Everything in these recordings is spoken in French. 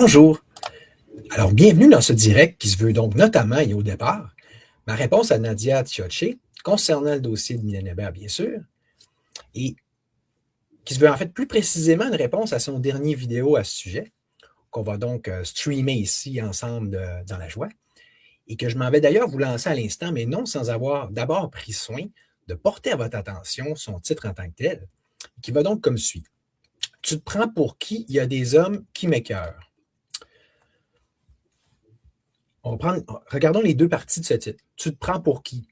Bonjour. Alors, bienvenue dans ce direct qui se veut donc notamment et au départ ma réponse à Nadia Tioché concernant le dossier de Mylène Hébert, bien sûr, et qui se veut en fait plus précisément une réponse à son dernier vidéo à ce sujet, qu'on va donc streamer ici ensemble dans la joie, et que je m'en vais d'ailleurs vous lancer à l'instant, mais non sans avoir d'abord pris soin de porter à votre attention son titre en tant que tel, qui va donc comme suit. Tu te prends pour qui? Il y a des hommes qui m'écœurent. Regardons les deux parties de ce titre. Tu te prends pour qui?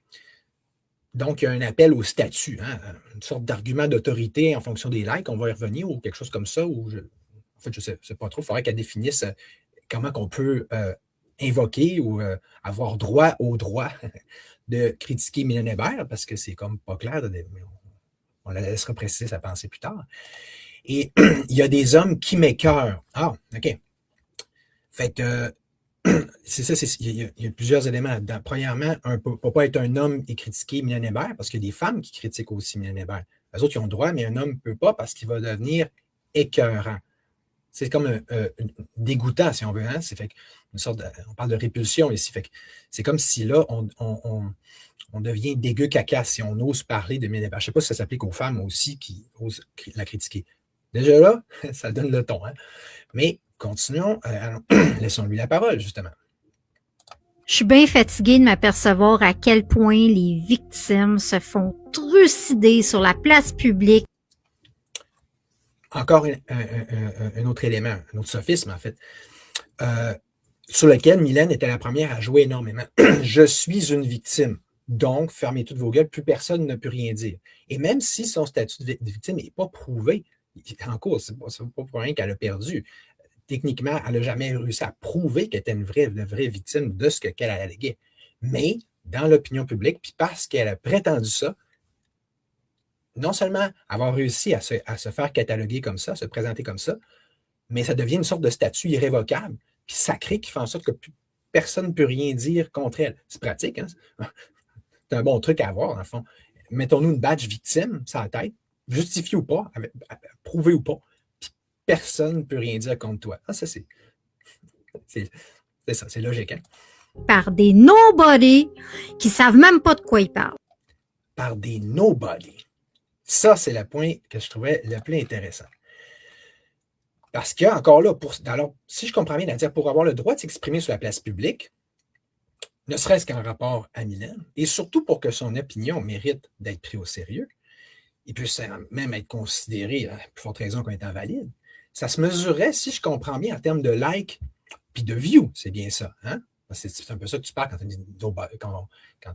Donc, il y a un appel au statut, hein, une sorte d'argument d'autorité en fonction des likes, on va y revenir, ou quelque chose comme ça, en fait, je ne sais pas trop, il faudrait qu'elle définisse comment on peut invoquer ou avoir droit au droit de critiquer Mylène Hébert, parce que c'est comme pas clair, on la laissera préciser sa pensée plus tard. Et il y a des hommes qui m'écœurent. Ah, OK. Fait que c'est ça, il y a plusieurs éléments là-dedans. Premièrement, on ne peut pas être un homme et critiquer Mylène Hébert parce qu'il y a des femmes qui critiquent aussi Mylène Hébert. Les autres, ils ont le droit, mais un homme ne peut pas parce qu'il va devenir écœurant. C'est comme dégoûtant, si on veut. Hein? C'est fait une sorte on parle de répulsion ici. Fait c'est comme si là, on devient dégueu caca si on ose parler de Mylène Hébert. Je ne sais pas si ça s'applique aux femmes aussi qui osent la critiquer. Déjà là, ça donne le ton. Hein? Mais continuons, laissons-lui la parole, justement. Je suis bien fatiguée de m'apercevoir à quel point les victimes se font trucider sur la place publique. Encore un autre élément, un autre sophisme, en fait, sur lequel Mylène était la première à jouer énormément. Je suis une victime. Donc, fermez toutes vos gueules, plus personne ne peut rien dire. Et même si son statut de victime n'est pas prouvé, en cause, c'est pas pour rien qu'elle a perdu. Techniquement, elle n'a jamais réussi à prouver qu'elle était une vraie victime de ce qu'elle alléguait. Mais dans l'opinion publique, puis parce qu'elle a prétendu ça, non seulement avoir réussi à se faire cataloguer comme ça, se présenter comme ça, mais ça devient une sorte de statut irrévocable, puis sacré, qui fait en sorte que personne ne peut rien dire contre elle. C'est pratique, hein? C'est un bon truc à avoir, dans le fond. Mettons-nous une badge victime sur la tête, justifié ou pas, prouvé ou pas, puis personne ne peut rien dire contre toi. Ah, ça, c'est ça, c'est logique, hein? Par des nobody qui savent même pas de quoi ils parlent. Par des nobody. Ça, c'est le point que je trouvais le plus intéressant. Parce que, encore là, alors, si je comprends bien, Nadia, pour avoir le droit de s'exprimer sur la place publique, ne serait-ce qu'en rapport à Mylène, et surtout pour que son opinion mérite d'être prise au sérieux, et puisse même être considéré, à plus forte raison, comme étant valide, ça se mesurait, si je comprends bien, en termes de likes puis de views, c'est bien ça. Hein? C'est un peu ça que tu parles quand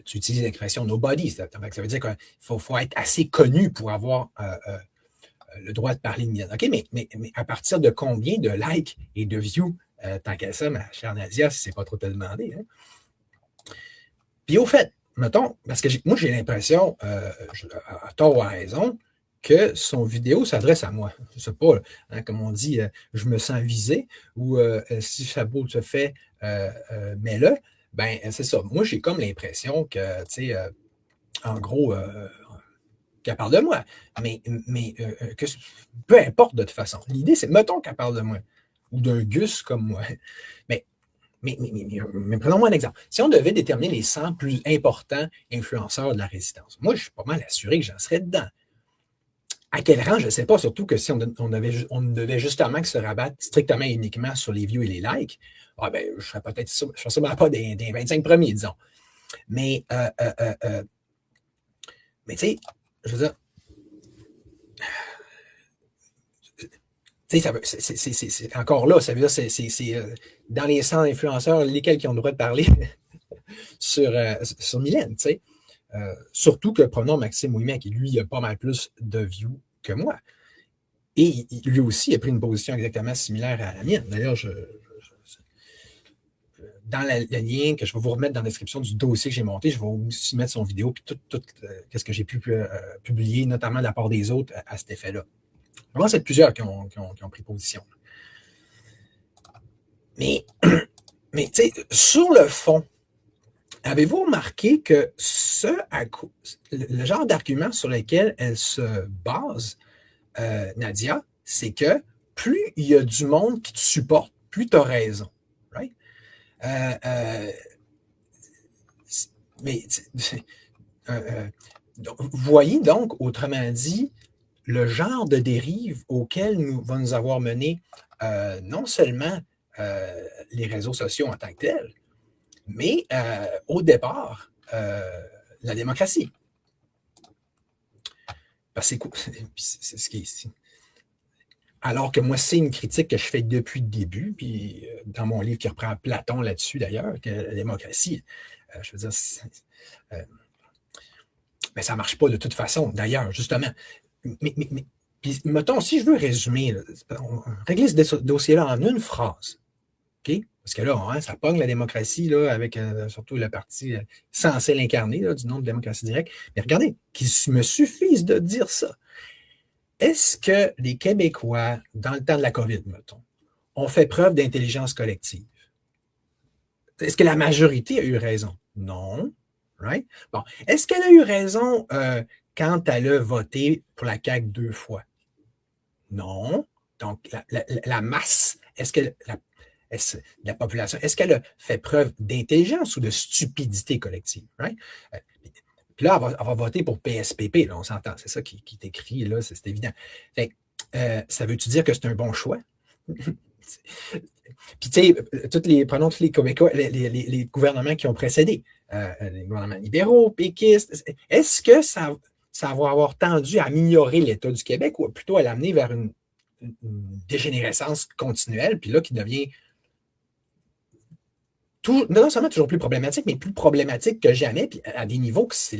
tu utilises l'expression nobody. Ça veut dire qu'il faut être assez connu pour avoir le droit de parler de Mylène. OK, mais à partir de combien de likes et de views, tant qu'à ça, ma chère Nadia, si c'est pas trop te demander. Hein? Puis au fait, mettons, parce que moi j'ai l'impression, à tort ou à raison, que son vidéo s'adresse à moi. Je ne sais pas, hein, comme on dit, je me sens visé, ou si Chabot te fait, mets-le. Ben, c'est ça. Moi, j'ai comme l'impression que, tu sais, en gros, qu'elle parle de moi. Mais que, peu importe de toute façon. L'idée, c'est, mettons qu'elle parle de moi, ou d'un Gus comme moi. Mais prenons-moi un exemple. Si on devait déterminer les 100 plus importants influenceurs de la résistance, moi, je suis pas mal assuré que j'en serais dedans. À quel rang, je ne sais pas, surtout que si on devait justement que se rabattre strictement et uniquement sur les views et les likes, ah ben, je ne serais sûrement pas des 25 premiers, disons. Mais tu sais, je veux dire, c'est encore là, ça veut dire c'est dans les 100 influenceurs, lesquels qui ont le droit de parler sur Mylène, tu sais. Surtout que prenons Maxime Ouimet, qui lui a pas mal plus de views que moi. Et lui aussi a pris une position exactement similaire à la mienne. D'ailleurs, dans le lien que je vais vous remettre dans la description du dossier que j'ai monté, je vais aussi mettre son vidéo puis tout ce que j'ai pu publier, notamment de la part des autres à cet effet-là. Vraiment, c'est plusieurs qui ont pris position. Mais tu sais, sur le fond, avez-vous remarqué que le genre d'argument sur lequel elle se base, Nadia, c'est que plus il y a du monde qui te supporte, plus tu as raison. Right? Mais voyez donc, autrement dit, le genre de dérive auquel va nous avoir mené non seulement les réseaux sociaux en tant que tels, mais au départ, la démocratie. Parce que c'est ce qui est ici. Alors que moi, c'est une critique que je fais depuis le début, puis dans mon livre qui reprend Platon là-dessus d'ailleurs, que la démocratie, je veux dire, mais ça ne marche pas de toute façon, d'ailleurs, justement. Mais puis, mettons, si je veux résumer, là, régler ce dossier-là en une phrase, OK? Parce que là, hein, ça pogne la démocratie là, avec surtout le parti censé l'incarner du nom de démocratie directe. Mais regardez, qu'il me suffise de dire ça. Est-ce que les Québécois, dans le temps de la COVID, mettons, ont fait preuve d'intelligence collective? Est-ce que la majorité a eu raison? Non. Right? Bon. Est-ce qu'elle a eu raison quand elle a voté pour la CAQ 2 fois? Non. Donc, la masse, est-ce que la population, est-ce qu'elle a fait preuve d'intelligence ou de stupidité collective? Right? Puis là, elle va voter pour PSPP, là, on s'entend. C'est ça qui est écrit, là, c'est évident. Fait, ça veut-tu dire que c'est un bon choix? Puis, tu sais, prenons tous les Québécois, les gouvernements qui ont précédé, les gouvernements libéraux, péquistes, est-ce que ça va avoir tendu à améliorer l'État du Québec ou plutôt à l'amener vers une dégénérescence continuelle, puis là, qui devient non seulement toujours plus problématique, mais plus problématique que jamais, puis à des niveaux que c'est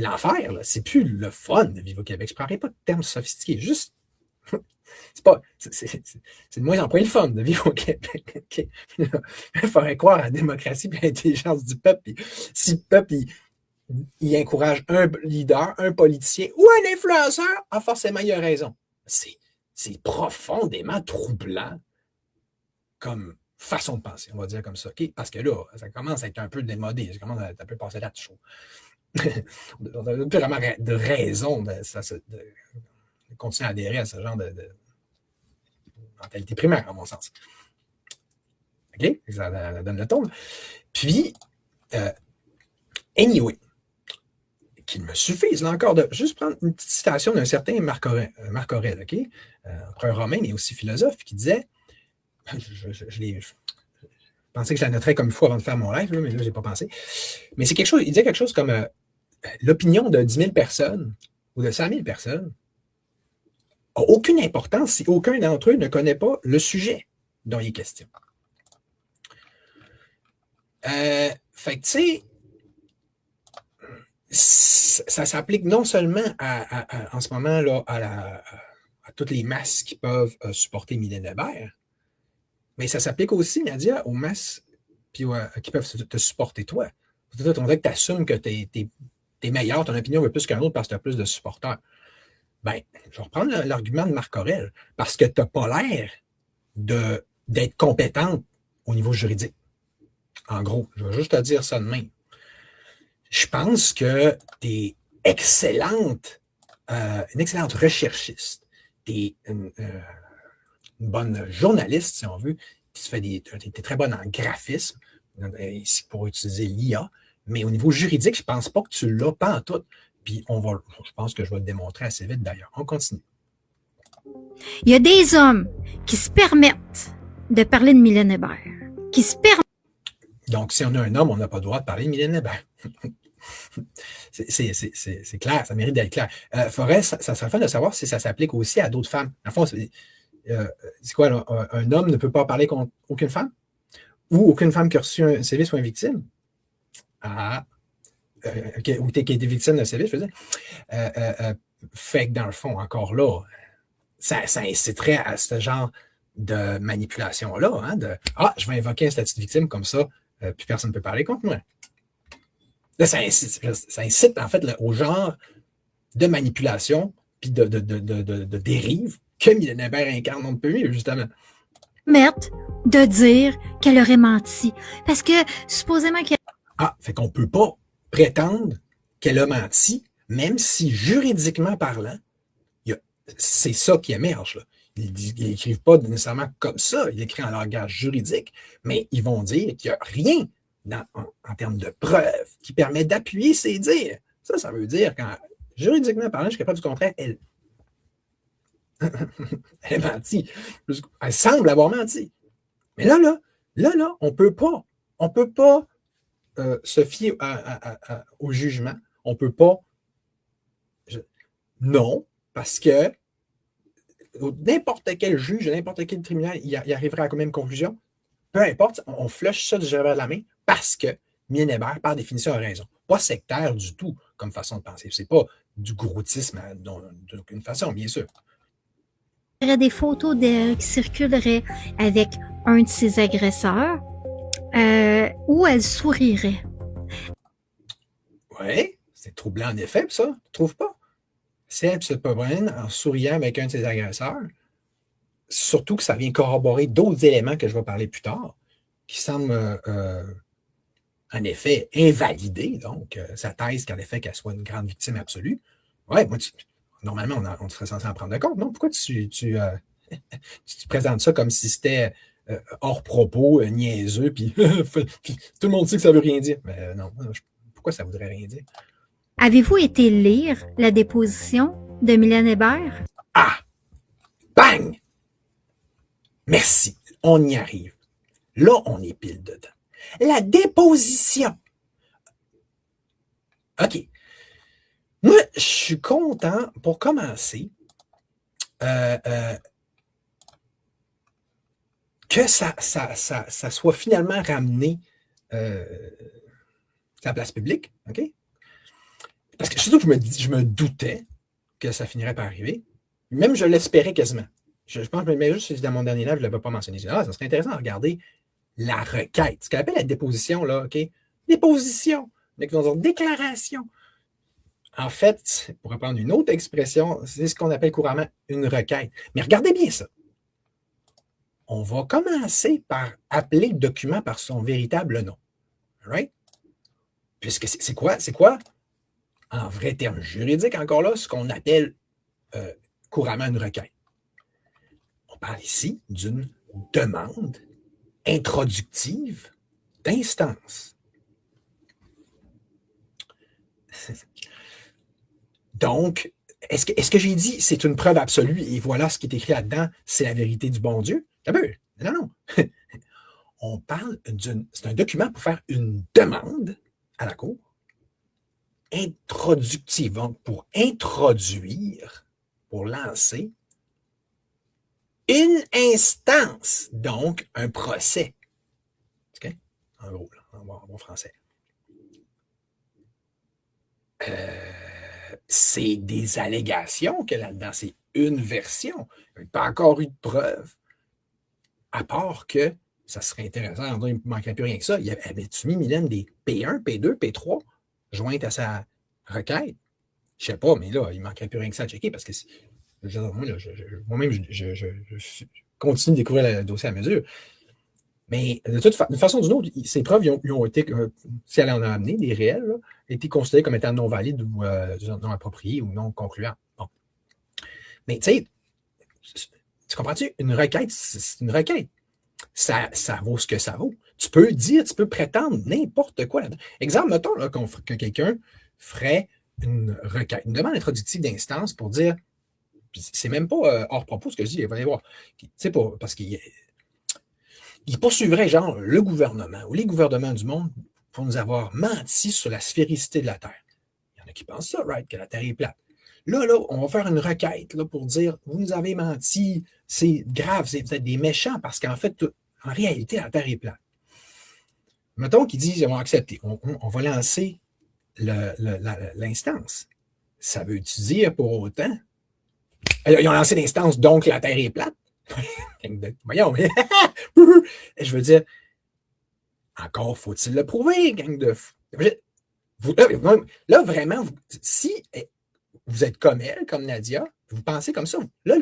l'enfer. C'est plus le fun de vivre au Québec. Je ne prendrai pas de termes sophistiqués, juste. C'est de moins en moins le fun de vivre au Québec. Okay. Il faudrait croire à la démocratie et à l'intelligence du peuple. Puis, si le peuple il encourage un leader, un politicien ou un influenceur, forcément, il a raison. C'est profondément troublant comme façon de penser, on va dire comme ça. Okay? Parce que là, ça commence à être un peu démodé, ça commence à être un peu passé là de chaud. On n'a plus vraiment de raison de continuer à adhérer à ce genre de mentalité primaire, à mon sens. OK? Ça donne le ton. Puis, anyway, qu'il me suffise, là encore, de juste prendre une petite citation d'un certain Marc Aurèle, OK? Empereur romain, mais aussi philosophe, qui disait, je pensais que je la noterais comme il faut avant de faire mon live, là, mais là, je n'ai pas pensé. Mais c'est quelque chose, il disait quelque chose comme l'opinion de 10 000 personnes ou de 100 000 personnes n'a aucune importance si aucun d'entre eux ne connaît pas le sujet dont il est question. Fait que, tu sais, ça s'applique non seulement en ce moment là, à toutes les masses qui peuvent supporter Mylène Hébert, mais ça s'applique aussi, Nadia, aux masses qui peuvent te supporter toi. On dirait que tu assumes que tu es meilleur, ton opinion veut plus qu'un autre parce que tu as plus de supporters. Ben, je vais reprendre l'argument de Marc Aurèle, parce que tu n'as pas l'air d'être compétente au niveau juridique. En gros, je vais juste te dire ça de même. Je pense que tu es une excellente recherchiste. Tu es une bonne journaliste, si on veut. Tu es très bonne en graphisme, ici pour utiliser l'IA, mais au niveau juridique, je ne pense pas que tu l'as pas en tout. Puis je pense que je vais le démontrer assez vite d'ailleurs. On continue. Il y a des hommes qui se permettent de parler de Mylène Hébert. Donc, si on a un homme, on n'a pas le droit de parler de Mylène Hébert. C'est clair, ça mérite d'être clair. Forêt, ça serait fun de savoir si ça s'applique aussi à d'autres femmes. En fond, c'est quoi, là? Un homme ne peut pas parler contre aucune femme? Ou aucune femme qui a reçu un sévice ou une victime? Ou qui a été victime d'un sévice, je veux dire. Fait que dans le fond, encore là, ça inciterait à ce genre de manipulation-là, hein, je vais invoquer un statut de victime comme ça, puis personne ne peut parler contre moi. Là, ça incite en fait au genre de manipulation puis de dérive que Mylène Hébert incarne, on ne peut mieux, justement. De dire qu'elle aurait menti. Parce que, supposément qu'elle... Fait qu'on ne peut pas prétendre qu'elle a menti, même si juridiquement parlant, c'est ça qui émerge, là. Ils n'écrivent pas nécessairement comme ça, ils écrivent en langage juridique, mais ils vont dire qu'il n'y a rien en termes de preuves qui permet d'appuyer ces dires. Ça veut dire quand, juridiquement parlant, jusqu'à preuve du contraire, elle a menti. Elle semble avoir menti. Mais là, on ne peut pas se fier au jugement. On ne peut pas. Non, parce que n'importe quel juge, n'importe quel tribunal, il arriverait à la même conclusion. Peu importe, on flush ça du revers de la main parce que Mienébert, par définition, a raison. Pas sectaire du tout comme façon de penser. C'est pas du groutisme d'aucune façon, bien sûr. Il y aurait des photos d'elle qui circuleraient avec un de ses agresseurs où elle sourirait. Oui, c'est troublant en effet, ça, tu ne trouves pas? Si elle se promène en souriant avec un de ses agresseurs, surtout que ça vient corroborer d'autres éléments que je vais parler plus tard, qui semblent en effet invalider donc sa thèse qu'en effet qu'elle soit une grande victime absolue. Ouais, moi, normalement, on serait censé en prendre compte. Non, pourquoi tu te présentes ça comme si c'était hors propos, niaiseux, puis tout le monde sait que ça ne veut rien dire. Mais non, pourquoi ça ne voudrait rien dire? Avez-vous été lire la déposition de Mylène Hébert? Ah! Bang! Merci, on y arrive. Là, on est pile dedans. La déposition. OK. Moi, je suis content, pour commencer, que ça soit finalement ramené à la place publique. OK? Parce que surtout que je me doutais que ça finirait par arriver. Même je l'espérais quasiment. Je pense que mais juste dans mon dernier live, je ne l'avais pas mentionné. Ça serait intéressant de regarder la requête. Ce qu'on appelle la déposition, là, OK? Déposition. Donc, dans une déclaration. En fait, pour reprendre une autre expression, c'est ce qu'on appelle couramment une requête. Mais regardez bien ça. On va commencer par appeler le document par son véritable nom. Right? Puisque c'est quoi? C'est quoi? En vrai terme juridique, encore là, ce qu'on appelle couramment une requête. On parle ici d'une demande introductive d'instance. Donc, est-ce que j'ai dit c'est une preuve absolue et voilà ce qui est écrit là-dedans, c'est la vérité du bon Dieu? Non, non. On parle c'est un document pour faire une demande à la Cour introductive, donc pour introduire, pour lancer une instance, donc un procès. OK? En gros, là, en bon français. C'est des allégations que là-dedans, c'est une version. Il n'y a pas encore eu de preuve. À part que ça serait intéressant, il ne manquerait plus rien que ça. Avais-tu mis, Mylène, des P1, P2, P3 jointes à sa requête? Je ne sais pas, mais là, il ne manquerait plus rien que ça à checker parce que moi-même, je continue de découvrir le dossier à mesure. Mais d'une façon ou d'une autre, ces preuves ils ont été, si elle en a amené, des réels, là, été considérées comme étant non valides ou non appropriées ou non concluantes. Bon. Mais tu sais, tu comprends-tu? Une requête, c'est une requête. Ça vaut ce que ça vaut. Tu peux dire, tu peux prétendre n'importe quoi là-dedans. Exemple, mettons là, que quelqu'un ferait une requête, une demande introductive d'instance pour dire, c'est même pas hors propos ce que je dis, vous allez voir. Tu sais, parce qu'il poursuivrait genre le gouvernement ou les gouvernements du monde pour nous avoir menti sur la sphéricité de la Terre. Il y en a qui pensent ça, right, que la Terre est plate. Là, on va faire une requête là, pour dire vous nous avez menti, c'est grave, c'est peut-être des méchants parce qu'en fait, en réalité, la Terre est plate. Mettons qu'ils disent ils vont accepter. On va lancer l'instance. Ça veut-tu dire pour autant? Ils ont lancé l'instance, donc la Terre est plate? Voyons, je veux dire, encore faut-il le prouver, gang de fous. Là, vraiment, si vous êtes comme elle, comme Nadia, vous pensez comme ça, là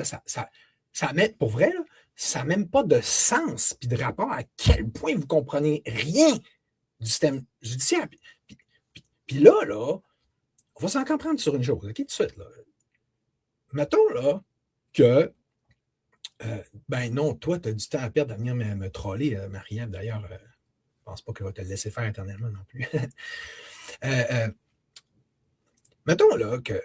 ça met, pour vrai, là, ça n'a même pas de sens puis de rapport à quel point vous comprenez rien du système judiciaire. Puis là, on va s'en comprendre sur une chose, OK, tout de suite. Là. Mettons là que Ben non, toi, tu as du temps à perdre à venir me troller, Marie-Ève. D'ailleurs, je ne pense pas qu'elle va te le laisser faire éternellement non plus. Mettons là que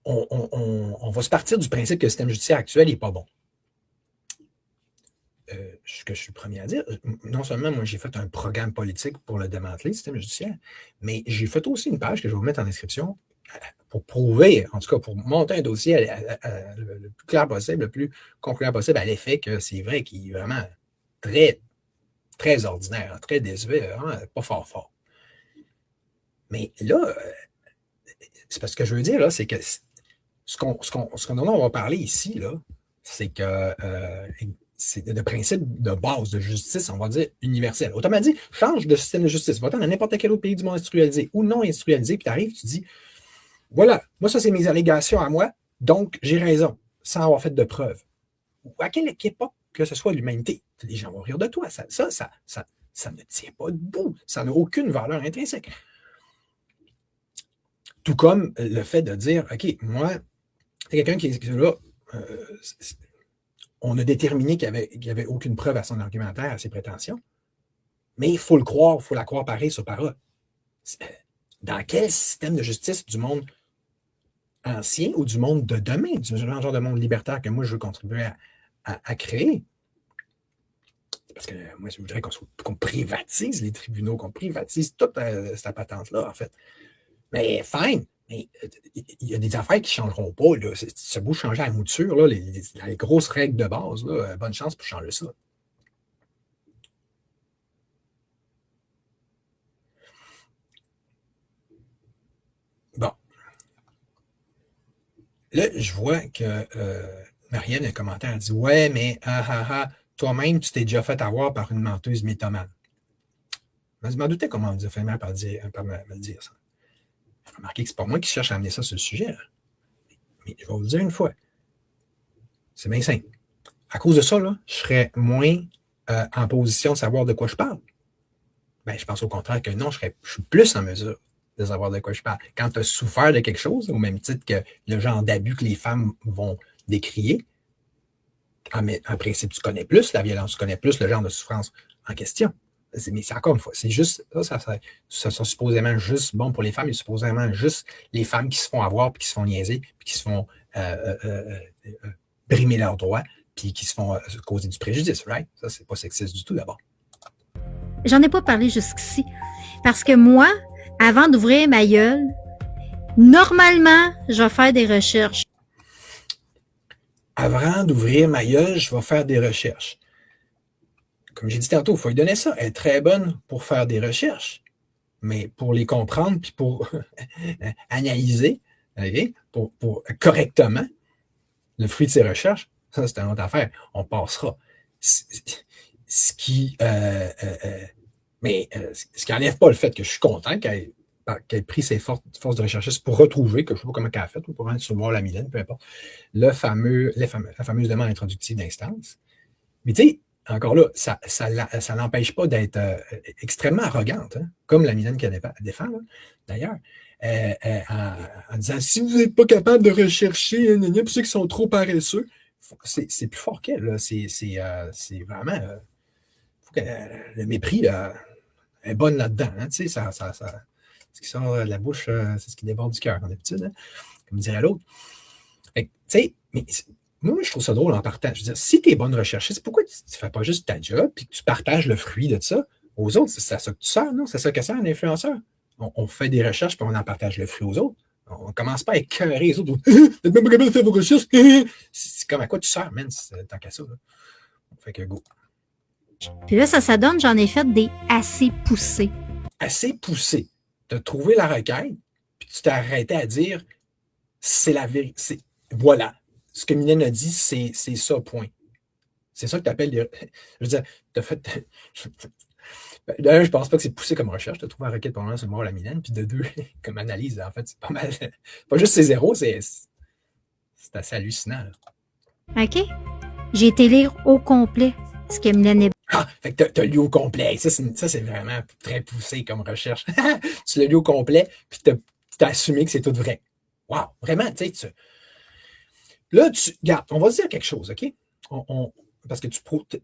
on va se partir du principe que le système judiciaire actuel n'est pas bon. Ce que je suis le premier à dire, non seulement moi j'ai fait un programme politique pour le démanteler, le système judiciaire, mais j'ai fait aussi une page que je vais vous mettre en description pour prouver, en tout cas pour monter un dossier le plus clair possible, le plus concluant possible à l'effet que c'est vrai qu'il est vraiment très, très ordinaire, très désuet, vraiment pas fort fort. Mais là, c'est parce que je veux dire, là, c'est que ce dont on va parler ici, là, c'est que c'est de principes de base de justice, on va dire, universel. Autrement dit, change de système de justice. Va-t'en dans n'importe quel autre pays du monde industrialisé ou non industrialisé, puis tu arrives, tu dis, voilà, moi, ça, c'est mes allégations à moi, donc j'ai raison, sans avoir fait de preuves. Ou à quelle époque que ce soit l'humanité, les gens vont rire de toi. Ça ne tient pas debout. Ça n'a aucune valeur intrinsèque. Tout comme le fait de dire, OK, moi, c'est quelqu'un qui est là, on a déterminé qu'il n'y avait aucune preuve à son argumentaire, à ses prétentions, mais il faut le croire, il faut la croire pareil sur parole. Dans quel système de justice du monde ancien ou du monde de demain, du genre de monde libertaire que moi je veux contribuer à créer? Parce que moi, je voudrais qu'on privatise les tribunaux, qu'on privatise toute cette patente-là, en fait. Mais fine, mais il y a des affaires qui ne changeront pas. Là. C'est beau changer la mouture, là, les grosses règles de base, là, bonne chance pour changer ça. Bon. Là, je vois que Marianne a un commentaire, elle dit « Ouais, mais toi-même, tu t'es déjà fait avoir par une menteuse mythomane. » Je m'en doutais comment on dit, fait mal par me le dire, ça. Remarquez que c'est pas moi qui cherche à amener ça sur le sujet. Là. Mais je vais vous le dire une fois. C'est bien simple. À cause de ça, là, je serais moins en position de savoir de quoi je parle. Ben, je pense au contraire que non, je suis plus en mesure de savoir de quoi je parle. Quand tu as souffert de quelque chose, au même titre que le genre d'abus que les femmes vont décrier, en principe, tu connais plus la violence, tu connais plus le genre de souffrance en question. Mais c'est encore une fois, c'est juste, ça sont supposément juste bon pour les femmes, et supposément juste les femmes qui se font avoir, puis qui se font niaiser, puis qui se font brimer leurs droits, puis qui se font causer du préjudice, right? Ça, c'est pas sexiste du tout, d'abord. J'en ai pas parlé jusqu'ici, parce que moi, avant d'ouvrir ma gueule, normalement, je vais faire des recherches. Avant d'ouvrir ma gueule, je vais faire des recherches. Comme j'ai dit tantôt, il faut lui donner ça. Elle est très bonne pour faire des recherches, mais pour les comprendre puis pour analyser, okay, pour correctement le fruit de ses recherches, ça, c'est une autre affaire. On passera. Ce qui n'enlève pas le fait que je suis content qu'elle ait pris ses forces de recherchiste pour retrouver, que je ne sais pas comment elle a fait, pour aller sur la Mylène, peu importe, la fameuse demande introductive d'instance. Mais tu sais, encore là, ça n'empêche pas d'être extrêmement arrogante, hein, comme la Mylène qu'elle défend, d'ailleurs, en disant, si vous n'êtes pas capable de rechercher, pour ceux qui sont trop paresseux, c'est plus fort qu'elle. C'est vraiment... faut que le mépris est bonne là-dedans. Hein, tu sais, ce qui sort de la bouche, c'est ce qui déborde du cœur, en d'habitude, hein, comme dirait l'autre. Tu sais, mais... Moi, je trouve ça drôle en partant. Je veux dire, si tu es bonne recherchiste, pourquoi tu ne fais pas juste ta job et que tu partages le fruit de ça aux autres? C'est ça que tu sers, non? C'est ça que sert un influenceur. On fait des recherches et on en partage le fruit aux autres. On ne commence pas à écœurer les autres. Vous n'êtes même pas capable de faire vos recherches. C'est comme à quoi tu sers, man, tant qu'à ça. Là. Fait que go. Puis là, ça donne, j'en ai fait des assez poussés. Assez poussés. Tu as trouvé la requête, puis tu t'es arrêté à dire c'est la vérité. Voilà. Ce que Mylène a dit, c'est ça, point. C'est ça que tu appelles des... Je veux dire, tu as fait... D'un, je pense pas que c'est poussé comme recherche. Tu as trouvé un requête pour sur le mort la Mylène. Puis de deux, comme analyse, en fait, c'est pas mal. Pas juste ces zéros, c'est assez hallucinant. Là. OK. J'ai été lire au complet ce que Mylène est... Ah, fait que tu as lu au complet. Ça, c'est vraiment très poussé comme recherche. Tu l'as lu au complet, puis tu as assumé que c'est tout vrai. Wow, vraiment, tu sais, Là, regarde, on va se dire quelque chose, OK? Parce que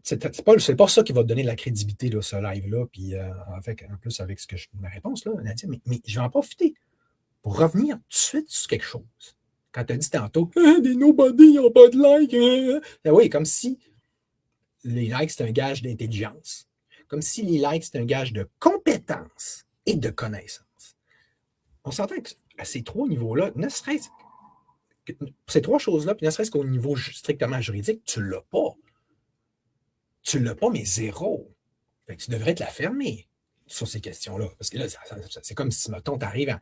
c'est pas ça qui va te donner de la crédibilité, là, ce live-là, puis en plus avec ma réponse, là, Nadia, mais je vais en profiter pour revenir tout de suite sur quelque chose. Quand tu as dit tantôt, des nobody, ils n'ont pas de likes. Ben oui, comme si les likes, c'est un gage d'intelligence. Comme si les likes, c'est un gage de compétence et de connaissance. On s'entend qu'à ces trois niveaux-là, ne serait-ce que ces trois choses-là, puis ne serait-ce qu'au niveau strictement juridique, tu ne l'as pas. Tu ne l'as pas, mais zéro. Fait que tu devrais te la fermer sur ces questions-là. Parce que là, c'est comme si, mettons, tu arrives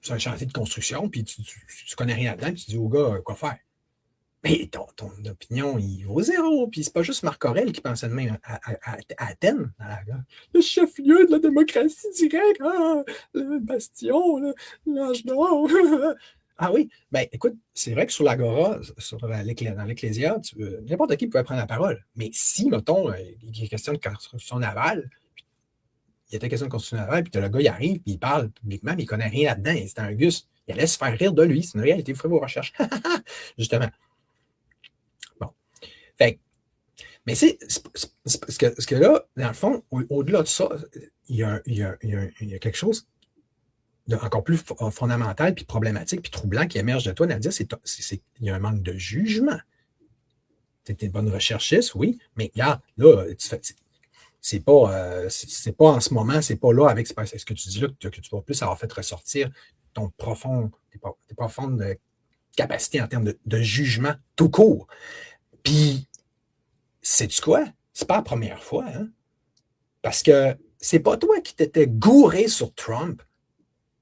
sur un chantier de construction, puis tu connais rien là-dedans, puis tu dis au gars quoi faire. Mais ton opinion, il vaut zéro. Puis c'est pas juste Marc Aurèle qui pensait de même à Athènes. Le chef-lieu de la démocratie directe, le bastion, l'âge d'or. Ah oui, ben écoute, c'est vrai que sur l'Agora, dans l'Ecclésia, n'importe qui pouvait prendre la parole. Mais si, mettons, il y a question de construction navale, il y a des questions de construction navale, puis le gars, il arrive, puis il parle publiquement, mais il ne connaît rien là-dedans. C'était un Gus. Il allait se faire rire de lui. C'est une réalité. Vous ferez vos recherches. Justement. Bon. Fait mais ce que là, dans le fond, au-delà de ça, il y a quelque chose encore plus fondamental, puis problématique, puis troublant qui émerge de toi, Nadia, il y a un manque de jugement. Tu es une bonne recherchiste, oui, mais regarde, là, c'est pas en ce moment, c'est pas là avec ce que tu dis là que tu vas plus avoir fait ressortir tes profondes capacités en termes de jugement tout court. Puis, sais-tu quoi? C'est pas la première fois, hein? Parce que c'est pas toi qui t'étais gouré sur Trump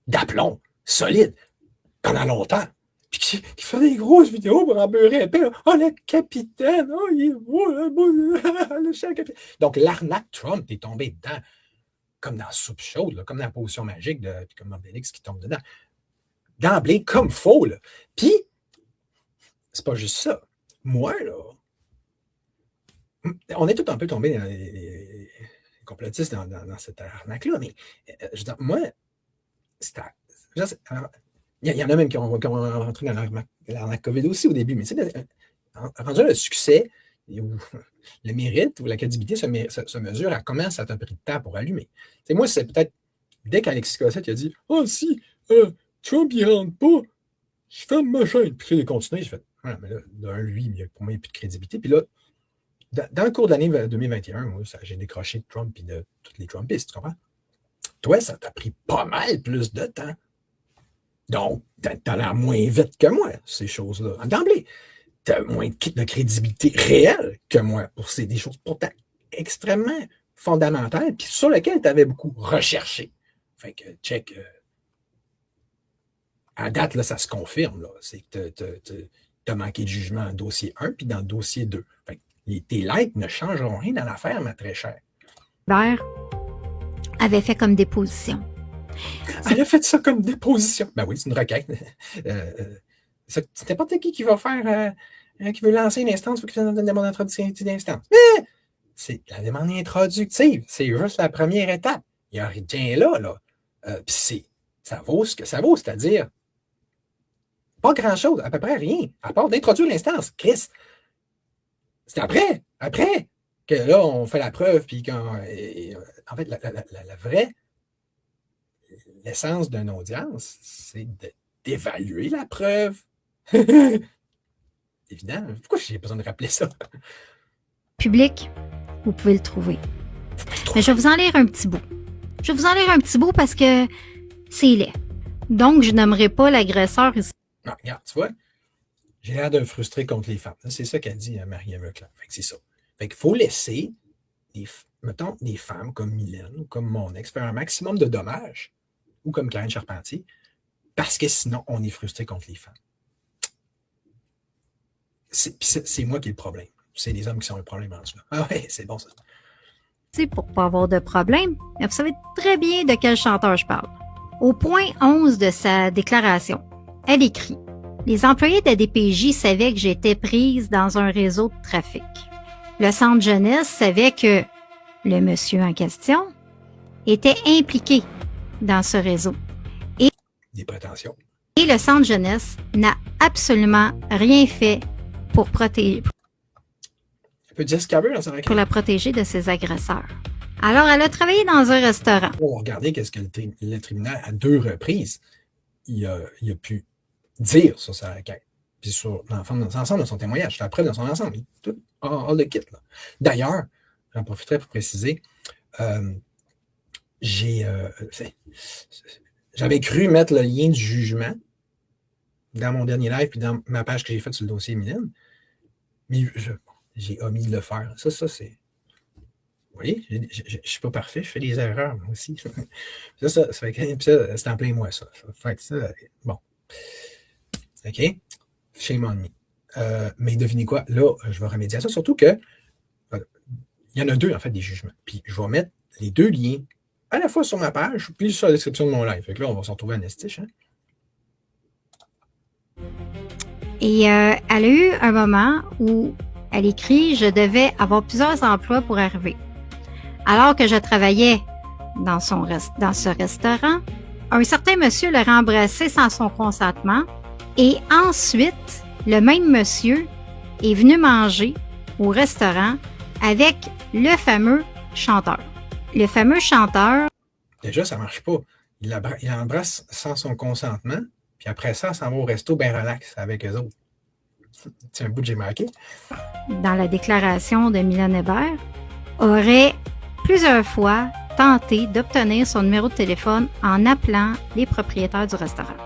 d'aplomb solide pendant longtemps. Puis qui fait des grosses vidéos pour en beurrer un peu. Oh, le capitaine! Oh, il est beau, le chef capitaine. Donc, l'arnaque Trump, t'es tombé dedans comme dans la soupe chaude, là, comme dans la potion magique, puis comme Obélix qui tombe dedans. D'emblée, comme faux, là. Puis, c'est pas juste ça. Moi, là, on est tout un peu tombé dans les complotistes dans cette arnaque-là, mais je veux dire, moi, il y en a même qui ont rentré dans l'arnaque COVID aussi au début, mais tu sais, rendu le succès, le mérite ou la crédibilité se mesure à comment ça t'a pris de temps pour allumer. T'sais, moi, c'est peut-être dès qu'Alexis Cossette a dit « Ah, si Trump, il rentre pas, je ferme ma chaîne. » Puis il a continué, j'ai fait « Voilà, mais là, lui, pour moi, il n'y a plus de crédibilité. » Puis là, dans le cours de l'année 2021, moi, j'ai décroché de Trump et de tous les Trumpistes, tu comprends? Toi, ça t'a pris pas mal plus de temps. Donc, t'as l'air moins vite que moi, ces choses-là. D'emblée, t'as moins de crédibilité réelle que moi pour des choses pourtant extrêmement fondamentales, puis sur lesquelles tu avais beaucoup recherché. Fait que, check. À date, là, ça se confirme. Là. C'est que t'as manqué de jugement dans le dossier 1 puis dans le dossier 2. Fait que tes likes ne changeront rien dans l'affaire, ma très chère. Hubert avait fait comme déposition. Elle a fait ça comme déposition. Ben oui, c'est une requête. C'est n'importe qui va faire, qui veut lancer une instance, il faut qu'il fasse une demande introductive d'instance. Mais c'est la demande introductive, c'est juste la première étape. Il n'y a rien là. Puis ça vaut ce que ça vaut, c'est-à-dire pas grand-chose, à peu près rien, à part d'introduire l'instance. Chris, c'est après que là, on fait la preuve, puis en fait, la vraie l'essence d'une audience, c'est d'évaluer la preuve. Évident. Pourquoi j'ai besoin de rappeler ça? Public, vous pouvez le trouver. Mais je vais vous en lire un petit bout. Je vais vous en lire un petit bout parce que c'est laid. Donc, je n'aimerais pas l'agresseur ici. Non, regarde, tu vois, j'ai l'air de me frustrer contre les femmes. C'est ça qu'a dit Marie-Ève Leclerc. Fait que c'est ça. Fait qu'il faut laisser, mettons, des femmes comme Mylène ou comme mon ex faire un maximum de dommages, ou comme Karine Charpentier, parce que sinon, on est frustré contre les femmes. C'est moi qui ai le problème. C'est les hommes qui sont le problème en cela. Ah ouais, c'est bon ça. Pour ne pas avoir de problème, mais vous savez très bien de quel chanteur je parle. Au point 11 de sa déclaration, elle écrit « Les employés de la DPJ savaient que j'étais prise dans un réseau de trafic. Le centre jeunesse savait que le monsieur en question était impliqué dans ce réseau. Et des prétentions. Et le centre jeunesse n'a absolument rien fait pour protéger, Un peu Discover dans sa requête. pour la protéger de ses agresseurs. Alors, elle a travaillé dans un restaurant. On va regarder qu'est-ce que le tribunal, à 2 reprises, il a pu dire sur sa requête. Puis sur l'ensemble de son témoignage, la preuve dans son ensemble. Tout all the kit. D'ailleurs, j'en profiterai pour préciser, j'avais cru mettre le lien du jugement dans mon dernier live puis dans ma page que j'ai faite sur le dossier Mylène, mais j'ai omis de le faire. Ça c'est... Vous voyez, je ne suis pas parfait, je fais des erreurs, moi aussi. ça fait que c'est en plein moi, ça. Fait que ça, bon. OK? Shame on me. Mais devinez quoi? Là, je vais remédier à ça, surtout que il y en a 2, en fait, des jugements. Puis je vais mettre les 2 liens à la fois sur ma page, puis sur la description de mon live. Fait que là, on va se retrouver à Nestiche. Hein? Et elle a eu un moment où elle écrit « Je devais avoir plusieurs emplois pour arriver. Alors que je travaillais dans ce restaurant, un certain monsieur l'aurait embrassé sans son consentement et ensuite, le même monsieur est venu manger au restaurant avec le fameux chanteur. Le fameux chanteur... Déjà, ça ne marche pas. Il embrasse sans son consentement, puis après ça, ça va au resto bien relax avec eux autres. C'est un bout que j'ai marqué. Dans la déclaration de Mylène Hébert, aurait plusieurs fois tenté d'obtenir son numéro de téléphone en appelant les propriétaires du restaurant.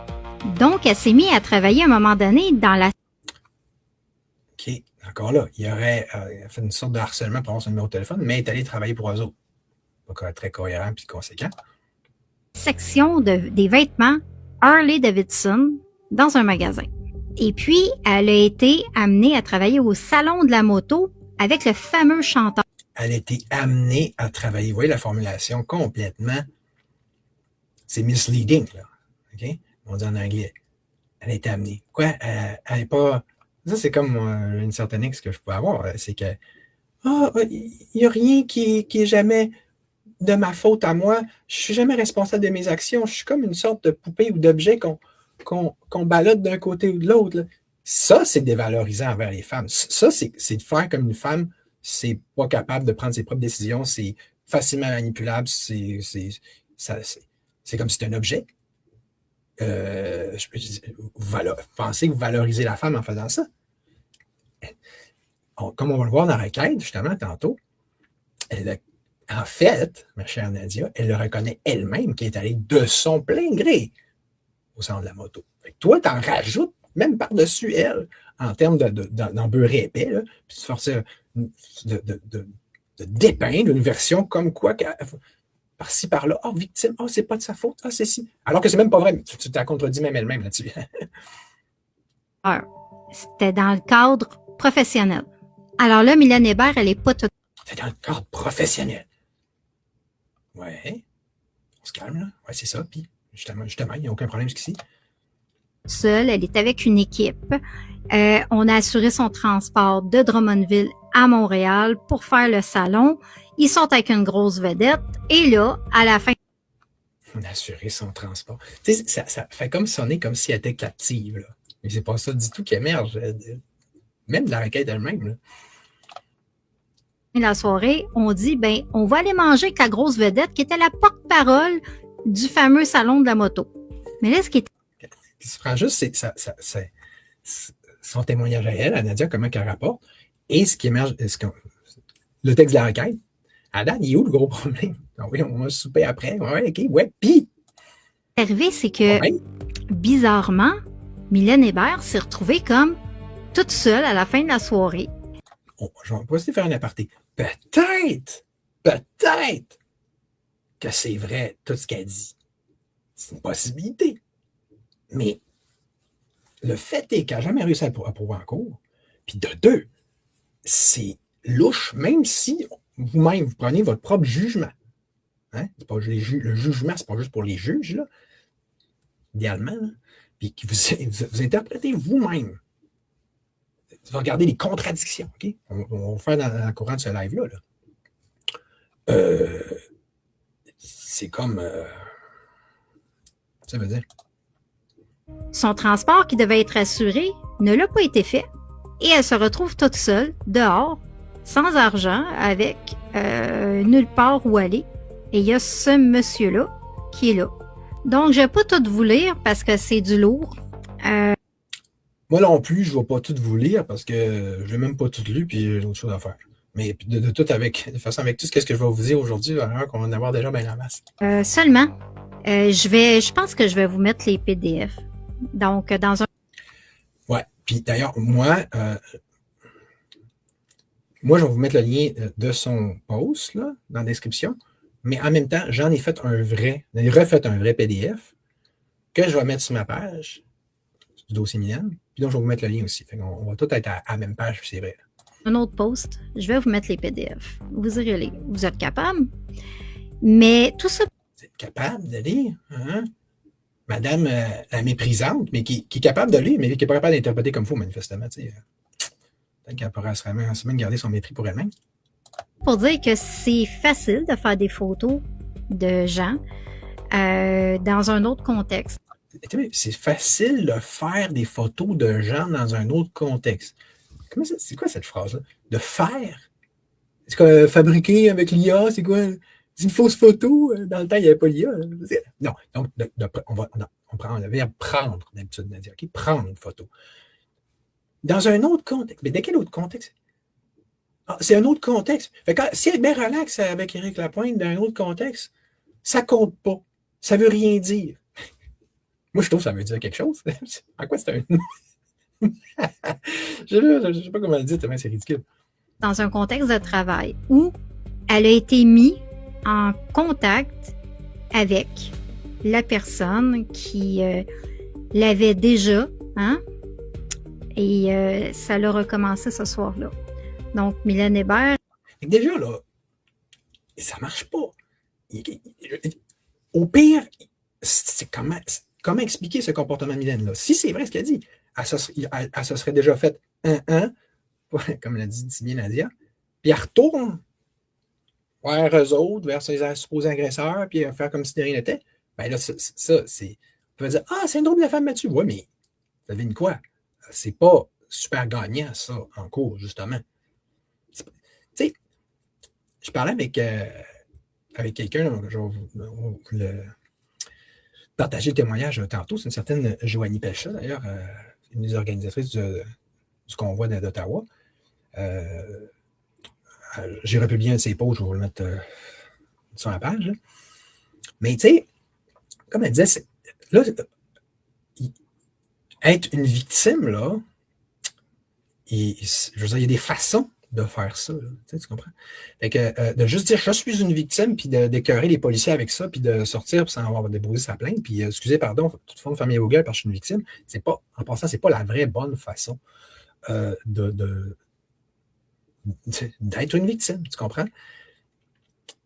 Donc, elle s'est mise à travailler à un moment donné dans la... OK, encore là, il aurait fait une sorte de harcèlement pour avoir son numéro de téléphone, mais est allé travailler pour eux autres. Pas très cohérent puis conséquent. Section des vêtements Harley Davidson dans un magasin. Et puis, elle a été amenée à travailler au salon de la moto avec le fameux chanteur. Elle a été amenée à travailler. Vous voyez la formulation complètement, c'est misleading, là. OK? On dit en anglais. Elle a été amenée. Quoi? Elle n'est pas... Ça, c'est comme une certaine ex que je peux avoir. C'est que, il n'y a rien qui est jamais de ma faute à moi. Je suis jamais responsable de mes actions. Je suis comme une sorte de poupée ou d'objet qu'on balade d'un côté ou de l'autre, là. Ça, c'est dévalorisant envers les femmes. Ça, c'est de faire comme une femme, c'est pas capable de prendre ses propres décisions, c'est facilement manipulable, c'est comme si c'était un objet. Pensez que vous valorisez la femme en faisant ça. Comme on va le voir dans la requête, justement, tantôt, en fait, ma chère Nadia, elle le reconnaît elle-même qu'elle est allée de son plein gré au centre de la moto. Fait que toi, tu en rajoutes même par-dessus elle en termes d'en beurrer épais, là, puis de forcer de dépeindre une version comme quoi par-ci, par-là, victime, c'est pas de sa faute, c'est si. Alors que c'est même pas vrai, tu t'as contredit même elle-même là-dessus. C'était dans le cadre professionnel. Alors là, Mylène Hébert, elle n'est pas toute... C'est dans le cadre professionnel. Ouais. On se calme, là. Ouais, c'est ça. Puis, justement, il n'y a aucun problème jusqu'ici. Seule, elle est avec une équipe. On a assuré son transport de Drummondville à Montréal pour faire le salon. Ils sont avec une grosse vedette. Et là, à la fin... On a assuré son transport. Tu sais, ça fait comme sonner comme si elle était captive, là. Mais c'est pas ça du tout qui émerge. Même de la requête elle-même, là. La soirée, on dit, on va aller manger avec la grosse vedette qui était la porte-parole du fameux salon de la moto. Mais là, ce qui est... Ce qui se prend juste, c'est son témoignage à elle, à Nadia, comment qu'elle rapporte, et ce qui émerge, le texte de la requête. À date, il est où le gros problème? Oui, on va souper après. Ouais, OK, ouais, puis... Arrivé, c'est que, bizarrement, Mylène Hébert s'est retrouvée comme toute seule à la fin de la soirée. Je vais essayer de faire un aparté. Peut-être que c'est vrai tout ce qu'elle dit. C'est une possibilité. Mais le fait est qu'elle n'a jamais réussi à prouver en cours. Puis de 2, c'est louche, même si vous-même, vous prenez votre propre jugement. Hein? Le jugement, c'est pas juste pour les juges, là, idéalement. Là. Puis que vous interprétez vous-même. Vous regardez les contradictions. OK? On va faire dans le courant de ce live-là. Là. C'est comme... ça veut dire... Son transport qui devait être assuré ne l'a pas été fait et elle se retrouve toute seule, dehors, sans argent, avec nulle part où aller. Et il y a ce monsieur-là qui est là. Donc, je ne vais pas tout vous lire parce que c'est du lourd. Moi non plus, je ne vais pas tout vous lire parce que je n'ai même pas tout lu puis j'ai d'autres choses à faire. Mais de façon avec tout ce que je vais vous dire aujourd'hui, qu'on va en avoir déjà bien la masse. Seulement, je pense que je vais vous mettre les PDF. Donc, dans un... Ouais. Puis d'ailleurs, moi, je vais vous mettre le lien de son post là, dans la description. Mais en même temps, j'en ai refait un vrai PDF que je vais mettre sur ma page du dossier Mylène. Puis donc, je vais vous mettre le lien aussi. On va tout être à la même page, puis c'est vrai. Un autre post, je vais vous mettre les PDF. Vous irez lire. Vous êtes capable. Mais tout ça... Vous êtes capable de lire? Hein? Madame la méprisante, mais qui est capable de lire, mais qui n'est pas capable d'interpréter comme il faut, manifestement. Peut-être qu'elle pourrait se même garder son mépris pour elle-même. Pour dire que c'est facile de faire des photos de gens dans un autre contexte. C'est facile de faire des photos de gens dans un autre contexte. C'est quoi cette phrase-là? De faire? C'est quoi, fabriquer avec l'IA? C'est quoi? C'est une fausse photo? Dans le temps, il n'y avait pas l'IA. Non. Donc, on prend le verbe prendre, d'habitude, Nadia. Okay? Prendre une photo. Dans un autre contexte. Mais de quel autre contexte? Ah, c'est un autre contexte. Fait que, si elle est bien relax avec Éric Lapointe dans un autre contexte, ça compte pas. Ça veut rien dire. Moi, je trouve que ça veut dire quelque chose. En quoi c'est un... je ne sais pas comment le dire, tellement c'est ridicule. Dans un contexte de travail où elle a été mise en contact avec la personne qui l'avait déjà, hein? Et ça l'a recommencé ce soir-là. Donc, Mylène Hébert... Déjà, là, ça marche pas. Au pire, c'est comment expliquer ce comportement de Mylène-là? Si c'est vrai ce qu'elle dit, elle se serait déjà fait comme l'a dit si bien Nadia, puis elle retourne vers eux autres, vers ses supposés agresseurs, puis faire comme si de rien n'était. Ben là, ça, c'est... On peut dire, c'est un drôle de la femme Mathieu. Oui, mais ça devine quoi? C'est pas super gagnant, ça, en cours, justement. Tu sais, je parlais avec quelqu'un, je vais vous partager le témoignage tantôt, c'est une certaine Joanie Pelcha, d'ailleurs, une des organisatrices du convoi d'Ottawa. J'ai republié un de ses posts, je vais vous le mettre sur la page. Là. Mais tu sais, comme elle disait, là, être une victime, là, je veux dire, il y a des façons de faire ça. Là, tu comprends? Fait que de juste dire je suis une victime, puis d'écœurer les policiers avec ça, puis de sortir sans avoir déposé sa plainte, puis excusez, pardon, toute forme de famille au gueule parce que je suis une victime, c'est pas, en passant, c'est pas la vraie bonne façon d'être une victime, tu comprends?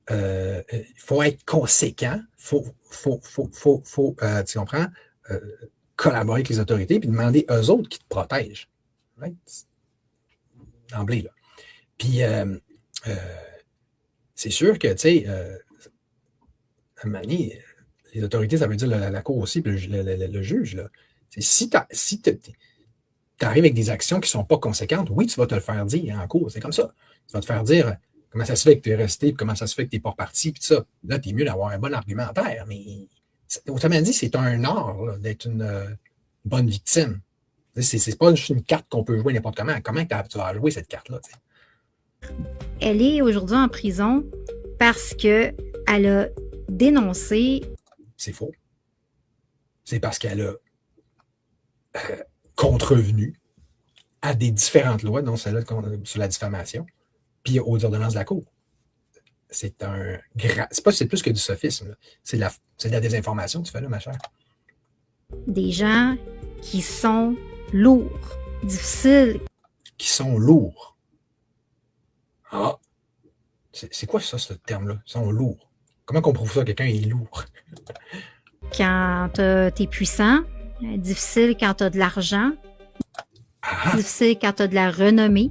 Il faut être conséquent, faut tu comprends, collaborer avec les autorités, puis demander eux autres qui te protègent. Right? D'emblée, là. Puis, c'est sûr que, tu sais, à un moment donné, les autorités, ça veut dire la cour aussi, puis le juge, là. Si tu arrives avec des actions qui ne sont pas conséquentes, oui, tu vas te le faire dire en cours, c'est comme ça. Tu vas te faire dire comment ça se fait que tu es resté, puis comment ça se fait que tu n'es pas reparti, puis tout ça. Là, tu es mieux d'avoir un bon argumentaire, mais autrement dit, c'est un art d'être une bonne victime. C'est pas juste une carte qu'on peut jouer n'importe comment. Comment tu vas jouer cette carte-là? T'sais? Elle est aujourd'hui en prison parce qu'elle a dénoncé... C'est faux. C'est parce qu'elle a contrevenu à des différentes lois, dont celle-là sur la diffamation, puis aux ordonnances de la Cour. C'est un grand... C'est plus que du sophisme. C'est de la désinformation que tu fais là, ma chère. Des gens qui sont lourds, difficiles. Qui sont lourds. Ah! C'est quoi ça, ce terme-là? Ils sont lourds. Comment qu'on prouve ça? Quelqu'un est lourd. Quand t'es puissant, difficile quand t'as de l'argent, difficile quand t'as de la renommée,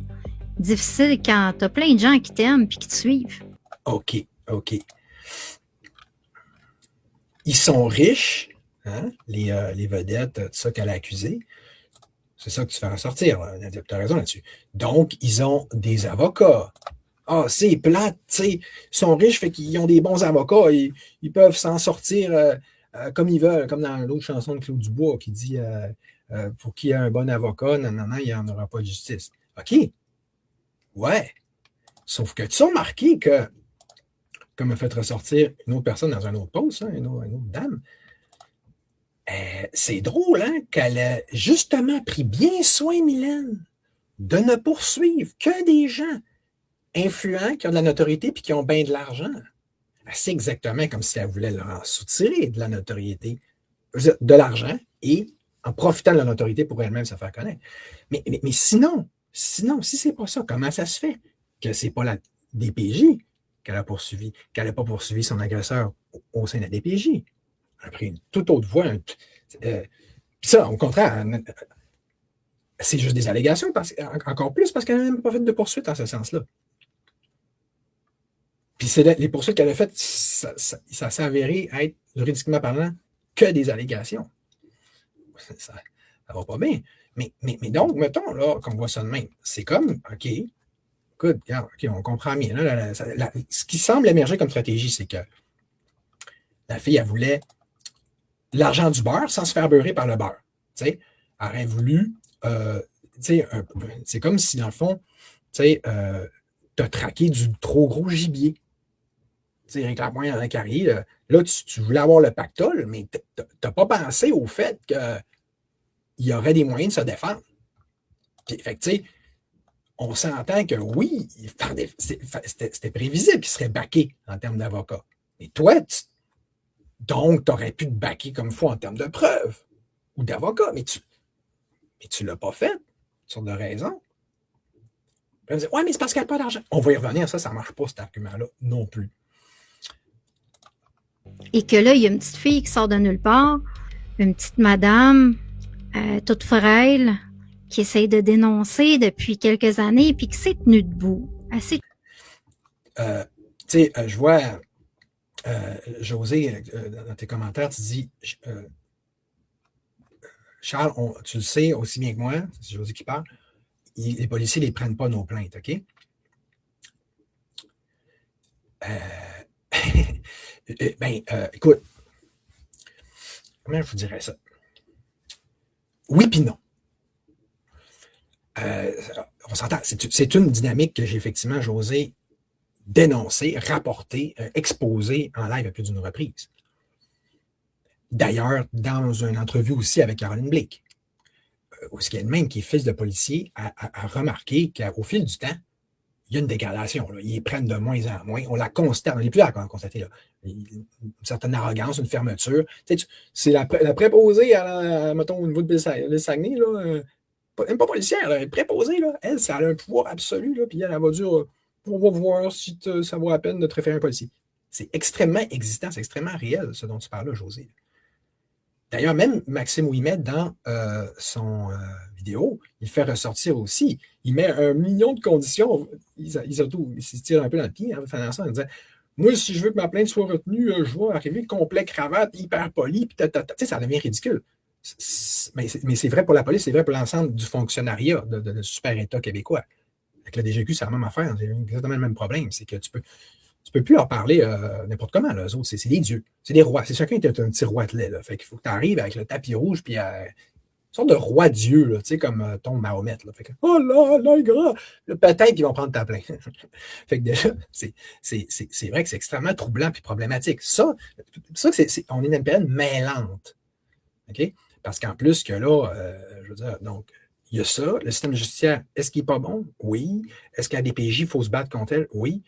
difficile quand t'as plein de gens qui t'aiment et qui te suivent. OK. Ils sont riches, hein, les vedettes, tout ça qu'elle a accusé. C'est ça que tu fais ressortir. Tu as raison là-dessus. Donc, ils ont des avocats. Ah, c'est plate, tu sais. Ils sont riches, fait qu'ils ont des bons avocats. Ils peuvent s'en sortir comme ils veulent, comme dans l'autre chanson de Claude Dubois qui dit pour qui a un bon avocat, non, non, non, il n'y en aura pas de justice. OK. Ouais. Sauf que tu as remarqué que, comme a fait ressortir une autre personne dans un autre poste, hein, une autre dame, c'est drôle, hein, qu'elle a justement pris bien soin, Mylène, de ne poursuivre que des gens influents qui ont de la notoriété puis qui ont bien de l'argent. C'est exactement comme si elle voulait leur en soutirer de la notoriété, de l'argent et en profitant de la notoriété pour elle-même se faire connaître. Mais sinon, si c'est pas ça, comment ça se fait que c'est pas la DPJ qu'elle a poursuivi, qu'elle n'a pas poursuivi son agresseur au sein de la DPJ? Elle a pris une toute autre voie. Ça, au contraire, c'est juste des allégations, encore plus parce qu'elle n'a même pas fait de poursuite en ce sens-là. Puis les poursuites qu'elle a faites, ça s'est avéré être, juridiquement parlant, que des allégations. Ça va pas bien. Mais donc, mettons là qu'on voit ça de même. C'est comme, OK, écoute, regarde, OK, on comprend bien. Là, ce qui semble émerger comme stratégie, c'est que la fille, elle voulait l'argent du beurre sans se faire beurrer par le beurre. Tu sais, elle aurait voulu, c'est comme si, dans le fond, tu sais, t'as traqué du trop gros gibier. Tu sais, réclame moins dans la carrière. Là, tu voulais avoir le pactole, mais tu n'as pas pensé au fait qu'il y aurait des moyens de se défendre. Puis, fait que, tu sais, on s'entend que oui, c'était prévisible qu'il serait backé en termes d'avocat. Mais toi, donc, tu aurais pu te backer comme il faut en termes de preuves ou d'avocat, mais tu ne l'as pas fait, sur de raisons. Puis on dit, ouais, mais c'est parce qu'elle n'a pas d'argent. On va y revenir, ça ne marche pas, cet argument-là, non plus. Et que là, il y a une petite fille qui sort de nulle part, une petite madame, toute frêle, qui essaye de dénoncer depuis quelques années, puis qui s'est tenue debout. Tu sais, je vois, José, dans tes commentaires, tu dis, Charles, tu le sais aussi bien que moi, c'est José qui parle, les policiers ne les prennent pas nos plaintes, OK? Écoute, comment je vous dirais ça? Oui puis non. On s'entend, c'est une dynamique que j'ai effectivement, José, dénoncée, rapportée, exposée en live à plus d'une reprise. D'ailleurs, dans une entrevue aussi avec Caroline Blake, où ce qui est le même qui est fils de policier, a remarqué qu'au fil du temps, il y a une dégradation. Là. Ils les prennent de moins en moins. On la constate. On n'est plus à constater. Là. Une certaine arrogance, une fermeture. Tu sais, c'est la préposée mettons, au niveau de Saguenay, là, même pas policière, elle est préposée. Là. Elle, ça a un pouvoir absolu. Là, puis elle va dire on va voir si ça vaut la peine de te référer un policier. C'est extrêmement existant, c'est extrêmement réel, ce dont tu parles là, José. D'ailleurs, même Maxime Ouimet, dans son vidéo, il fait ressortir aussi, il met 1 million de conditions, il se tire un peu dans le pied en faisant ça, en disant moi, si je veux que ma plainte soit retenue, je vais arriver complet cravate, hyper poli, puis tu sais, ça devient ridicule. Mais c'est vrai pour la police, c'est vrai pour l'ensemble du fonctionnariat de super-État québécois. Avec le DGQ, c'est la même affaire, c'est exactement le même problème, c'est que tu peux plus leur parler n'importe comment, là, eux autres. C'est des dieux. C'est des rois. C'est chacun est un petit roi de lait. Là. Fait qu'il faut que tu arrives avec le tapis rouge, puis une sorte de roi-dieu, là, tu sais, comme ton Mahomet. Là. Fait que, oh là, là, grand! Peut-être qu'ils vont prendre ta plainte. Fait que déjà, c'est vrai que c'est extrêmement troublant et problématique. Ça on est dans une période mêlante. OK? Parce qu'en plus que là, je veux dire, donc, il y a ça. Le système judiciaire, est-ce qu'il n'est pas bon? Oui. Est-ce qu'à DPJ, il faut se battre contre elle? Oui.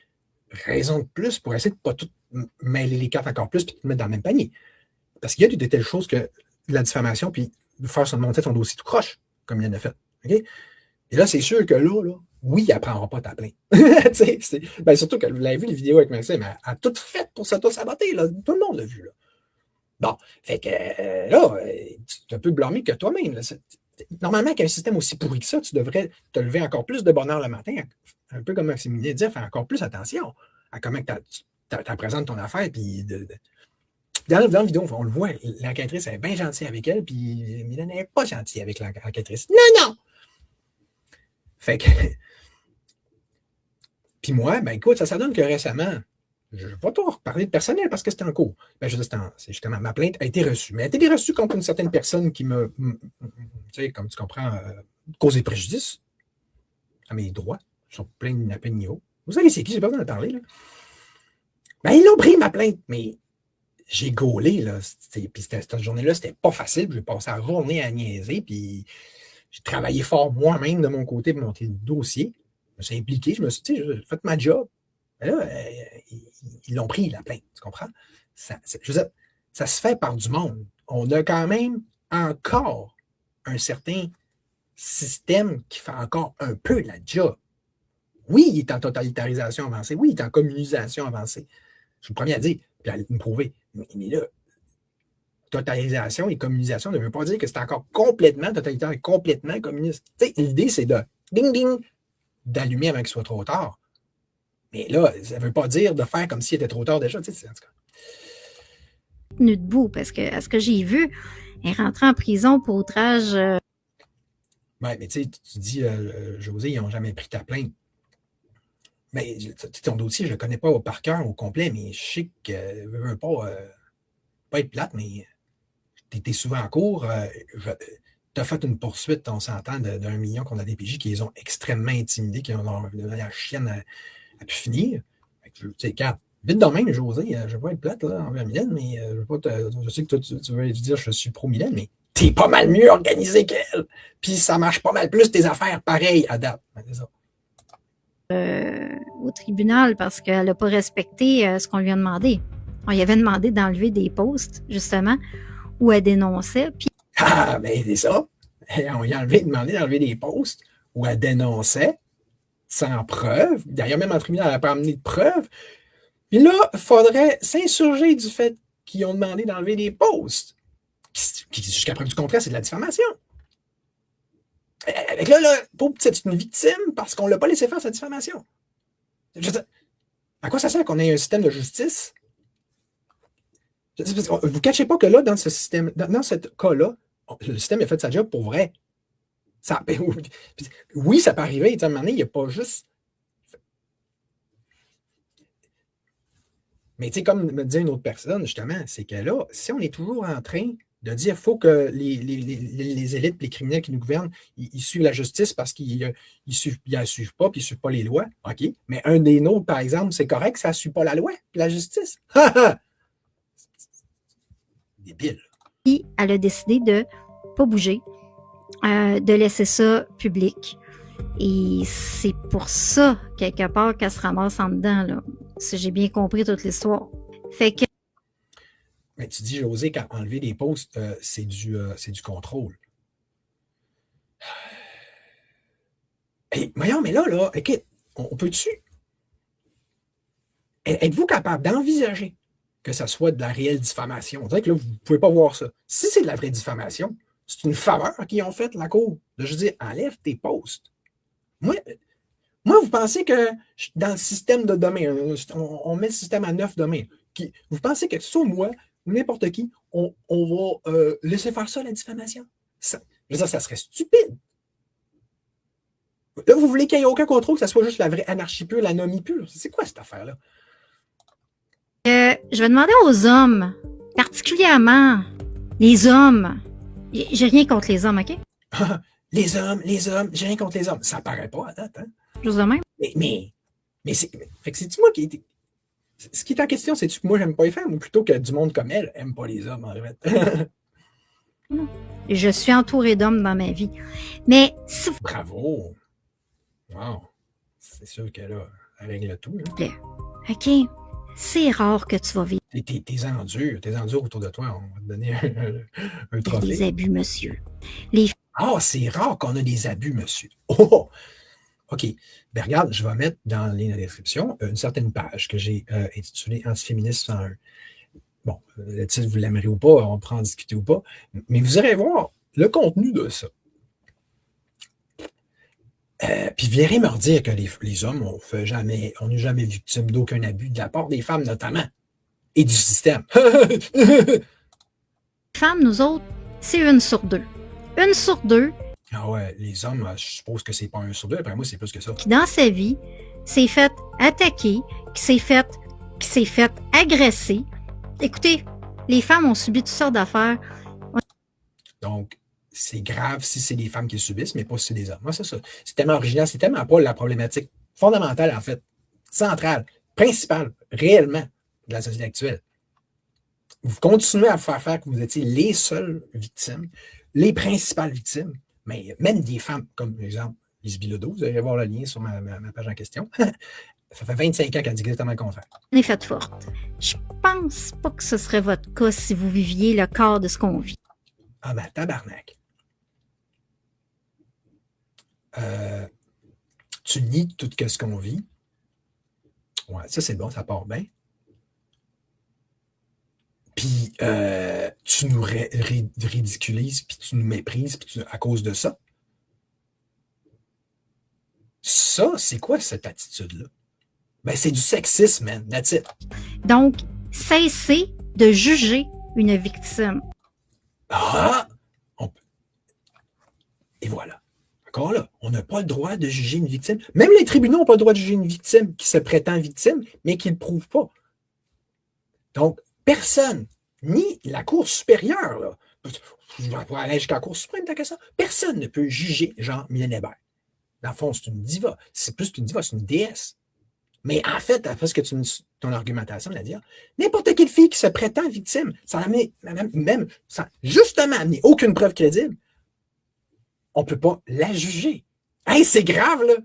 Raison de plus pour essayer de ne pas tout mêler les cartes encore plus et de te mettre dans le même panier. Parce qu'il y a de telles choses que de la diffamation puis de faire monter son dossier tout croche, comme il en a fait. Okay? Et là, c'est sûr que là oui, elle ne prendra pas ta plainte. Surtout que vous l'avez vu, les vidéos avec Maxime, elle a tout fait pour s'auto-saboter. Tout le monde l'a vu. Là. Bon, fait que là, tu ne peux blâmer que toi-même. Là. Normalement, avec un système aussi pourri que ça, tu devrais te lever encore plus de bonheur le matin, un peu comme Maximilien dit, faire encore plus attention à comment tu présentes ton affaire, puis dans la vidéo, on le voit, l'enquêtrice est bien gentille avec elle, puis Mylène n'est pas gentille avec l'enquêtrice. Non, non! Fait que. Puis moi, ben écoute, ça donne que récemment, je ne vais pas trop reparler de personnel parce que c'était en cours. Ben, c'est justement, ma plainte a été reçue. Mais elle a été reçue contre une certaine personne qui me, tu sais, comme tu comprends, causé préjudice à mes droits sur plein de niveaux. Vous savez, c'est qui? J'ai pas besoin de parler, là. Ben, ils l'ont pris, ma plainte, mais j'ai gaulé, là. Puis cette journée-là, c'était pas facile. J'ai passé la journée à niaiser, puis j'ai travaillé fort moi-même de mon côté pour monter le dossier. Je me suis impliqué, je me suis dit, j'ai fait ma job. Mais là, ils l'ont pris, la plainte, tu comprends? Je veux dire, ça se fait par du monde. On a quand même encore un certain système qui fait encore un peu la job. Oui, il est en totalitarisation avancée. Oui, il est en communisation avancée. Je suis le premier à dire, puis à me prouver. Mais là, totalisation et communisation ne veut pas dire que c'est encore complètement totalitaire et complètement communiste. Tu sais, l'idée, c'est de ding-ding, d'allumer avant qu'il soit trop tard. Mais là, ça ne veut pas dire de faire comme s'il était trop tard déjà. Tu sais, en tout cas. Tenu debout, parce que, à ce que j'ai vu, elle est rentrée en prison pour outrage. Oui, mais tu sais, tu dis, José, ils n'ont jamais pris ta plainte. Mais ton dossier, je ne le connais pas par cœur au complet, mais je sais que je ne veux pas être plate, mais tu étais souvent en cours. Tu as fait une poursuite, on s'entend, d'1 million contre la DPJ qui les ont extrêmement intimidés, qui ont la chienne à pu finir. Tu sais, regarde, vite de même, José, je ne veux pas être plate là, envers Mylène, mais je sais que toi, tu veux dire je suis pro-Mylène, mais t'es pas mal mieux organisé qu'elle. Puis ça marche pas mal plus tes affaires pareilles à date. C'est ça. Au tribunal parce qu'elle n'a pas respecté ce qu'on lui a demandé. On lui avait demandé d'enlever des posts, justement, où elle dénonçait. Puis... Ah, ben c'est ça. On lui a demandé d'enlever des posts où elle dénonçait sans preuve. D'ailleurs, même en tribunal, elle n'a pas amené de preuve. Puis là, il faudrait s'insurger du fait qu'ils ont demandé d'enlever des posts. Puis jusqu'à preuve du contraire, c'est de la diffamation. Avec là, pauvre petite, c'est une victime parce qu'on ne l'a pas laissé faire sa diffamation. Je veux dire, à quoi ça sert qu'on ait un système de justice? Vous ne cachez pas que là, dans ce système, dans ce cas-là, le système a fait sa job pour vrai. Ça, oui, ça peut arriver. À un moment donné, il n'y a pas juste. Mais tu sais, comme me disait une autre personne, justement, c'est que là, si on est toujours en train de dire qu'il faut que les élites, les criminels qui nous gouvernent, ils suivent la justice parce qu'ils ne suivent pas, puis ils ne suivent pas les lois. OK. Mais un des nôtres, par exemple, c'est correct, ça ne suit pas la loi, la justice. Débile. Puis, elle a décidé de ne pas bouger, de laisser ça public. Et c'est pour ça, quelque part, qu'elle se ramasse en dedans, là. Si j'ai bien compris toute l'histoire. Fait que. Mais tu dis, José, qu'enlever des posts, c'est du contrôle. Et, voyons, mais là, écoute, on peut-tu. Êtes-vous capable d'envisager que ça soit de la réelle diffamation? On dirait que là, vous ne pouvez pas voir ça. Si c'est de la vraie diffamation, c'est une faveur qu'ils ont faite, la Cour, de juste dire, enlève tes posts. Moi, vous pensez que dans le système de demain, on met le système à 9 demain, vous pensez que soit moi ou n'importe qui, on va laisser faire ça, la diffamation? Je veux dire, ça serait stupide. Là, vous voulez qu'il n'y ait aucun contrôle, que ça soit juste la vraie anarchie pure, l'anomie pure. C'est quoi cette affaire-là? Je vais demander aux hommes, particulièrement les hommes. J'ai rien contre les hommes, OK? Les hommes, j'ai rien contre les hommes. Ça paraît pas à date, hein? Juste de même. Mais fait que c'est-tu moi qui ai. Ce qui est en question, c'est-tu que moi, j'aime pas les femmes ou plutôt que du monde comme elle aime pas les hommes, en fait? Je suis entourée d'hommes dans ma vie. Mais si vous... Bravo! Wow! C'est sûr que là, elle règle tout. Hein? OK? C'est rare que tu vas vivre. T'es endure autour de toi. On va te donner un trophée. Des abus, monsieur. C'est rare qu'on a des abus, monsieur. Oh! OK. Ben regarde, je vais mettre dans la description une certaine page que j'ai intitulée Antiféministe 101. Bon, le titre, vous l'aimerez ou pas, on pourra en discuter ou pas, mais vous irez voir le contenu de ça. Puis verrez me redire que les hommes, on n'est jamais victime d'aucun abus de la part des femmes, notamment. et du système. Les femmes, nous autres, c'est 1/2. 1/2 Ah ouais, les hommes, je suppose que c'est pas 1/2. Après moi, c'est plus que ça. qui, dans sa vie, s'est fait attaquer, qui s'est fait agresser. Écoutez, les femmes ont subi toutes sortes d'affaires. Donc, c'est grave si c'est les femmes qui le subissent, mais pas si c'est des hommes. Moi, c'est ça. C'est tellement original, c'est tellement pas la problématique fondamentale, en fait, centrale, principale, réellement, de la société actuelle. Vous continuez à faire faire que vous étiez les seules victimes, les principales victimes, mais même des femmes, comme par exemple Lise Bilodeau, vous allez voir le lien sur ma page en question. Ça fait 25 ans qu'elle dit exactement le contraire. On est fait forte. Je pense pas que ce serait votre cas si vous viviez le quart de ce qu'on vit. Ah ben, tabarnak. Tu nies tout ce qu'on vit. Ouais, ça c'est bon, ça part bien. Puis tu nous ridiculises, puis tu nous méprises à cause de ça. Ça, c'est quoi cette attitude-là? Ben, c'est du sexisme, man. That's it. Donc, cessez de juger une victime. Ah! Et voilà. Encore là, on n'a pas le droit de juger une victime. Même les tribunaux n'ont pas le droit de juger une victime qui se prétend victime, mais qui ne le prouve pas. Donc, personne, ni la Cour supérieure, là, je vais pas aller jusqu'à la Cour suprême, tant que ça, personne ne peut juger Jean Mylène Hébert. Dans le fond, c'est une diva. C'est plus qu'une diva, c'est une déesse. Mais en fait, après ce que ton argumentation, Nadia, n'importe quelle fille qui se prétend victime, sans amener, même sans justement amener aucune preuve crédible, on ne peut pas la juger. Hey, c'est grave, là!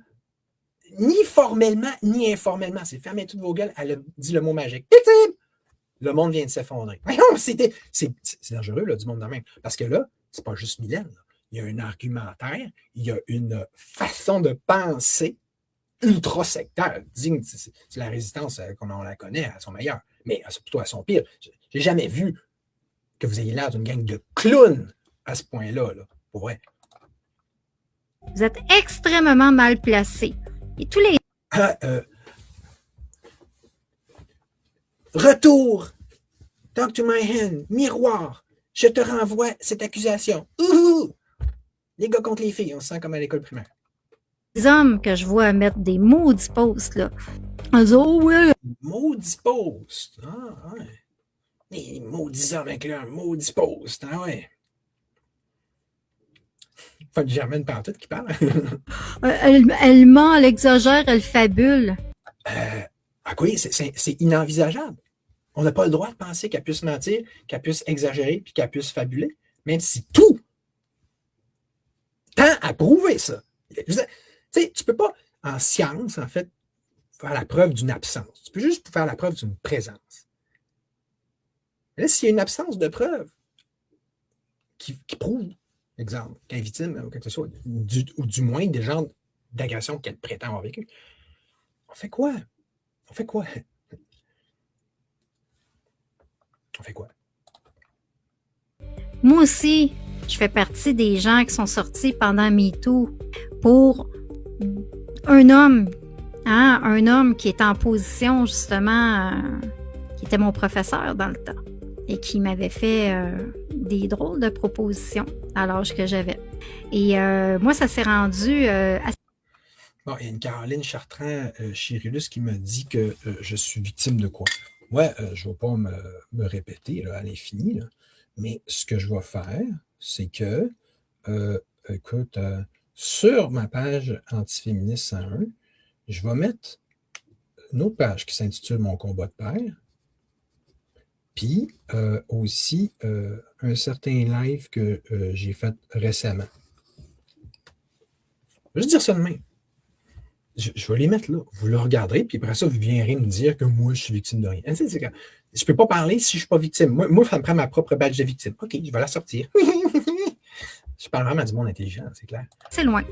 Ni formellement, ni informellement. C'est fermez toutes vos gueules, elle a dit le mot magique. Victime! Le monde vient de s'effondrer. C'est dangereux, là, du monde de même. Parce que là, c'est pas juste Mylène. Là. Il y a un argumentaire, il y a une façon de penser ultra sectaire. C'est la résistance comme on la connaît à son meilleur, mais plutôt à son pire. J'ai jamais vu que vous ayez l'air d'une gang de clowns à ce point-là, là, pour vrai. Vous êtes extrêmement mal placé. Et tous les... Retour! Talk to my hand. Miroir. Je te renvoie cette accusation. Ouhou! Les gars contre les filles, on se sent comme à l'école primaire. Les hommes que je vois mettre des maudits posts, là. Ils disent, oh ouais. Maudits posts. Ah, ouais. Les maudits hommes avec leur maudits posts. Ah, ouais. Pas de Germaine Pantoute qui parle. Elle ment, elle exagère, elle fabule. Oui, c'est inenvisageable. On n'a pas le droit de penser qu'elle puisse mentir, qu'elle puisse exagérer, puis qu'elle puisse fabuler, même si tout tend à prouver ça. Tu sais, tu ne peux pas, en science, en fait, faire la preuve d'une absence. Tu peux juste faire la preuve d'une présence. Mais là, s'il y a une absence de preuve qui prouve, exemple, qu'elle est victime, ou quelque chose, ou du moins des genres d'agression qu'elle prétend avoir vécu, on fait quoi? On fait quoi? On fait quoi? Moi aussi, je fais partie des gens qui sont sortis pendant MeToo pour un homme qui est en position, justement, qui était mon professeur dans le temps et qui m'avait fait des drôles de propositions à l'âge que j'avais. Et moi, ça s'est rendu... Bon, il y a une Caroline Chartrand-Chirulus qui me dit que je suis victime de quoi? Ouais, je ne vais pas me répéter là, à l'infini, là, mais ce que je vais faire, c'est que, écoute, sur ma page Antiféministe 101, je vais mettre une autre page qui s'intitule Mon combat de père, puis aussi un certain live que j'ai fait récemment. Je vais juste dire ça de même. Je vais les mettre là. Vous le regarderez, puis après ça, vous viendrez me dire que moi, je suis victime de rien. Je ne peux pas parler si je ne suis pas victime. Moi, ça me prend ma propre badge de victime. OK, je vais la sortir. Je parle vraiment du monde intelligent, c'est clair. C'est loin,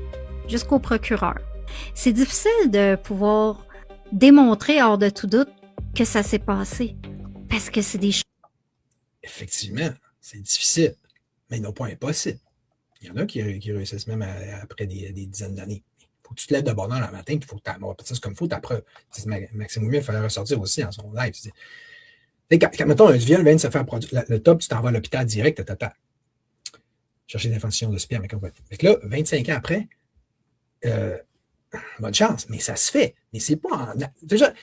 jusqu'au procureur. C'est difficile de pouvoir démontrer hors de tout doute que ça s'est passé. Parce que c'est des choses. Effectivement, c'est difficile, mais non pas impossible. Il y en a qui réussissent même après des dizaines d'années. Faut que tu te lèves de bonne heure le matin, il faut que tu as comme il faut ta preuve. Maxime Ouimet, il fallait ressortir aussi dans son live. Mettons, un viol vient de se faire produire, le top, tu t'en vas à l'hôpital direct, chercher des informations de sperme et compagnie. Fait que là, 25 ans après, bonne chance, mais ça se fait. Mais c'est pas déjà,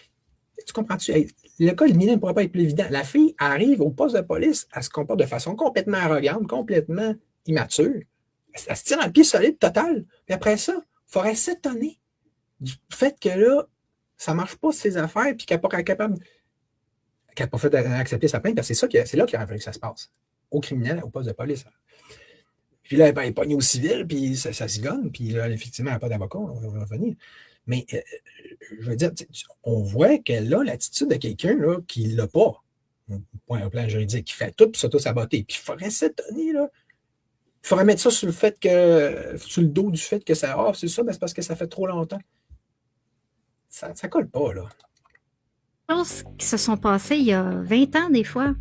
tu comprends-tu? Le cas éliminé ne pourrait pas être plus évident. La fille arrive au poste de police, elle se comporte de façon complètement arrogante, complètement immature. Elle se tire dans le pied solide total. Puis après ça, il faudrait s'étonner du fait que là, ça ne marche pas ses affaires, puis qu'elle n'est pas capable, qu'elle n'a pas fait accepter sa plainte, parce que c'est là qu'il aurait fallu que ça se passe. Au criminel, au poste de police. Puis là, elle est pognée au civil, puis ça se gagne, puis là, effectivement, elle n'a pas d'avocat, on va revenir. Mais je veux dire, on voit qu'elle a l'attitude de quelqu'un là, qui ne l'a pas, au plan juridique, qui fait tout pour s'auto-saboter. Puis il faudrait s'étonner, là. Il faudrait mettre ça sur le dos du fait que ça. Ah, c'est ça, mais c'est parce que ça fait trop longtemps. Ça ne colle pas, là. Des choses qui se sont passées il y a 20 ans, des fois,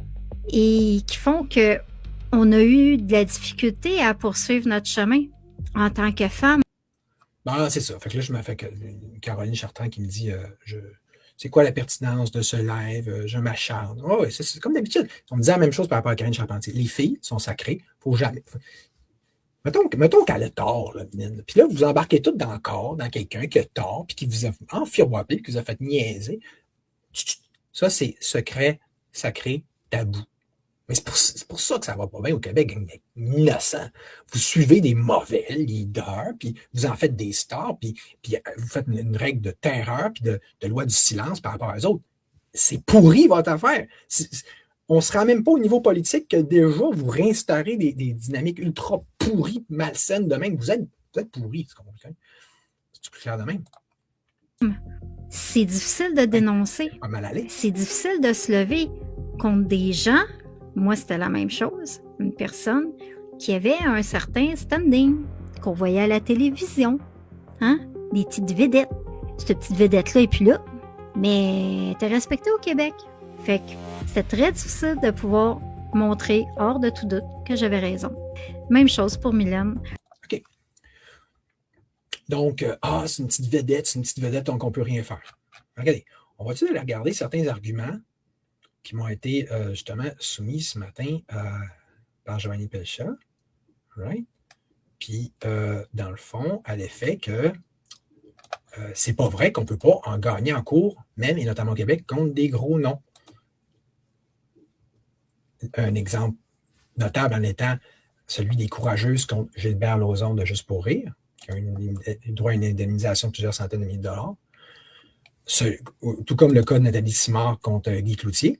et qui font que on a eu de la difficulté à poursuivre notre chemin en tant que femme. Ben, c'est ça. Fait que là, je me fais Caroline Chartrand qui me dit c'est quoi la pertinence de ce live? Je m'acharne. Oh, oui, c'est comme d'habitude. On me disait la même chose par rapport à Karine Charpentier. Les filles sont sacrées. Faut jamais. Mettons qu'elle a tort, là, mine. Puis là, vous embarquez toutes dans le corps, dans quelqu'un qui a tort, puis qui vous a enfiroppé, qui vous a fait niaiser. Ça, c'est secret, sacré, tabou. Mais c'est pour ça que ça va pas bien au Québec, innocent. Vous suivez des mauvais leaders, puis vous en faites des stars, puis vous faites une règle de terreur, puis de loi du silence par rapport aux autres. C'est pourri, votre affaire. On ne se rend même pas au niveau politique que déjà vous réinstaurez des dynamiques ultra pourries, malsaines de même. Vous êtes pourris, c'est plus clair de même. C'est difficile de dénoncer. Pas mal aller. C'est difficile de se lever contre des gens. Moi, c'était la même chose. Une personne qui avait un certain standing, qu'on voyait à la télévision. Hein? Des petites vedettes. Cette petite vedette-là est plus là, mais elle était respectée au Québec. Fait que c'était très difficile de pouvoir montrer, hors de tout doute, que j'avais raison. Même chose pour Mylène. OK. Donc, c'est une petite vedette, donc on ne peut rien faire. Regardez, on va-tu aller regarder certains arguments qui m'ont été justement soumis ce matin par Joanie Pelchat, right? Puis, dans le fond, à l'effet que c'est pas vrai qu'on ne peut pas en gagner en cours, même et notamment au Québec, contre des gros noms. Un exemple notable en étant celui des courageuses contre Gilbert Lauzon de Juste pour rire, qui a eu droit à une indemnisation de plusieurs centaines de milliers de dollars. Tout comme le cas de Nathalie Simard contre Guy Cloutier.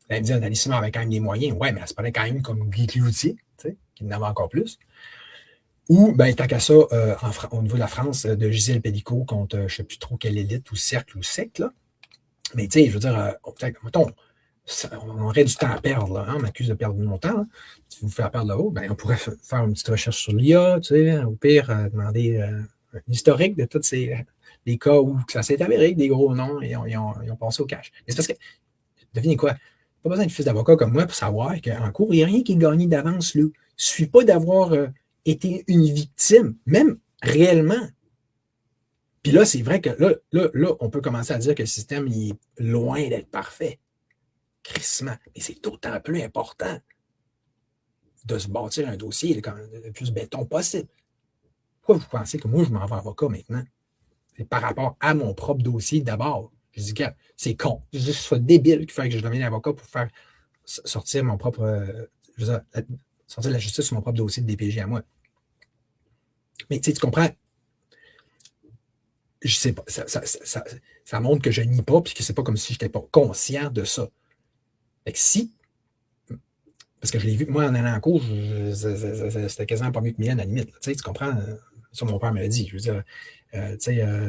Elle me dit Nathalie Simard avait quand même des moyens. Ouais, mais elle se parlait quand même comme Guy Cloutier, qui en avait encore plus. Ou, tant qu'à ça, au niveau de la France, de Gisèle Pélicaud contre je ne sais plus trop quelle élite ou cercle ou secte, là. Mais tu sais, je veux dire, mettons, on aurait du temps à perdre, là, hein? On m'accuse de perdre mon temps. Hein? Si vous faire perdre le vôtre, on pourrait faire une petite recherche sur l'IA, tu sais, au pire, demander un historique de tous les cas où ça s'est avéré que des gros noms et ils ont passé au cash. Mais c'est parce que, devinez quoi, pas besoin de fils d'avocat comme moi pour savoir qu'en cours, il n'y a rien qui est gagné d'avance, là. Il ne suffit pas d'avoir été une victime, même réellement. Puis là, c'est vrai que là, on peut commencer à dire que le système il est loin d'être parfait. Crissement. Mais c'est d'autant plus important de se bâtir un dossier le plus béton possible. Pourquoi vous pensez que moi, je m'en vais avocat maintenant? C'est par rapport à mon propre dossier d'abord. Je dis que c'est con. Je suis débile qu'il faut que je devienne avocat pour faire sortir mon propre. Sortir la justice sur mon propre dossier de DPJ à moi. Mais tu comprends? Je sais pas. Ça montre que je nie pas, puis que c'est pas comme si je n'étais pas conscient de ça. Fait que si, parce que je l'ai vu, moi, en allant en cours, c'était quasiment pas mieux que Mylène à la limite. Tu comprends? Ça, mon père me l'a dit. Je veux dire,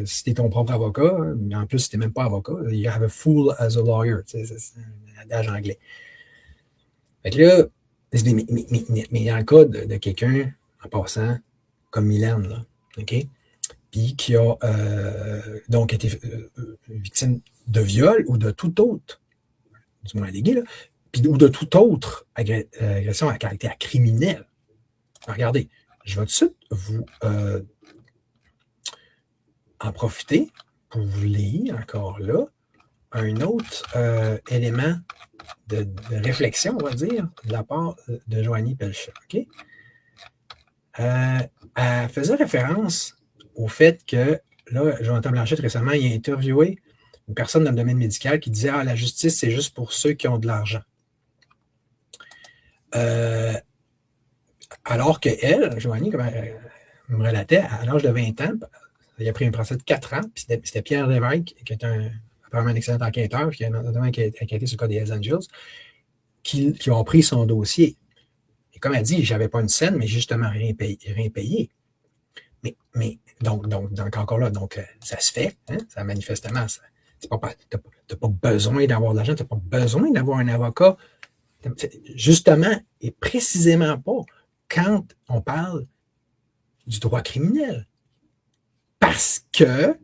si tu es ton propre avocat, mais en plus, si tu n'es même pas avocat, you have a fool as a lawyer. C'est un adage anglais. Fait que là, mais dans le cas de quelqu'un, en passant, comme Mylène, là, OK? Puis qui a donc été victime de viol ou de tout autre, du moins allégué, là, ou de toute autre agression à caractère criminel. Regardez, je vais tout de suite vous en profiter pour vous lire encore là un autre élément de réflexion, on va dire, de la part de Joanie Pelchat. OK? Elle faisait référence au fait que, là, Jonathan Blanchette, récemment, il a interviewé une personne dans le domaine médical qui disait « Ah, la justice, c'est juste pour ceux qui ont de l'argent. » Alors qu'elle, Joanie, comme elle me relatait, à l'âge de 20 ans, il a pris un procès de 4 ans, puis c'était Pierre Lévesque, qui est apparemment un excellent enquêteur, qui a notamment enquêté sur le cas des Hells Angels, qui ont pris son dossier. Et comme elle dit, j'avais pas une scène, mais justement rien payé. Mais donc, encore là, donc, ça se fait, hein, ça manifestement, tu n'as pas besoin d'avoir de l'argent, tu n'as pas besoin d'avoir un avocat. Justement, et précisément pas quand on parle du droit criminel. Parce que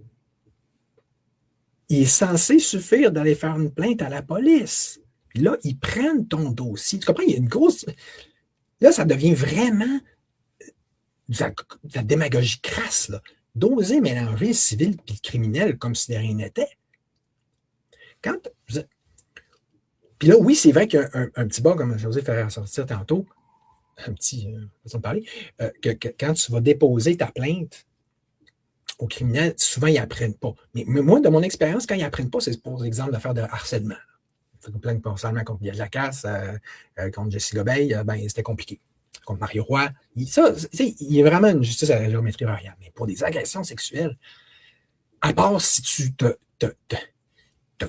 il est censé suffire d'aller faire une plainte à la police. Puis là, ils prennent ton dossier. Tu comprends? Il y a une grosse... Là, ça devient vraiment de la démagogie crasse, là. D'oser mélanger le civil et le criminel comme si de rien n'était. Puis là, oui, c'est vrai qu'il y a un petit bas, comme José fait ressortir tantôt, un petit façon de parler, que quand tu vas déposer ta plainte aux criminels, souvent, ils n'apprennent pas. Mais moi, de mon expérience, quand ils n'apprennent pas, c'est pour exemple d'affaires de harcèlement. Une plainte seulement contre Guy Lacasse, contre Jessie Gobeil, c'était compliqué. Contre Mario Roy. Il y a vraiment une justice à la géométrie variable. Mais pour des agressions sexuelles, à part si tu te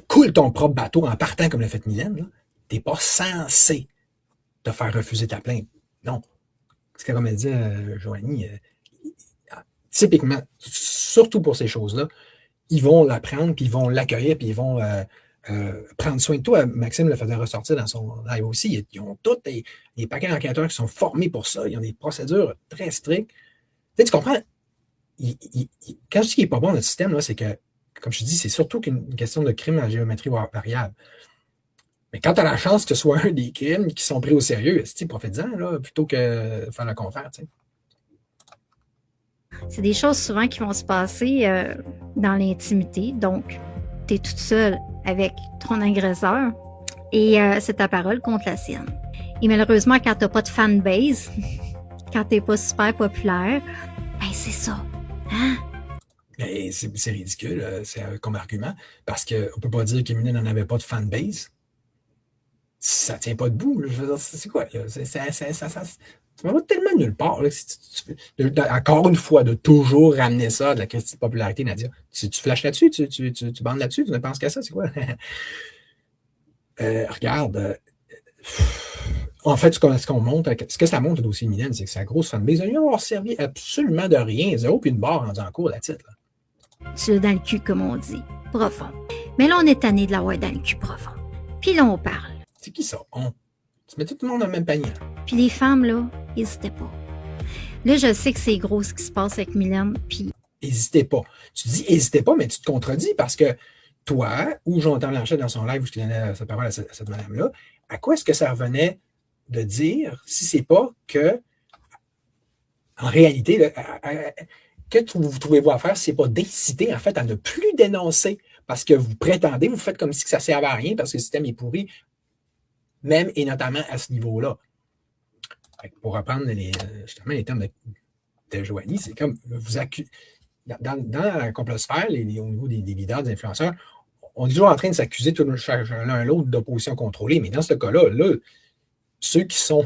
coules ton propre bateau en partant comme l'a fait Mylène, tu n'es pas censé te faire refuser ta plainte. Non. C'est comme elle disait, Joanie, typiquement, surtout pour ces choses-là, ils vont l'apprendre, puis ils vont l'accueillir, puis ils vont prendre soin de toi. Maxime le faisait ressortir dans son live aussi. Ils ont tous des paquets d'enquêteurs qui sont formés pour ça. Ils ont des procédures très strictes. Tu comprends? Quand je dis qu'il n'est pas bon, notre système, là, c'est que, comme je te dis, c'est surtout qu'une question de crime à géométrie variable. Mais quand tu as la chance que ce soit un des crimes qui sont pris au sérieux, profite-en, là, plutôt que faire le contraire. T'sais. C'est des choses souvent qui vont se passer dans l'intimité. Donc, tu es toute seule avec ton agresseur et c'est ta parole contre la sienne. Et malheureusement, quand tu n'as pas de fanbase, quand tu n'es pas super populaire, ben c'est ça. Hein? C'est ridicule, c'est comme argument, parce qu'on ne peut pas dire qu'Eminem n'en avait pas de fanbase. Ça ne tient pas debout. Je veux dire, c'est quoi? Là? Ça va tellement nulle part. Là, encore une fois, de toujours ramener ça de la question de popularité, Nadia. Tu flashes là-dessus, tu bandes là-dessus, tu ne penses qu'à ça, c'est quoi? Regarde. En fait, ce qu'on montre, ce que ça montre le dossier Mylène, c'est que sa grosse fanbase n'a avoir servi absolument de rien. Zéro puis une barre rendue en cours, la titre. Tu l'as dans le cul, comme on dit. Profond. Mais là, on est tanné de l'avoir dans le cul profond. Puis là, on parle. C'est qui ça? Tu mets tout le monde dans le même panier. Puis les femmes, là, n'hésitez pas. Là, je sais que c'est gros ce qui se passe avec Mylène, puis... N'hésitez pas. Tu dis n'hésitez pas, mais tu te contredis parce que toi, ou Jonathan Blanchette dans son live où je donnais sa parole à cette madame-là, à quoi est-ce que ça revenait de dire si c'est pas que, en réalité, que vous trouvez-vous à faire, c'est pas d'inciter, en fait, à ne plus dénoncer parce que vous prétendez, vous faites comme si ça ne servait à rien parce que le système est pourri, même et notamment à ce niveau-là. Pour reprendre justement les termes de Joanie, c'est comme vous accusez. Dans la complosphère, au niveau des leaders, des influenceurs, on est toujours en train de s'accuser l'un l'autre d'opposition contrôlée. Mais dans ce cas-là, ceux qui sont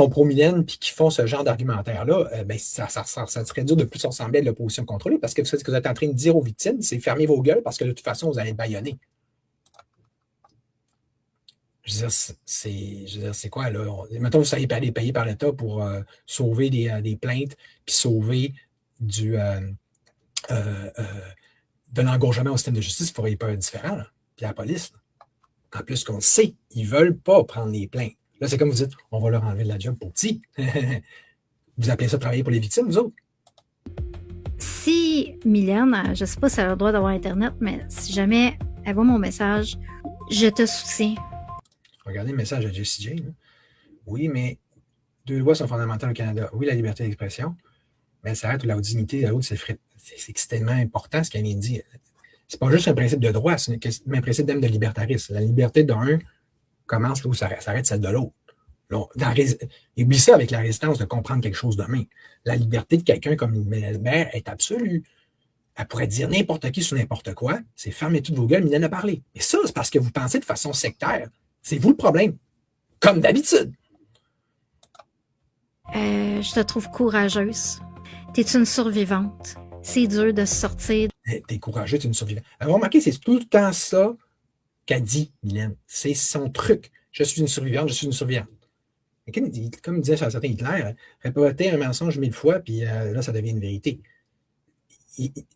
pro-Mylène puis qui font ce genre d'argumentaire-là, ça serait dur de plus ressembler à de l'opposition contrôlée parce que ce que vous êtes en train de dire aux victimes, c'est fermez vos gueules parce que de toute façon, vous allez être bâillonnés. Je veux dire, c'est quoi, là? Mettons, vous savez aller payer par l'État pour sauver des plaintes puis sauver de l'engorgement au système de justice, il faudrait pas être différent. Là. Puis la police, là. En plus qu'on le sait, ils ne veulent pas prendre les plaintes. Là, c'est comme vous dites, on va leur enlever de la job pour petit. Vous appelez ça travailler pour les victimes, vous autres? Si Mylène, je ne sais pas si elle a le droit d'avoir Internet, mais si jamais elle voit mon message, je te soutiens. Regardez le message de Jessie J. Là. Oui, mais 2 lois sont fondamentales au Canada. Oui, la liberté d'expression, mais elle s'arrête où la dignité de l'autre, c'est extrêmement important ce qu'elle vient de dire. c'est pas juste un principe de droit, c'est un principe même de libertarisme. La liberté d'un commence là où ça s'arrête celle de l'autre. Oublie ça avec la résistance de comprendre quelque chose demain. La liberté de quelqu'un comme Mylène est absolue. Elle pourrait dire n'importe qui sur n'importe quoi. C'est fermez toutes vos gueules, Mylène a parlé. Mais ça, c'est parce que vous pensez de façon sectaire. C'est vous le problème. Comme d'habitude. Je te trouve courageuse. T'es une survivante. C'est dur de sortir. T'es courageux, t'es une survivante. Alors, remarquez, c'est tout le temps ça qu'a dit Mylène. C'est son truc. Je suis une survivante, je suis une survivante. Comme disait un certain Hitler, répéter un mensonge 1000 fois, puis là, ça devient une vérité. Il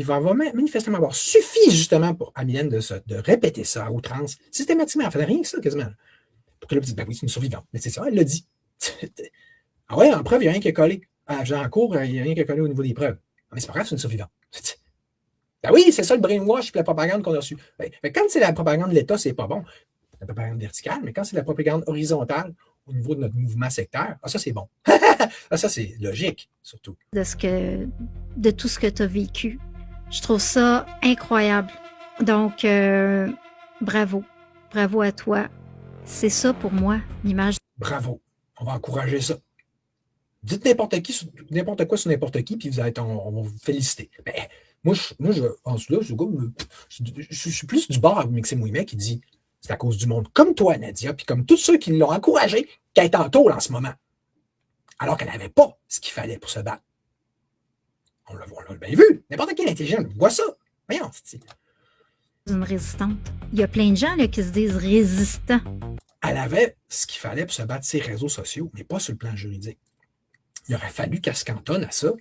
va avoir manifestement avoir suffi justement à Mylène de répéter ça à outrance, systématiquement. Elle ne faisait rien que ça, quasiment. Pour que là, dise, ben oui, c'est une survivante. Mais c'est ça, elle l'a dit. Ah ouais, en preuve, il n'y a rien qui est collé. En cours, il n'y a rien qui est collé au niveau des preuves. Mais c'est pas grave, c'est une survivante. Ben oui, c'est ça le brainwash et la propagande qu'on a reçue. Ben, quand c'est la propagande de l'État, c'est pas bon. La propagande verticale, mais quand c'est la propagande horizontale au niveau de notre mouvement sectaire, ça c'est bon. Ça c'est logique, surtout. De tout ce que tu as vécu. Je trouve ça incroyable. Donc, bravo. Bravo à toi. C'est ça pour moi, l'image. Bravo. On va encourager ça. Dites n'importe quoi sur n'importe qui, puis on va vous féliciter. Ben, moi, en dessous là, je suis plus du bord avec Maxime Ouimet qui dit c'est à cause du monde comme toi, Nadia, puis comme tous ceux qui l'ont encouragé, qu'elle est en tôle en ce moment. Alors qu'elle n'avait pas ce qu'il fallait pour se battre. On l'a bien vu. N'importe quel intelligent voit ça. Voyons, c'est une résistante. Il y a plein de gens là, qui se disent résistants. Elle avait ce qu'il fallait pour se battre sur les réseaux sociaux, mais pas sur le plan juridique. Il aurait fallu qu'elle se cantonne à ça,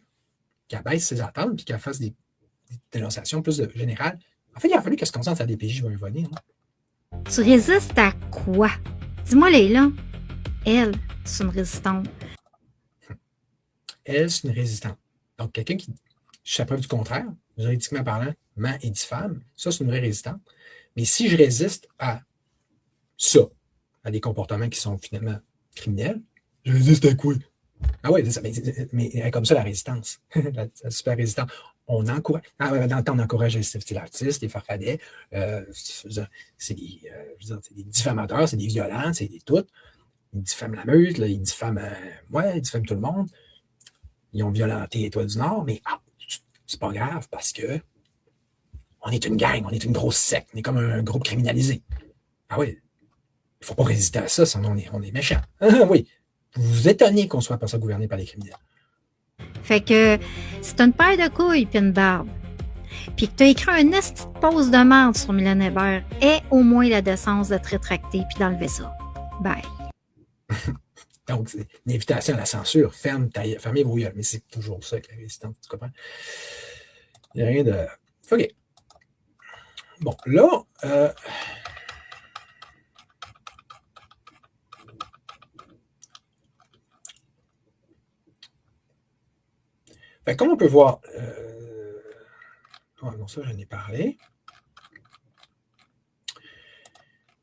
qu'elle baisse ses attentes, puis qu'elle fasse des dénonciations plus générales. En fait, il aurait fallu qu'elle se concentre sur la DPJ, va revenir. Tu résistes à quoi? Dis-moi, Leila. Elle, c'est une résistante. Elle, c'est une résistante. Donc, quelqu'un qui, jusqu'à preuve du contraire, juridiquement parlant, ment et diffame, ça, c'est une vraie résistante. Mais si je résiste à ça, à des comportements qui sont finalement criminels, je résiste à quoi? Ah oui, c'est ça. Mais comme ça, la résistance. la super résistance. On encourage. Dans le temps, on encourage les l'artiste, les farfadets. C'est des diffamateurs, c'est des violents, c'est des toutes. Ils diffament la meute, là, ils diffament tout le monde. Ils ont violenté l'Étoile du Nord, mais c'est pas grave parce que on est une gang, on est une grosse secte, on est comme un groupe criminalisé. Ah oui, il ne faut pas résister à ça, sinon on est méchant. Oui, vous vous étonnez qu'on soit pas ça gouverné par les criminels. Fait que si t'as une paire de couilles puis une barbe, puis que t'as écrit un esti de pause de merde sur Mylène Hébert, aie au moins la décence de te rétracter puis d'enlever ça. Bye. Donc, c'est une invitation à la censure. Fermez vos yeux. Mais c'est toujours ça avec la résistance, tu comprends? Il n'y a rien de... OK. Bon, là... Fait, comme on peut voir... non, ça, j'en ai parlé.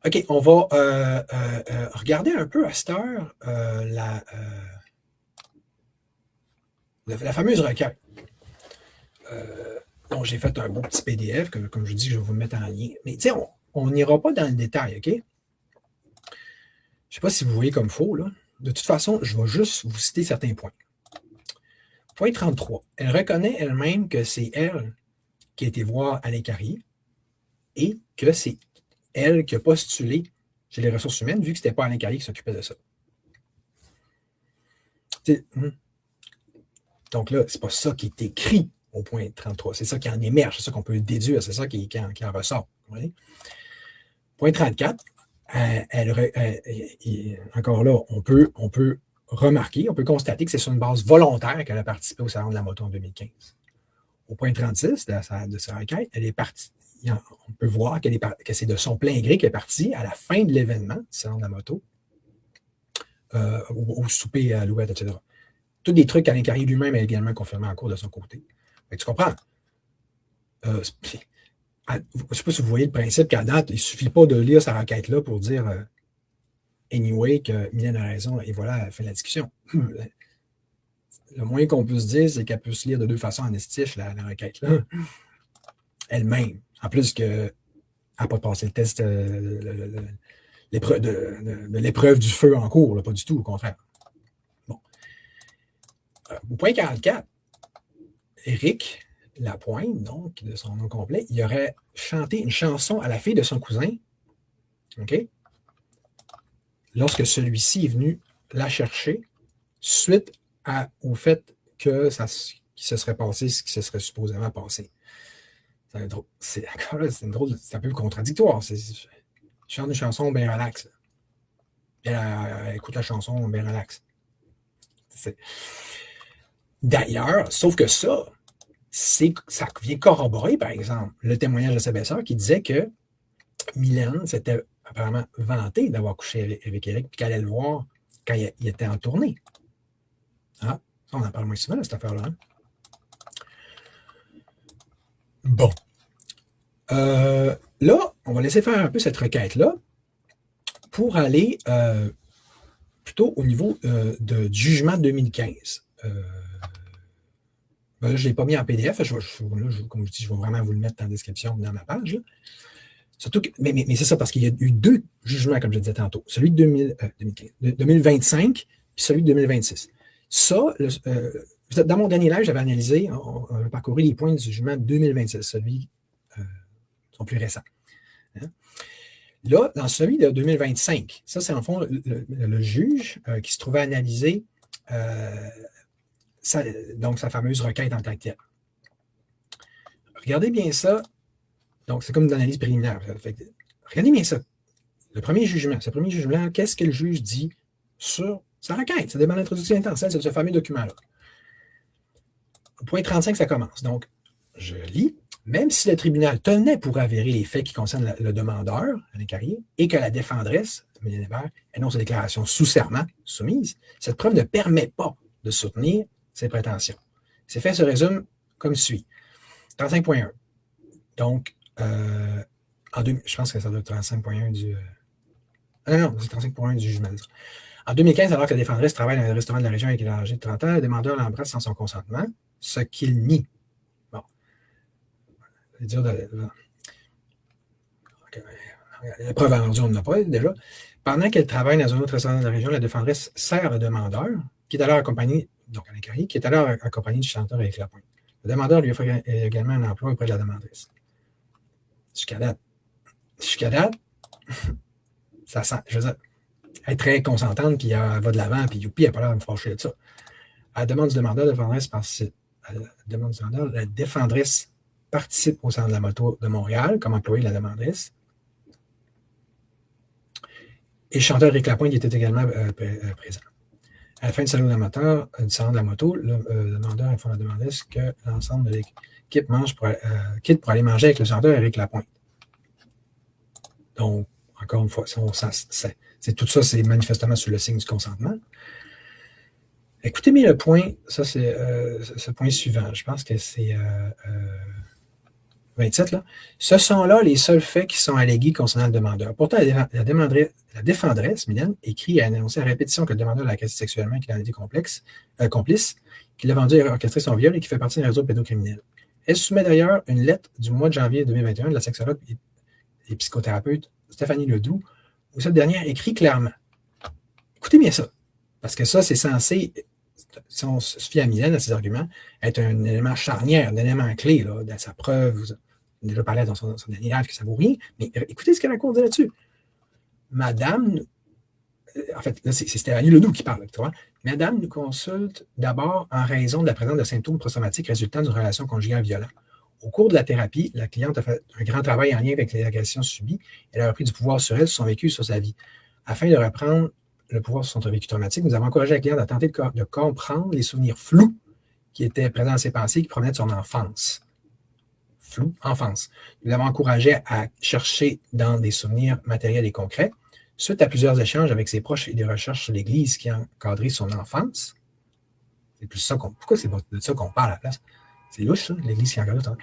OK, on va regarder un peu à cette heure la fameuse requête. Donc, j'ai fait un beau petit PDF, comme je dis, je vais vous le mettre en lien. Mais tu sais, on n'ira pas dans le détail, OK? Je ne sais pas si vous voyez comme il faut, là. De toute façon, je vais juste vous citer certains points. Point 33. Elle reconnaît elle-même que c'est elle qui a été voir Alain Carrier et que c'est elle qui a postulé chez les ressources humaines, vu que ce n'était pas Alain Carrier qui s'occupait de ça. Donc là, c'est pas ça qui est écrit au point 33. C'est ça qui en émerge, c'est ça qu'on peut déduire, c'est ça qui en ressort. Point 34, encore là, on peut remarquer, on peut constater que c'est sur une base volontaire qu'elle a participé au Salon de la moto en 2015. Au point 36 de sa requête, elle est partie. On peut voir que c'est de son plein gré qu'elle est partie à la fin de l'événement du Salon de la moto, au souper à Alouette, etc. Tous des trucs qu'Alain Carrier lui-même a également confirmé en cours de son côté. Mais tu comprends? Je ne sais pas si vous voyez le principe qu'à date, il ne suffit pas de lire sa requête-là pour dire anyway que Mylène a raison et voilà, elle fait la discussion. le moins qu'on peut se dire, c'est qu'elle peut se lire de deux façons en estiche, la requête, là. Elle-même. En plus qu'elle n'a pas passé le test, l'épreuve de l'épreuve du feu en cours, là, pas du tout, au contraire. Bon. Au point 44, Éric Lapointe, donc, de son nom complet, il aurait chanté une chanson à la fille de son cousin, OK? Lorsque celui-ci est venu la chercher, suite au fait qu'il se serait passé ce qui se serait supposément passé. C'est un peu contradictoire. Je chante une chanson bien relax. Elle écoute la chanson bien relax. D'ailleurs, sauf que ça vient corroborer, par exemple, le témoignage de sa belle-sœur qui disait que Mylène s'était apparemment vantée d'avoir couché avec Éric puis qu'elle allait le voir quand il était en tournée. Ah, ça, on en parle moins souvent de cette affaire-là. Hein? Bon. Là, on va laisser faire un peu cette requête-là pour aller plutôt au niveau du jugement 2015. Ben là, je ne l'ai pas mis en PDF. Comme je dis, je vais vraiment vous le mettre en description dans ma page. Là. Surtout que, mais c'est ça, parce qu'il y a eu deux jugements, comme je disais tantôt. Celui de 2025 puis celui de 2026. Ça, dans mon dernier live, j'avais analysé, on a parcouru les points du jugement 2026, celui sont plus récents. Hein? Là, dans celui de 2025, ça, c'est en fond le juge qui se trouvait à analyser donc sa fameuse requête en tant que telle. Regardez bien ça. Donc, c'est comme une analyse préliminaire. Regardez bien ça. Ce premier jugement, qu'est-ce que le juge dit sur sa requête? Ça demande l'introduction intentionnelle de ce fameux document-là. Au point 35, ça commence. Donc, je lis. Même si le tribunal tenait pour avérer les faits qui concernent le demandeur, Alain Carrier, et que la défendresse, Mylène Hébert, énonce sa déclaration sous serment soumise, cette preuve ne permet pas de soutenir ses prétentions. Ces faits se résument comme suit. 35.1. Donc, je pense que ça doit être 35.1 du... non, c'est 35.1 du jugement. En 2015, alors que la défendresse travaille dans un restaurant de la région avec un âgé de 30 ans, le demandeur l'embrasse sans son consentement, ce qu'il nie. Bon. Dire la preuve rendue, on n'en a pas déjà. Pendant qu'elle travaille dans un autre restaurant de la région, la défendresse sert le demandeur, qui est alors accompagné, donc Alain Carrier, qui est alors accompagné du chanteur Éric Lapointe. Le demandeur lui offre également un emploi auprès de la demanderesse. Jusqu'à date, ça sent, je veux dire, elle est très consentante, puis elle va de l'avant, puis youpi, elle n'a pas l'air de me fâcher de ça. À la demande du demandeur, la défendresse participe au Centre de la moto de Montréal comme employé de la demanderesse. Et le chanteur Éric Lapointe était également présent. À la fin du salon d'amateur du salon de la moto, le demandeur informe la demanderesse que l'ensemble de l'équipe quitte pour aller manger avec le chanteur Éric Lapointe. Donc, encore une fois, c'est tout ça, c'est manifestement sous le signe du consentement. Écoutez bien le point, ça c'est ce point suivant. Je pense que c'est 27 là. Ce sont là les seuls faits qui sont allégués concernant le demandeur. Pourtant, la défendresse, Mylène, écrit et a annoncé à répétition que le demandeur l'a agressé sexuellement et qu'il en a été complice, qu'il l'a vendu et orchestré son viol et qu'il fait partie d'un réseau pédocriminel. Elle soumet d'ailleurs une lettre du mois de janvier 2021 de la sexologue et psychothérapeute Stéphanie Ledoux, où cette dernière écrit clairement. Écoutez bien ça, parce que ça, c'est censé, si on se fie à Mylène, à ses arguments, être un élément charnière, un élément clé là, dans sa preuve. Vous avez déjà parlé dans son dernier live que ça ne vaut rien, mais écoutez ce que la Cour dit là-dessus. Madame, en fait, là, c'est Stéphanie Ledoux qui parle, tu vois. Madame nous consulte d'abord en raison de la présence de symptômes prosomatiques résultant d'une relation conjugale violente. Au cours de la thérapie, la cliente a fait un grand travail en lien avec les agressions subies. Elle a repris du pouvoir sur elle, sur son vécu et sur sa vie. Afin de reprendre le pouvoir sur son vécu traumatique, nous avons encouragé la cliente à tenter de comprendre les souvenirs flous qui étaient présents dans ses pensées, qui provenaient de son enfance. Flou, enfance. Nous l'avons encouragé à chercher dans des souvenirs matériels et concrets. Suite à plusieurs échanges avec ses proches et des recherches sur l'Église qui a encadré son enfance, c'est plus ça pourquoi c'est de ça qu'on parle à la place? C'est louche, ça, l'Église qui a encadré.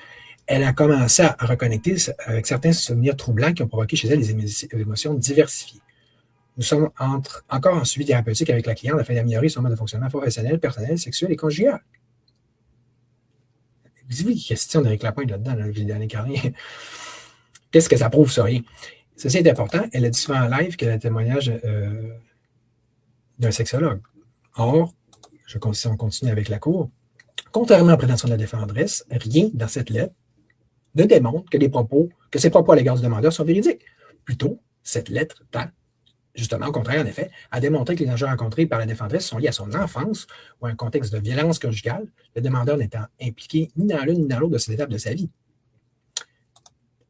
Elle a commencé à reconnecter avec certains souvenirs troublants qui ont provoqué chez elle des émotions diversifiées. Nous sommes encore en suivi thérapeutique avec la cliente afin d'améliorer son mode de fonctionnement professionnel, personnel, sexuel et conjugal. Vous avez des questions d'Éric Lapointe là-dedans, là, Viviane Carré. Qu'est-ce que ça prouve, ça? Rien. Ceci est important. Elle a dit souvent en live qu'elle a un témoignage d'un sexologue. Or, si on continue avec la cour, contrairement à la prétention de la défendresse, rien dans cette lettre ne démontre que ses propos à l'égard du demandeur sont véridiques. Plutôt, cette lettre tend, justement, au contraire, en effet, à démontrer que les enjeux rencontrés par la défendresse sont liés à son enfance ou à un contexte de violence conjugale, le demandeur n'étant impliqué ni dans l'une ni dans l'autre de ces étapes de sa vie.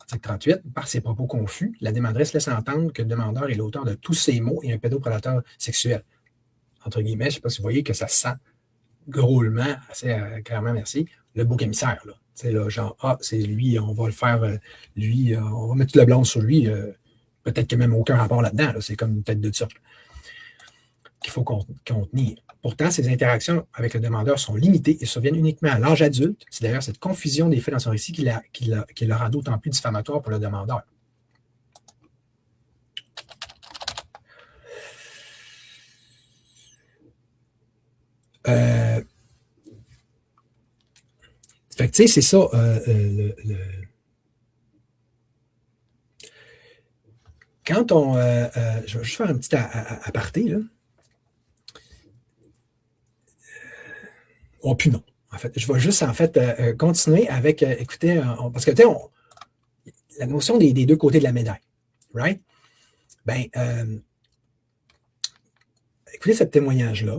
Article 38, par ses propos confus, la demanderesse laisse entendre que le demandeur est l'auteur de tous ces mots et un pédoprédateur sexuel. Entre guillemets, je ne sais pas si vous voyez que ça sent drôlement, assez clairement, merci, le bouc émissaire. Là. C'est là, genre, c'est lui, on va le faire, on va mettre tout le blanc sur lui. Peut-être qu'il n'y a même aucun rapport là-dedans. Là. C'est comme une tête de turc qu'il faut contenir. Pourtant, ces interactions avec le demandeur sont limitées et surviennent uniquement à l'âge adulte. C'est d'ailleurs cette confusion des faits dans son récit qui le rend d'autant plus diffamatoire pour le demandeur. Fait que, tu sais, c'est ça, quand on... je vais juste faire un petit aparté, là. Oh, puis non. En fait, je vais juste, continuer avec, écoutez, parce que, tu sais, la notion des deux côtés de la médaille, right? Ben, écoutez ce témoignage-là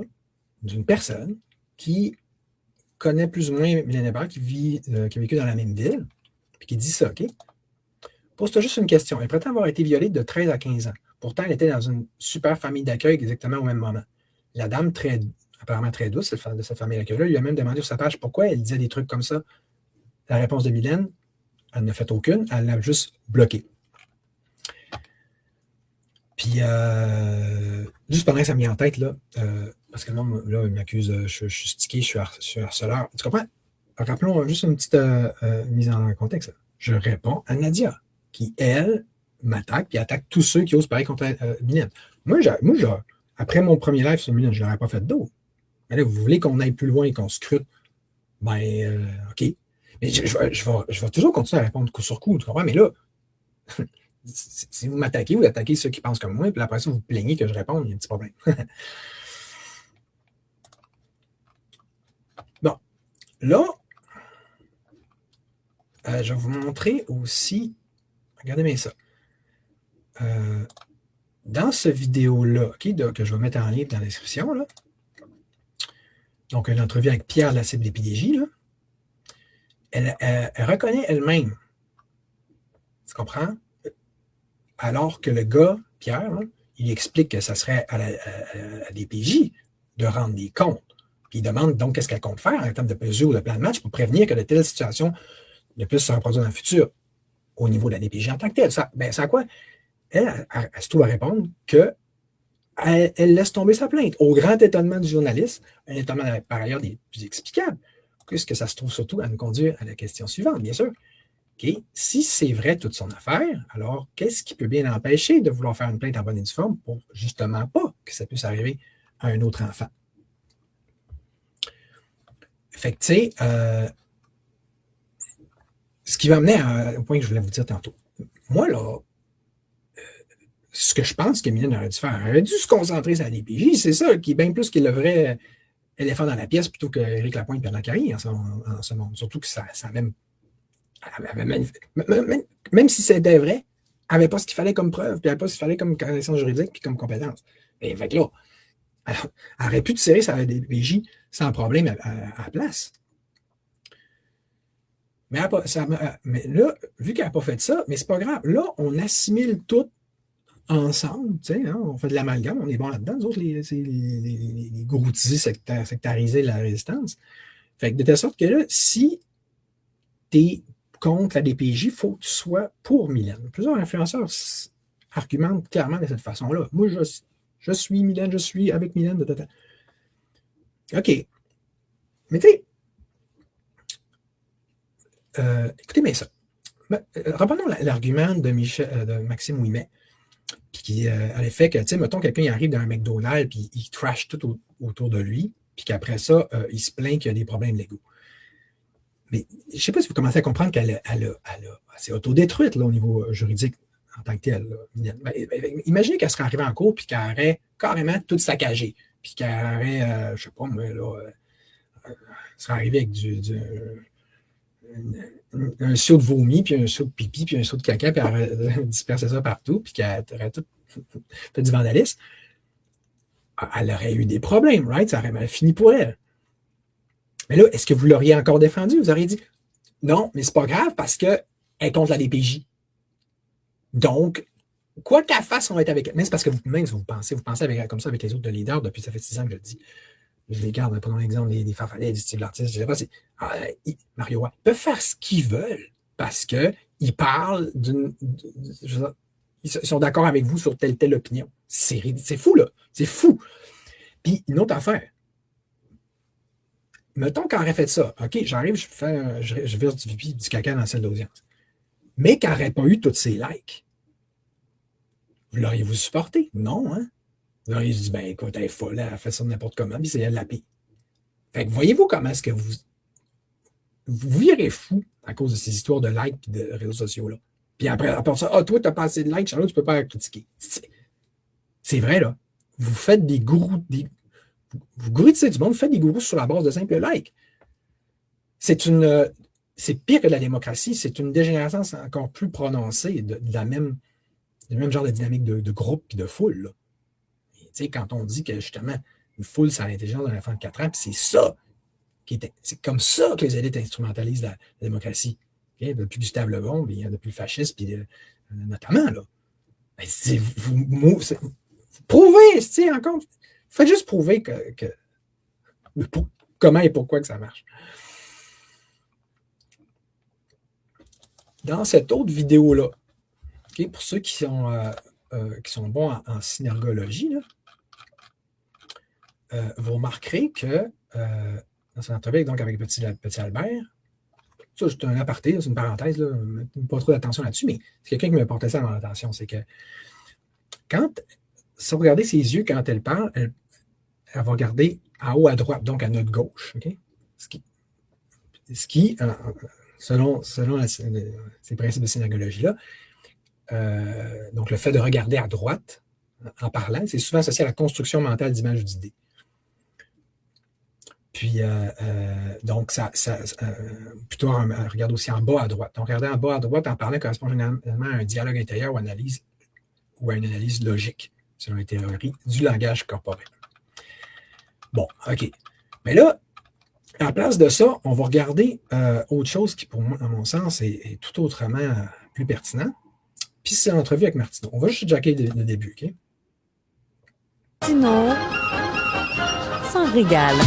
d'une personne qui connaît plus ou moins Mylène Hébert, qui a vécu dans la même ville, puis qui dit ça, OK? Pose-toi juste une question. Elle prétend avoir été violée de 13 à 15 ans. Pourtant, elle était dans une super famille d'accueil exactement au même moment. La dame, apparemment très douce de cette famille d'accueil-là, lui a même demandé sur sa page pourquoi elle disait des trucs comme ça. La réponse de Mylène, elle n'a fait aucune, elle l'a juste bloqué. Puis, juste pendant que ça me vient en tête, là, parce que non, là, il m'accuse, je suis stické, je suis harceleur. Tu comprends? Rappelons juste une petite mise en contexte. Là. Je réponds à Nadia, qui, elle, m'attaque, puis attaque tous ceux qui osent parler contre Mylène. Moi, après mon premier live sur Mylène, je ne l'aurais pas fait d'autre. Mais là, vous voulez qu'on aille plus loin et qu'on scrute? Ben, OK. Mais je vais toujours continuer à répondre coup sur coup, tu comprends? Mais là, si vous m'attaquez, vous attaquez ceux qui pensent comme moi, puis après ça, vous plaignez que je réponde, il y a un petit problème. Bon. Là, je vais vous montrer aussi, regardez bien ça. Dans ce vidéo-là, OK, que je vais mettre en lien dans la description, là, donc une entrevue avec Pierre Lacible d'Épidégie, là, elle reconnaît elle-même, tu comprends? Alors que le gars, Pierre, là, il explique que ça serait à DPJ de rendre des comptes. Puis il demande donc qu'est-ce qu'elle compte faire en termes de mesures ou de plan de match pour prévenir que de telles situations ne puissent se reproduire dans le futur au niveau de la DPJ en tant que telle. Ça à quoi? Elle se trouve à répondre qu'elle laisse tomber sa plainte. Au grand étonnement du journaliste, un étonnement par ailleurs des plus explicables, puisque ça se trouve surtout à nous conduire à la question suivante, bien sûr. Okay. Si c'est vrai toute son affaire, alors qu'est-ce qui peut bien l'empêcher de vouloir faire une plainte en bonne et due forme pour justement pas que ça puisse arriver à un autre enfant? Fait que, tu sais, ce qui va amener au point que je voulais vous dire tantôt. Moi, là, ce que je pense que Mylène aurait dû faire, elle aurait dû se concentrer sur la DPJ, c'est ça, qui est bien plus que le vrai éléphant dans la pièce plutôt qu'Éric Lapointe et Bernard Carrier en ce monde. Surtout que ça même. Même si c'était vrai, elle n'avait pas ce qu'il fallait comme preuve, puis elle n'avait pas ce qu'il fallait comme connaissance juridique, puis comme compétence. Et fait que là, elle aurait pu tirer sa DPJ sans problème à la place. Mais là, vu qu'elle n'a pas fait ça, mais c'est pas grave. Là, on assimile tout ensemble, tu sais, hein, on fait de l'amalgame, on est bon là-dedans, nous autres, les groutisés sectarisés de la résistance. Fait que de telle sorte que là, si tu es contre la DPJ, il faut que tu sois pour Mylène. Plusieurs influenceurs argumentent clairement de cette façon-là. Moi, je suis Mylène, je suis avec Mylène. OK. Mais tu sais, écoutez bien ça. Reprenons l'argument de Maxime Ouimet. Puis qui a l'effet que, tu sais, mettons, quelqu'un il arrive dans un McDonald's, puis il trash tout autour de lui, puis qu'après ça, il se plaint qu'il y a des problèmes légaux. Mais je ne sais pas si vous commencez à comprendre qu'elle s'est autodétruite là, au niveau juridique en tant que telle. Imaginez qu'elle serait arrivée en cours, puis qu'elle aurait carrément tout saccagé, puis qu'elle aurait, je ne sais pas, mais là, serait arrivée avec un seau de vomi, puis un seau de pipi, puis un seau de caca, puis elle aurait dispersé ça partout, puis qu'elle aurait tout fait du vandalisme. Elle aurait eu des problèmes, right? Ça aurait mal fini pour elle. Mais là, est-ce que vous l'auriez encore défendu? Vous auriez dit non, mais c'est pas grave parce qu'elle est contre la DPJ. Donc, quoi qu'elle fasse, on va être avec elle. Mais c'est parce que vous-même, vous pensez avec, comme ça avec les autres leaders depuis ça fait 6 ans que je le dis. Je les garde, prenons l'exemple des Farfadets, du style l'artiste, je sais pas, Mario Watt. Ils peuvent faire ce qu'ils veulent parce qu'ils parlent ils sont d'accord avec vous sur telle opinion. C'est fou, là. C'est fou. Puis, une autre affaire. Mettons qu'elle aurait fait ça. OK, j'arrive, je verse du pipi, du caca dans la salle d'audience. Mais qu'elle n'aurait pas eu tous ces likes. Vous l'auriez-vous supporté? Non, hein? Vous auriez dit, ben écoute, elle est folle, elle fait ça n'importe comment, puis c'est elle la paix. Fait que voyez-vous comment est-ce que vous virez fou à cause de ces histoires de likes et de réseaux sociaux-là. Puis après ça, toi, t'as pas assez de likes, Charlotte, tu peux pas la critiquer. C'est vrai, là. Vous faites des gourous, vous gourrissez du monde, vous faites des gourous sur la base de simples likes. C'est pire que la démocratie, c'est une dégénérescence encore plus prononcée du même genre de dynamique de groupe et de foule, là. Quand on dit que justement, une foule, c'est l'intelligence d'un enfant de 4 ans, puis c'est ça c'est comme ça que les élites instrumentalisent la démocratie. Okay? Depuis Gustave Le Bon, depuis le fascisme, puis notamment, là. Vous prouvez, encore. Faites juste prouver comment et pourquoi que ça marche. Dans cette autre vidéo-là, okay, pour ceux qui sont bons en synergologie, là, vous remarquerez que dans son entrevue donc avec Petit Albert, ça c'est un aparté, c'est une parenthèse, là, pas trop d'attention là-dessus, mais c'est quelqu'un qui me portait ça à mon attention, c'est que si vous regardez ses yeux quand elle parle, elle va regarder en haut à droite, donc à notre gauche. Okay? Ce qui selon ces principes de synergologie-là, donc le fait de regarder à droite en parlant, c'est souvent associé à la construction mentale d'images ou d'idées. Puis, donc, plutôt regarder aussi en bas à droite. Donc, regarder en bas à droite en parlant correspond généralement à un dialogue intérieur ou à une analyse logique, selon les théories du langage corporel. Bon, OK. Mais là, en place de ça, on va regarder autre chose qui, pour moi, à mon sens, est tout autrement plus pertinent. Puis, c'est l'entrevue avec Martineau. On va juste jacker le début, OK? Martineau s'en régale.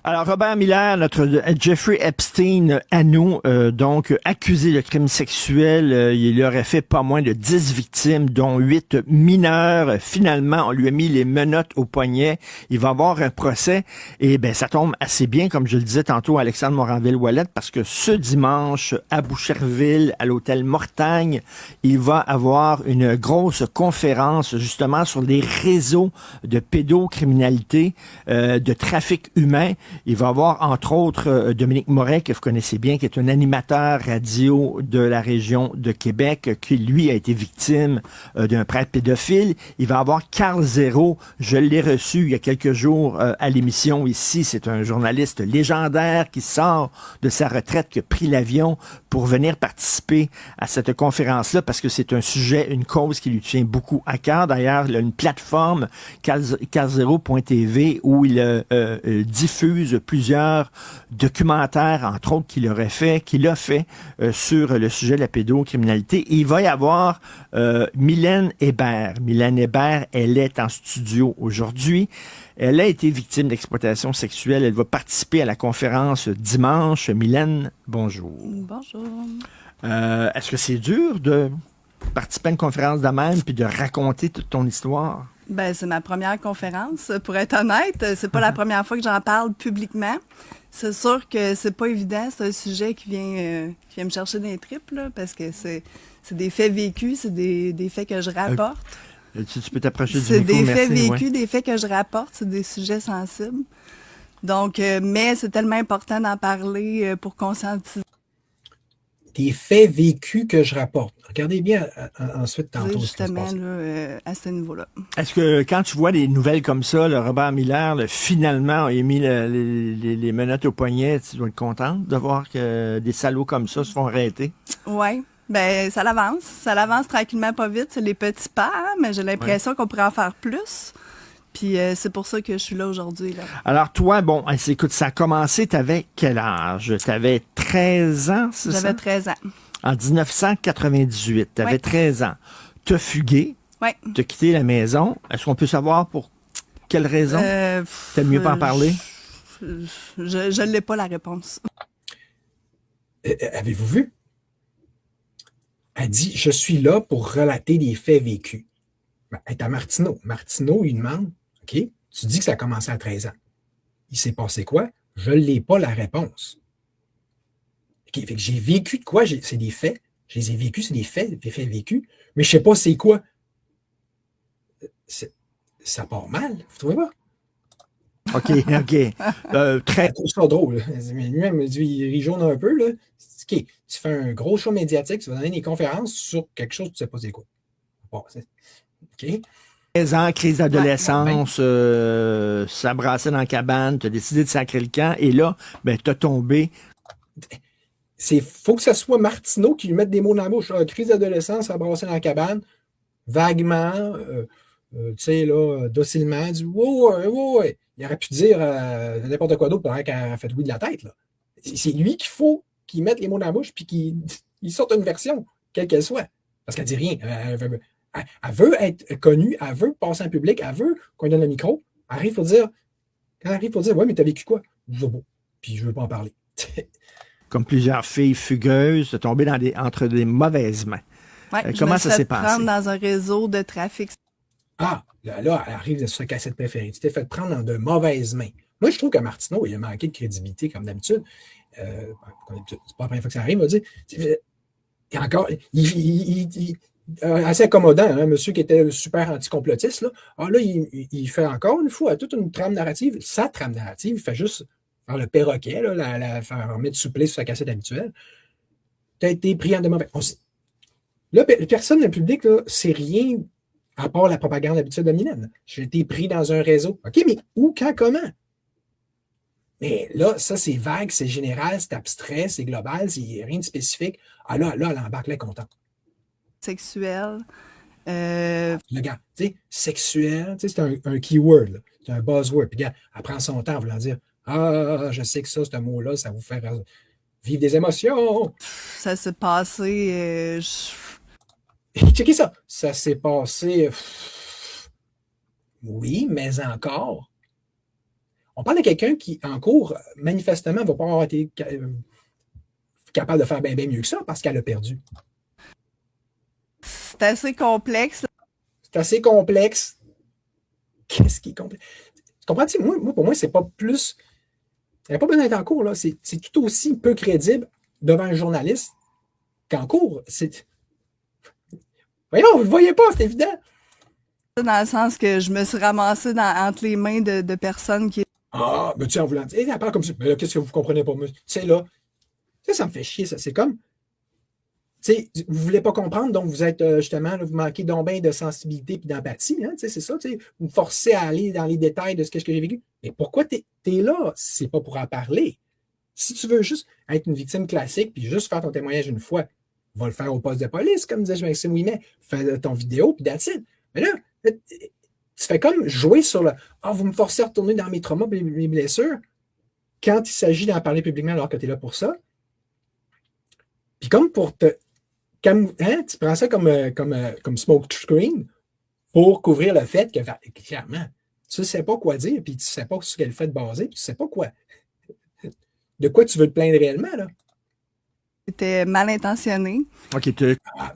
Alors, Robert Miller, notre Jeffrey Epstein à nous, donc accusé de crimes sexuels, il aurait fait pas moins de 10 victimes, dont 8 mineurs. Finalement, on lui a mis les menottes au poignet. Il va avoir un procès. Et ben, ça tombe assez bien, comme je le disais tantôt à Alexandre Moranville-Ouellette, parce que ce dimanche, à Boucherville, à l'hôtel Mortagne, il va avoir une grosse conférence, justement, sur les réseaux de pédocriminalité, de trafic humain. Il va y avoir, entre autres, Dominique Moret, que vous connaissez bien, qui est un animateur radio de la région de Québec, qui, lui, a été victime d'un prêtre pédophile. Il va y avoir Carl Zéro. Je l'ai reçu il y a quelques jours à l'émission ici. C'est un journaliste légendaire qui sort de sa retraite, qui a pris l'avion pour venir participer à cette conférence-là, parce que c'est un sujet, une cause qui lui tient beaucoup à cœur. D'ailleurs, il a une plateforme, carlzero.tv, où il diffuse plusieurs documentaires, entre autres, qu'il a fait sur le sujet de la pédocriminalité. Et il va y avoir Mylène Hébert. Mylène Hébert, elle est en studio aujourd'hui. Elle a été victime d'exploitation sexuelle. Elle va participer à la conférence dimanche. Mylène, bonjour. Bonjour. Est-ce que c'est dur de participer à une conférence de même puis de raconter toute ton histoire? Ben, c'est ma première conférence, pour être honnête. C'est pas la première fois que j'en parle publiquement. C'est sûr que c'est pas évident, c'est un sujet qui vient me chercher dans les tripes, là, parce que c'est des faits vécus, c'est des faits que je rapporte. Tu peux t'approcher du C'est micro, des merci. faits vécus, Ouais. des faits que je rapporte, c'est des sujets sensibles. Donc, mais c'est tellement important d'en parler pour conscientiser Des faits vécus que je rapporte. Regardez bien ensuite tantôt ce qui va se justement passer. là, à ce niveau-là. Est-ce que quand tu vois des nouvelles comme ça, le Robert Miller, finalement, a mis les menottes au poignet, tu dois être contente de voir que des salauds comme ça se font arrêter? Oui, ben ça l'avance tranquillement, pas vite, c'est les petits pas, hein, mais j'ai l'impression qu'on pourrait en faire plus. Puis c'est pour ça que je suis là aujourd'hui. Là. Alors toi, bon, écoute, ça a commencé, t'avais quel âge? T'avais 13 ans, c'est ça? J'avais 13 ans. En 1998, t'avais Ouais. 13 ans. T'as fugué, Oui. t'as quitté la maison. Est-ce qu'on peut savoir pour quelle raison? T'aimes mieux pas en parler? Je n'ai pas la réponse. Avez-vous vu? Elle dit, je suis là pour relater des faits vécus. Ben, elle est à Martineau. Martineau, il demande, OK, tu dis que ça a commencé à 13 ans. Il s'est passé quoi? Je ne l'ai pas la réponse. OK, fait que j'ai vécu de quoi? C'est des faits. Je les ai vécus, c'est des faits vécus. Mais je ne sais pas c'est quoi. Ça part mal, vous trouvez pas? OK, OK. Très Je trouve ça drôle. Lui-même, il rit jaune un peu. Là. OK, tu fais un gros show médiatique, tu vas donner des conférences sur quelque chose que tu ne sais pas c'est quoi. Bon, OK. 13 ans, crise d'adolescence, Ouais, ça brassait dans la cabane, t'as décidé de sacrer le camp, et là, ben, t'as tombé. Faut que ce soit Martineau qui lui mette des mots dans la bouche. Ah, crise d'adolescence, ça brassait dans la cabane, vaguement, tu sais, là, docilement, du ouais. Il aurait pu dire n'importe quoi d'autre pendant qu'elle a fait oui de la tête. Là. C'est lui qu'il faut qu'il mette les mots dans la bouche puis qu'il sorte une version, quelle qu'elle soit. Parce qu'elle dit rien. Elle veut être connue, elle veut passer en public, elle veut qu'on lui donne le micro. Elle arrive pour dire, quand elle arrive pour dire, ouais, mais t'as vécu quoi? Je veux pas. Puis je veux pas en parler. Comme plusieurs filles fugueuses, t'as tombé entre des mauvaises mains. Ouais, Comment ça s'est passé? prendre dans un réseau de trafic. Ah, là, elle arrive sur sa cassette préférée. Tu t'es fait prendre dans de mauvaises mains. Moi, je trouve que Martineau, il a manqué de crédibilité, comme d'habitude. C'est pas la première fois que ça arrive, il va dire. Et encore, assez accommodant, hein, monsieur qui était super anticomplotiste. Là. Alors là, il fait encore une fois toute une trame narrative. Sa trame narrative, il fait juste faire le perroquet, là, la faire mettre souplé sur sa cassette habituelle. Tu as été pris en de mauvais. Là, personne dans le public, c'est rien à part la propagande habituelle dominante. J'ai été pris dans un réseau. OK, mais où, quand, comment? Mais là, ça, c'est vague, c'est général, c'est abstrait, c'est global, c'est rien de spécifique. Ah là, elle embarque là contente. Sexuel. Le gars, tu sais, sexuel, tu sais, c'est un keyword, là. C'est un buzzword. Puis, gars, elle prend son temps en voulant dire ah, je sais que ça, ce mot-là, ça vous fait vivre des émotions. Ça s'est passé. Checkez ça. Ça s'est passé. Oui, mais encore. On parle de quelqu'un qui, en cours, manifestement, ne va pas avoir été capable de faire bien mieux que ça parce qu'elle a perdu. C'est assez complexe. C'est assez complexe. Qu'est-ce qui est complexe? Tu comprends? Moi, pour moi, c'est pas plus. Il n'y a pas besoin d'être en cours, là. C'est tout aussi peu crédible devant un journaliste qu'en cours. Voyons, vous ne le voyez pas, c'est évident. Dans le sens que je me suis ramassée entre les mains de personnes qui. Ah, mais tu sais, en voulant dire, elle parle comme ça. Mais là, qu'est-ce que vous ne comprenez pas, moi? Tu sais, là, ça me fait chier, ça. C'est comme. Tu sais, vous ne voulez pas comprendre, donc vous êtes justement, là, vous manquez donc bien de sensibilité et d'empathie, hein, c'est ça, vous me forcez à aller dans les détails de ce que j'ai vécu. Mais pourquoi tu es là? C'est pas pour en parler. Si tu veux juste être une victime classique puis juste faire ton témoignage une fois, va le faire au poste de police, comme disait Maxime Ouimet, fais ton vidéo, puis that's it. Mais là, tu fais comme jouer sur le « Ah, vous me forcez à retourner dans mes traumas et mes blessures » quand il s'agit d'en parler publiquement alors que tu es là pour ça. Puis comme pour te... Hein, tu prends ça comme smoke screen pour couvrir le fait que, clairement, tu ne sais pas quoi dire, puis tu ne sais pas sur quel fait basé, puis tu ne sais pas quoi. De quoi tu veux te plaindre réellement, là? C'était mal intentionné. OK,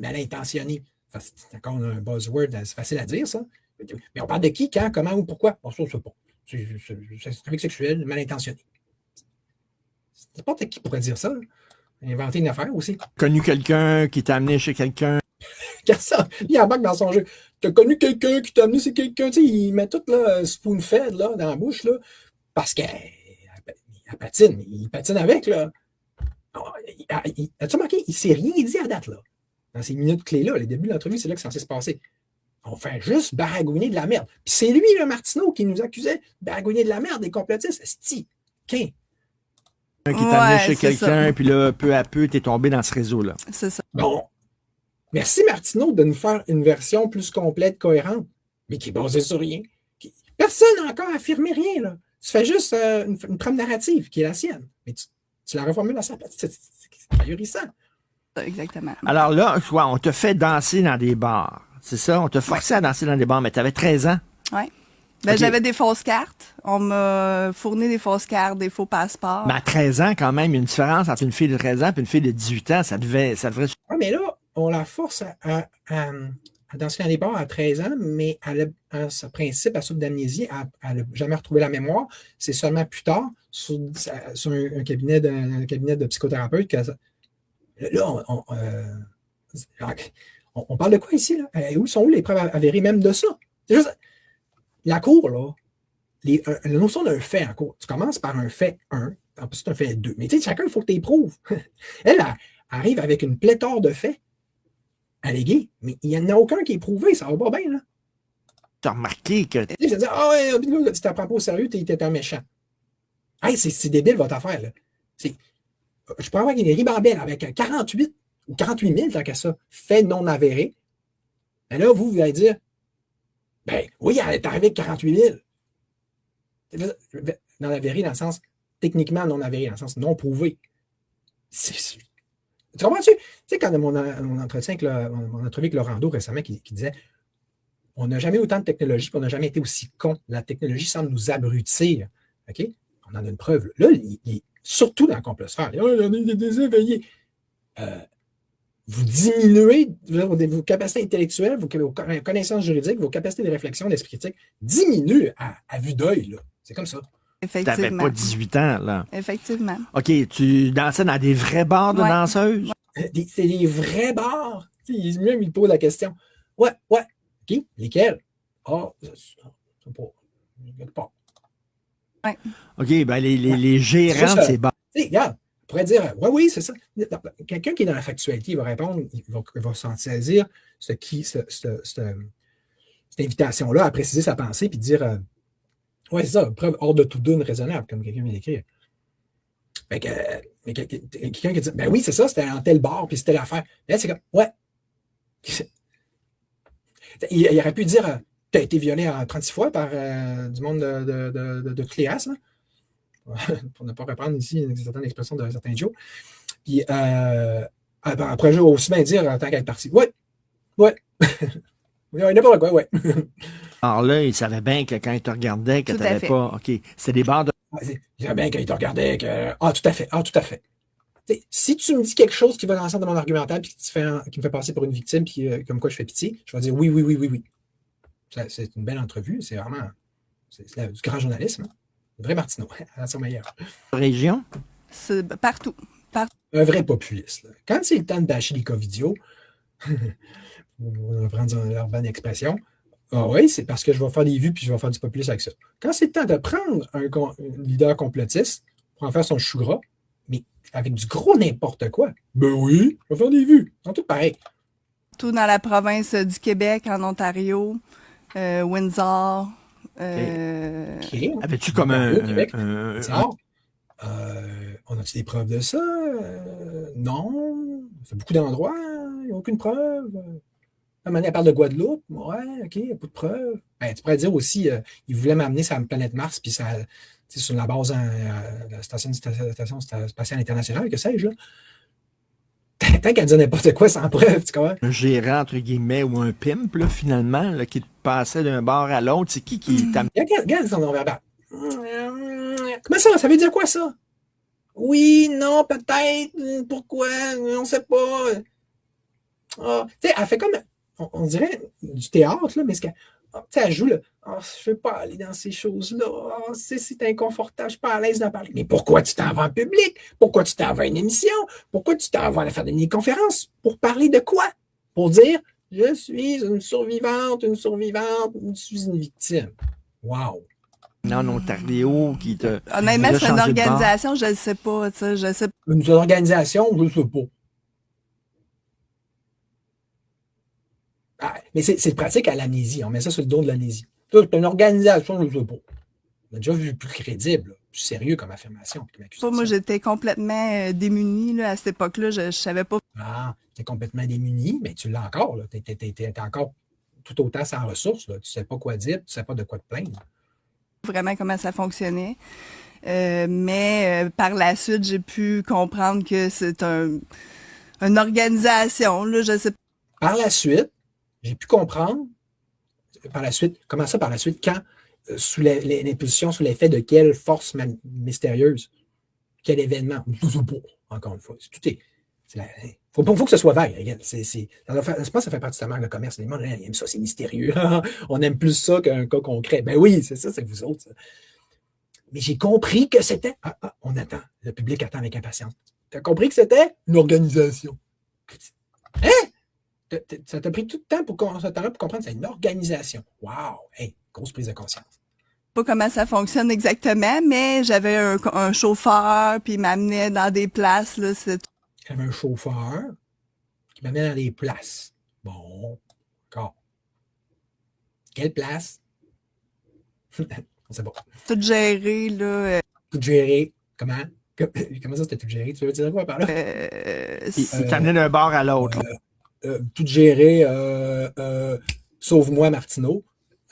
mal intentionné. C'est encore un buzzword, c'est facile à dire, ça. Mais on parle de qui, quand, comment ou pourquoi? Bon, ça, je ne sais pas. C'est un truc sexuel, mal intentionné. N'importe qui pourrait dire ça. Là. Inventer une affaire aussi. Connu quelqu'un qui t'a amené chez quelqu'un. Regarde ça, il embarque dans son jeu. T'as connu quelqu'un qui t'a amené chez quelqu'un, tu sais, il met tout là, spoon-fed là, dans la bouche, là, parce qu'il patine, il patine avec, là. As-tu remarqué, il ne s'est rien dit à date, là. Dans ces minutes clés-là, les débuts de l'entrevue, c'est là que c'est censé se passer. On fait juste baragouiner de la merde. Puis c'est lui, le Martineau, qui nous accusait de baragouiner de la merde, des complotistes. Esti, qu'un. Qui t'a amené chez c'est quelqu'un, ça. puis là, peu à peu, t'es tombé dans ce réseau-là. C'est ça. Bon. Merci, Martineau, de nous faire une version plus complète, cohérente, mais qui est basée sur rien. Personne n'a encore affirmé rien, là. Tu fais juste une trame narrative qui est la sienne. Mais tu la reformules à sa place. C'est ahurissant. Exactement. Alors là, quoi, on te fait danser dans des bars. C'est ça? On t'a forcé à danser dans des bars, mais t'avais 13 ans. Oui. Ben, Ok. j'avais des fausses cartes. On m'a fourni des fausses cartes, des faux passeports. Mais à 13 ans, quand même, il y a une différence entre une fille de 13 ans et une fille de 18 ans. Ça devrait... Ouais, mais là, on la force à danser dans les bars à 13 ans, mais ce principe, à souffre d'amnésie, elle n'a jamais retrouvé la mémoire. C'est seulement plus tard, sur un cabinet de psychothérapeute, que là, on parle de quoi ici? Là? Où sont les preuves avérées même de ça? C'est juste, la cour, là, la notion d'un fait en cours, tu commences par un fait 1, ensuite un fait 2. Mais tu sais, chacun, il faut que tu éprouves. Elle arrive avec une pléthore de faits allégués, mais il n'y en a aucun qui est prouvé, ça va pas bien, là. Tu as remarqué que... Tu sais, je dis, ah ouais, là, tu t'apprends pas au sérieux, t'es un méchant. Hey, c'est débile votre affaire, là. Je pourrais avoir une ribambelle avec 48 ou 48 000, tant qu'à ça, faits non avérés. Et là, vous allez dire, ben oui, elle est arrivée avec 48 000. Non avéré dans le sens, techniquement non avéré, dans le sens non prouvé. Tu comprends-tu? Tu sais, quand mon entretien avec mon entrevue avec Laurent Rando récemment, qui disait, on n'a jamais autant de technologie, puis on n'a jamais été aussi con. La technologie semble nous abrutir. OK? On en a une preuve. Là, surtout dans la complosphère, il y a des éveillés. Vous diminuez vos capacités intellectuelles, vos connaissances juridiques, vos capacités de réflexion, d'esprit critique, diminuent à vue d'œil. Là. C'est comme ça. T'avais Effectivement. pas 18 ans, là. Effectivement. OK, tu dansais dans des vrais bars de Ouais. danseuses? C'est des vrais bars. Même il pose la question. Ouais. OK, lesquels? Ah, c'est pas. Ouais. OK, ben les gérants de ces bars. Tu sais, regarde, on pourrait dire, oui, c'est ça. Quelqu'un qui est dans la factualité, il va répondre, il va s'en saisir cette invitation-là à préciser sa pensée puis dire, oui, c'est ça, preuve hors de tout doute raisonnable, comme quelqu'un vient d'écrire. Fait que, mais quelqu'un qui dit, ben oui, c'est ça, c'était en tel bar puis c'était l'affaire. Là, c'est comme, ouais. Il aurait pu dire, tu as été violé 36 fois par du monde de Cléas, là. Pour ne pas reprendre ici une certaine expression de certains Joe. Puis après, je vais aussi bien dire en tant qu'être parti. Ouais. N'importe quoi, ouais. Alors là, ils savaient bien que quand ils te regardaient, que Tout à t'avais fait. pas. OK. C'était des bars de. Il savait bien qu'il te regardait. Tout à fait. T'sais, si tu me dis quelque chose qui va dans le sens de mon argumentaire puis qui me fait passer pour une victime puis comme quoi je fais pitié, je vais dire oui. C'est une belle entrevue. C'est vraiment du grand journalisme. Hein. Un vrai Martineau, à son meilleur. région? C'est partout. Un vrai populiste. Là. Quand c'est le temps de bâcher les covidios, on va prendre leur bonne expression, ah oui, c'est parce que je vais faire des vues puis je vais faire du populisme avec ça. Quand c'est le temps de prendre un leader complotiste pour en faire son chou gras, mais avec du gros n'importe quoi, ben oui, je vais faire des vues. Ils sont tous pareils. Tout dans la province du Québec, en Ontario, Windsor. OK. Avais-tu comme Au Québec, un- on a-tu des preuves de ça? Non. Ça fait beaucoup d'endroits, il n'y a aucune preuve. La manière, elle parle de Guadeloupe. Ouais, OK, il n'y a pas de preuves. Ben, tu pourrais dire aussi, il voulait m'amener sur la planète Mars, puis ça, sur la base, la station spatiale internationale, que sais-je, là. Tant qu'elle dit n'importe quoi sans preuve, tu comprends? un gérant, entre guillemets, ou un pimp, là, finalement, là, qui te passait d'un bar à l'autre? C'est qui t'a. Regarde son non-verbal. Comment ça? Ça veut dire quoi, ça? Oui, non, peut-être, pourquoi, on ne sait pas. Ah, tu sais, elle fait comme, on dirait du théâtre, là, mais tu sais, elle joue le je ne veux pas aller dans ces choses-là. C'est inconfortable, je ne suis pas à l'aise d'en parler. Mais pourquoi tu t'en vas en public? Pourquoi tu t'en vas à une émission? Pourquoi tu t'en vas à faire des mini-conférences? Pour parler de quoi? Pour dire je suis une survivante, je suis une victime. Wow! En Ontario, qui te. Honnêtement, faisait c'est une changer de bord. organisation, je ne sais pas. Tu sais, je sais pas. Une organisation, je ne sais pas. Ah, mais c'est pratique à l'amnésie. On met ça sur le dos de l'amnésie. C'est une organisation, je ne sais pas. On a déjà vu plus crédible, plus sérieux comme affirmation. Comme accusation. Moi, j'étais complètement démunie là, à cette époque-là. Je ne savais pas. Ah, tu es complètement démuni, mais tu l'as encore. Tu es encore tout autant sans ressources. Là. Tu ne sais pas quoi dire, tu ne sais pas de quoi te plaindre. Vraiment comment ça fonctionnait. Mais par la suite, j'ai pu comprendre que c'est une organisation. Là, je sais pas. Par la suite, j'ai pu comprendre, comment ça par la suite, quand, sous l'impulsion, sous l'effet de quelle force mystérieuse, quel événement, encore une fois, tout est. Faut que ce soit vague. Je pense que ça fait partie de ta marque de commerce. Les gens aiment ça, c'est mystérieux. On aime plus ça qu'un cas concret. Ben oui, c'est ça, c'est vous autres. Ça. Mais j'ai compris que c'était. On attend. Le public attend avec impatience. Tu as compris que c'était une organisation. Hein? Ça t'a pris tout le temps pour comprendre que c'est une organisation. Wow! Hey, grosse prise de conscience. Pas comment ça fonctionne exactement, mais j'avais un chauffeur, puis il m'amenait dans des places. Là, J'avais un chauffeur qui m'amenait dans des places. Bon, d'accord. Quelle place? On ne sait pas. Tout géré, là. Tout géré. Comment? Comment ça, c'était tout géré? Tu veux dire quoi par là? Il t'amenait d'un bord à l'autre. Tout géré, sauve-moi Martineau.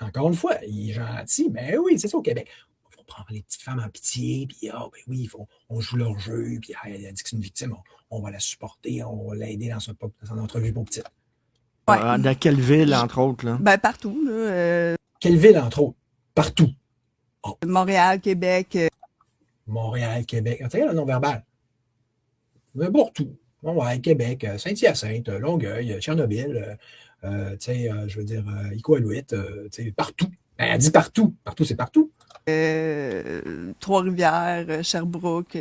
Encore une fois, il est gentil. Mais oui, c'est ça au Québec. On prend les petites femmes en pitié, puis ben oui, on joue leur jeu, puis elle a dit que c'est une victime, on va la supporter, on va l'aider dans son entrevue pour petite. Ouais. Dans quelle ville, entre autres? Là? Ben, partout. Là, Quelle ville, entre autres? Partout. Montréal, Québec. Montréal, Québec. Tu sais, le non-verbal. Mais partout. Ouais, Québec, Saint-Hyacinthe, Longueuil, Tchernobyl, je veux dire, Iqaluit, partout. Ben, elle dit partout. Partout, c'est partout. Trois-Rivières, Sherbrooke.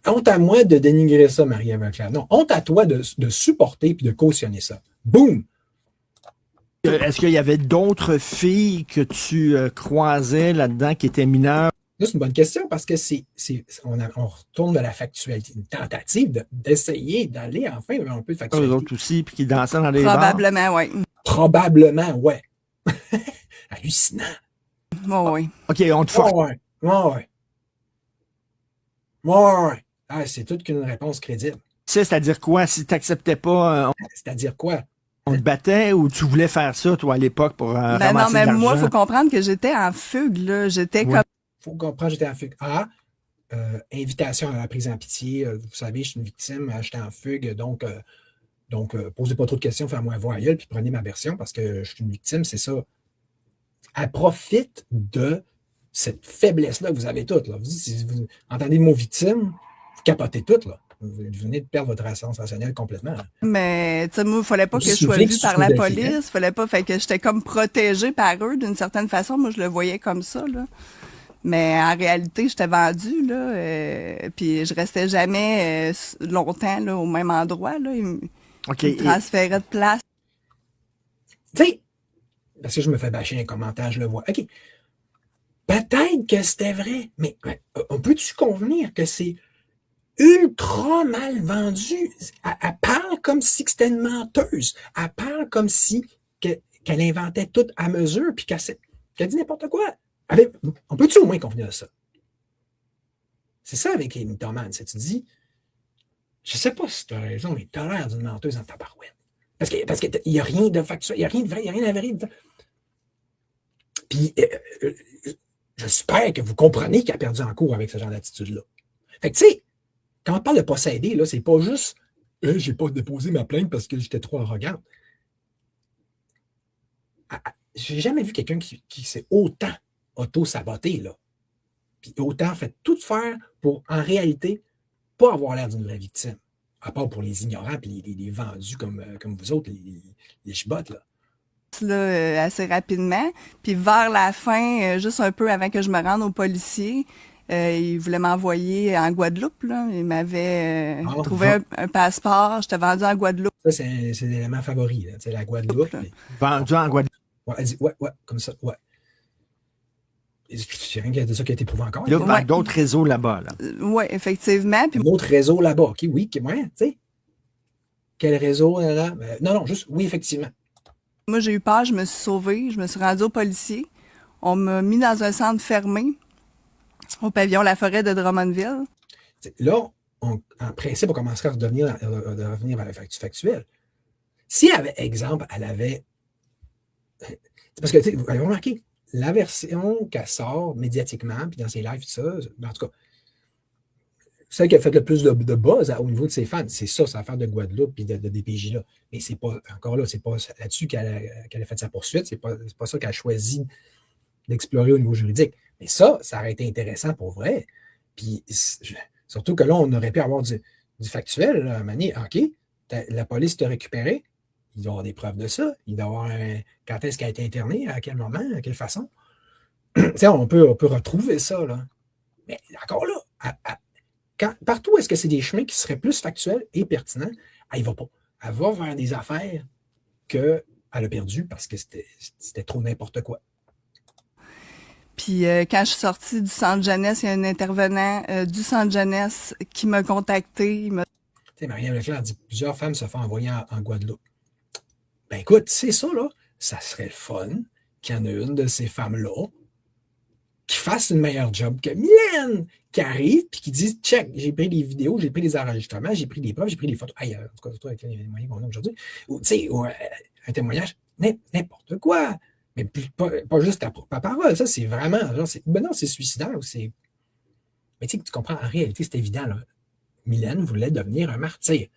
Honte à moi de dénigrer ça, Marie-Ève Leclerc. Non, honte à toi de supporter et de cautionner ça. Boum! Est-ce qu'il y avait d'autres filles que tu croisais là-dedans qui étaient mineures? Là, c'est une bonne question parce que on retourne de la factualité, une tentative d'essayer d'aller enfin vers un peu de factualité. Les autres aussi, puis qui dansaient dans les Probablement, oui. Probablement, ouais. Hallucinant. Oui. OK, on te force. Ouais. Ah, c'est toute qu'une réponse crédible. C'est-à-dire quoi? Si tu n'acceptais pas, C'est-à-dire quoi? on te battait ou tu voulais faire ça, toi, à l'époque, pour ramasser Non, mais de moi, il l'argent? faut comprendre que j'étais en fugue. Là. J'étais comme. Faut comprendre, j'étais en fugue. Invitation à la prise en pitié. Vous savez, je suis une victime, j'étais en fugue, donc posez pas trop de questions, faites-moi voir ailleurs, puis prenez ma version parce que je suis une victime, c'est ça. Elle profite de cette faiblesse-là que vous avez toutes. Là. Si vous entendez le mot victime, vous capotez toutes. Là. Vous venez de perdre votre assurance rationnelle complètement. Là. Mais, tu sais, moi, il fallait pas que je sois vue par la police. Fallait pas. Fait que j'étais comme protégée par eux d'une certaine façon. Moi, je le voyais comme ça, là. Mais en réalité, j'étais vendue, là. Puis je restais jamais longtemps, là, au même endroit, là. Ils me transféraient de place. Tu sais, parce que je me fais bâcher un commentaire, je le vois. OK. Peut-être que c'était vrai, mais on peut-tu convenir que c'est ultra mal vendu? Elle parle comme si c'était une menteuse. Elle parle comme si qu'elle inventait tout à mesure puis qu'elle dit n'importe quoi. On peut-tu au moins convenir de ça? C'est ça avec les mythomanes. Tu dis, je sais pas si tu as raison, mais tu as l'air d'une menteuse en tabarouette. Parce qu'il n'y a rien de factuel, il n'y a rien de vrai, il n'y a rien d'avéré. Puis, j'espère que vous comprenez qu'il a perdu en cours avec ce genre d'attitude-là. Fait que, tu sais, quand on parle de posséder, là, c'est pas juste j'ai pas déposé ma plainte parce que j'étais trop arrogante. J'ai jamais vu quelqu'un qui s'est autant auto-saboté, là. Puis autant fait tout faire pour, en réalité, pas avoir l'air d'une vraie victime. À part pour les ignorants et les vendus comme vous autres, les chibottes, là. là, assez rapidement. Puis vers la fin, juste un peu avant que je me rende au policier, il voulait m'envoyer en Guadeloupe. Là. Il m'avait trouvé un passeport. J'étais vendue en Guadeloupe. Ça, c'est l'élément favori, là, la Guadeloupe. Vendu en Guadeloupe. Ouais, elle dit, ouais, comme ça, ouais. C'est rien de ça qui a été prouvé encore. Dans d'autres réseaux là-bas. Là. Oui, effectivement. Puis un autre réseau là-bas. OK, oui, ouais, tu sais. Quel réseau là? Non, juste, oui, effectivement. Moi, j'ai eu peur, je me suis sauvée, je me suis rendue au policier. On m'a mis dans un centre fermé au pavillon La Forêt de Drummondville. Là, en principe, on commencerait à revenir vers le factuel. Si, exemple, elle avait... Parce que, vous avez remarqué, la version qu'elle sort médiatiquement, puis dans ses lives, tout ça, en tout cas, celle qui a fait le plus de buzz au niveau de ses fans, c'est ça, c'est l'affaire de Guadeloupe et de DPJ là. Mais c'est pas, encore là, c'est pas là-dessus qu'elle a fait sa poursuite, c'est pas ça qu'elle a choisi d'explorer au niveau juridique. Mais ça aurait été intéressant pour vrai. Puis, surtout que là, on aurait pu avoir du factuel, là, manier, OK, la police t'a récupéré, il doit y avoir des preuves de ça, il doit y avoir quand est-ce qu'elle a été internée, à quel moment, à quelle façon. on peut retrouver ça, là. Mais encore là, partout est-ce que c'est des chemins qui seraient plus factuels et pertinents, elle ne va pas. Elle va vers des affaires qu'elle a perdues parce que c'était trop n'importe quoi. Puis quand je suis sortie du centre jeunesse, il y a un intervenant du centre jeunesse qui m'a contacté. Tu sais, Marianne Leclerc dit plusieurs femmes se font envoyer en Guadeloupe. Ben écoute, c'est ça, là. Ça serait le fun qu'il y en ait une de ces femmes-là qui fasse une meilleure job que Mylène, qui arrive et qui dit check, j'ai pris des vidéos, j'ai pris des enregistrements, j'ai pris des preuves, j'ai pris des photos. En tout cas, surtout avec les moyens qu'on a aujourd'hui. Ou, tu sais, un témoignage, n'importe quoi. Mais pas juste ta parole. Ça, c'est vraiment. Genre, ben non, c'est suicidaire. Mais tu sais, tu comprends, en réalité, c'est évident. Là. Mylène voulait devenir un martyr.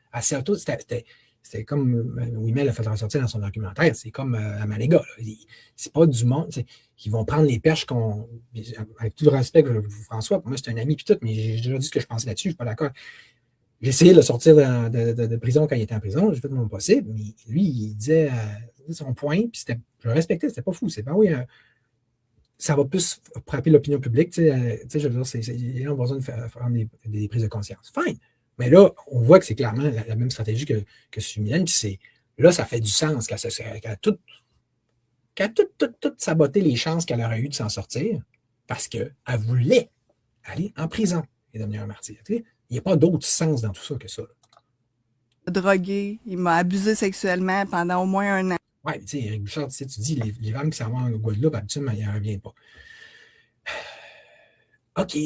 C'était comme Ouimet l'a fait ressortir dans son documentaire, c'est comme Amalega. C'est pas du monde qui vont prendre les perches avec tout le respect que François, pour moi c'est un ami puis tout, mais j'ai déjà dit ce que je pensais là-dessus, je suis pas d'accord. J'ai essayé de le sortir de prison quand il était en prison, j'ai fait de mon possible, mais lui, il disait son point, puis je le respectais, c'était pas fou. C'est pas oui, ça va plus frapper l'opinion publique, je veux dire, ils ont besoin de faire des prises de conscience. Fine. Mais là, on voit que c'est clairement la même stratégie que sur Mylène. Puis là, ça fait du sens qu'elle a tout saboté les chances qu'elle aurait eues de s'en sortir parce qu'elle voulait aller en prison et devenir un martyr. Il n'y a pas d'autre sens dans tout ça que ça. Drogué, il m'a abusé sexuellement pendant au moins 1 an. Oui, mais tu sais, Éric Bouchard, tu dis, les femmes qui s'en vont en Guadeloupe, habituellement, ils n'en reviennent pas. OK,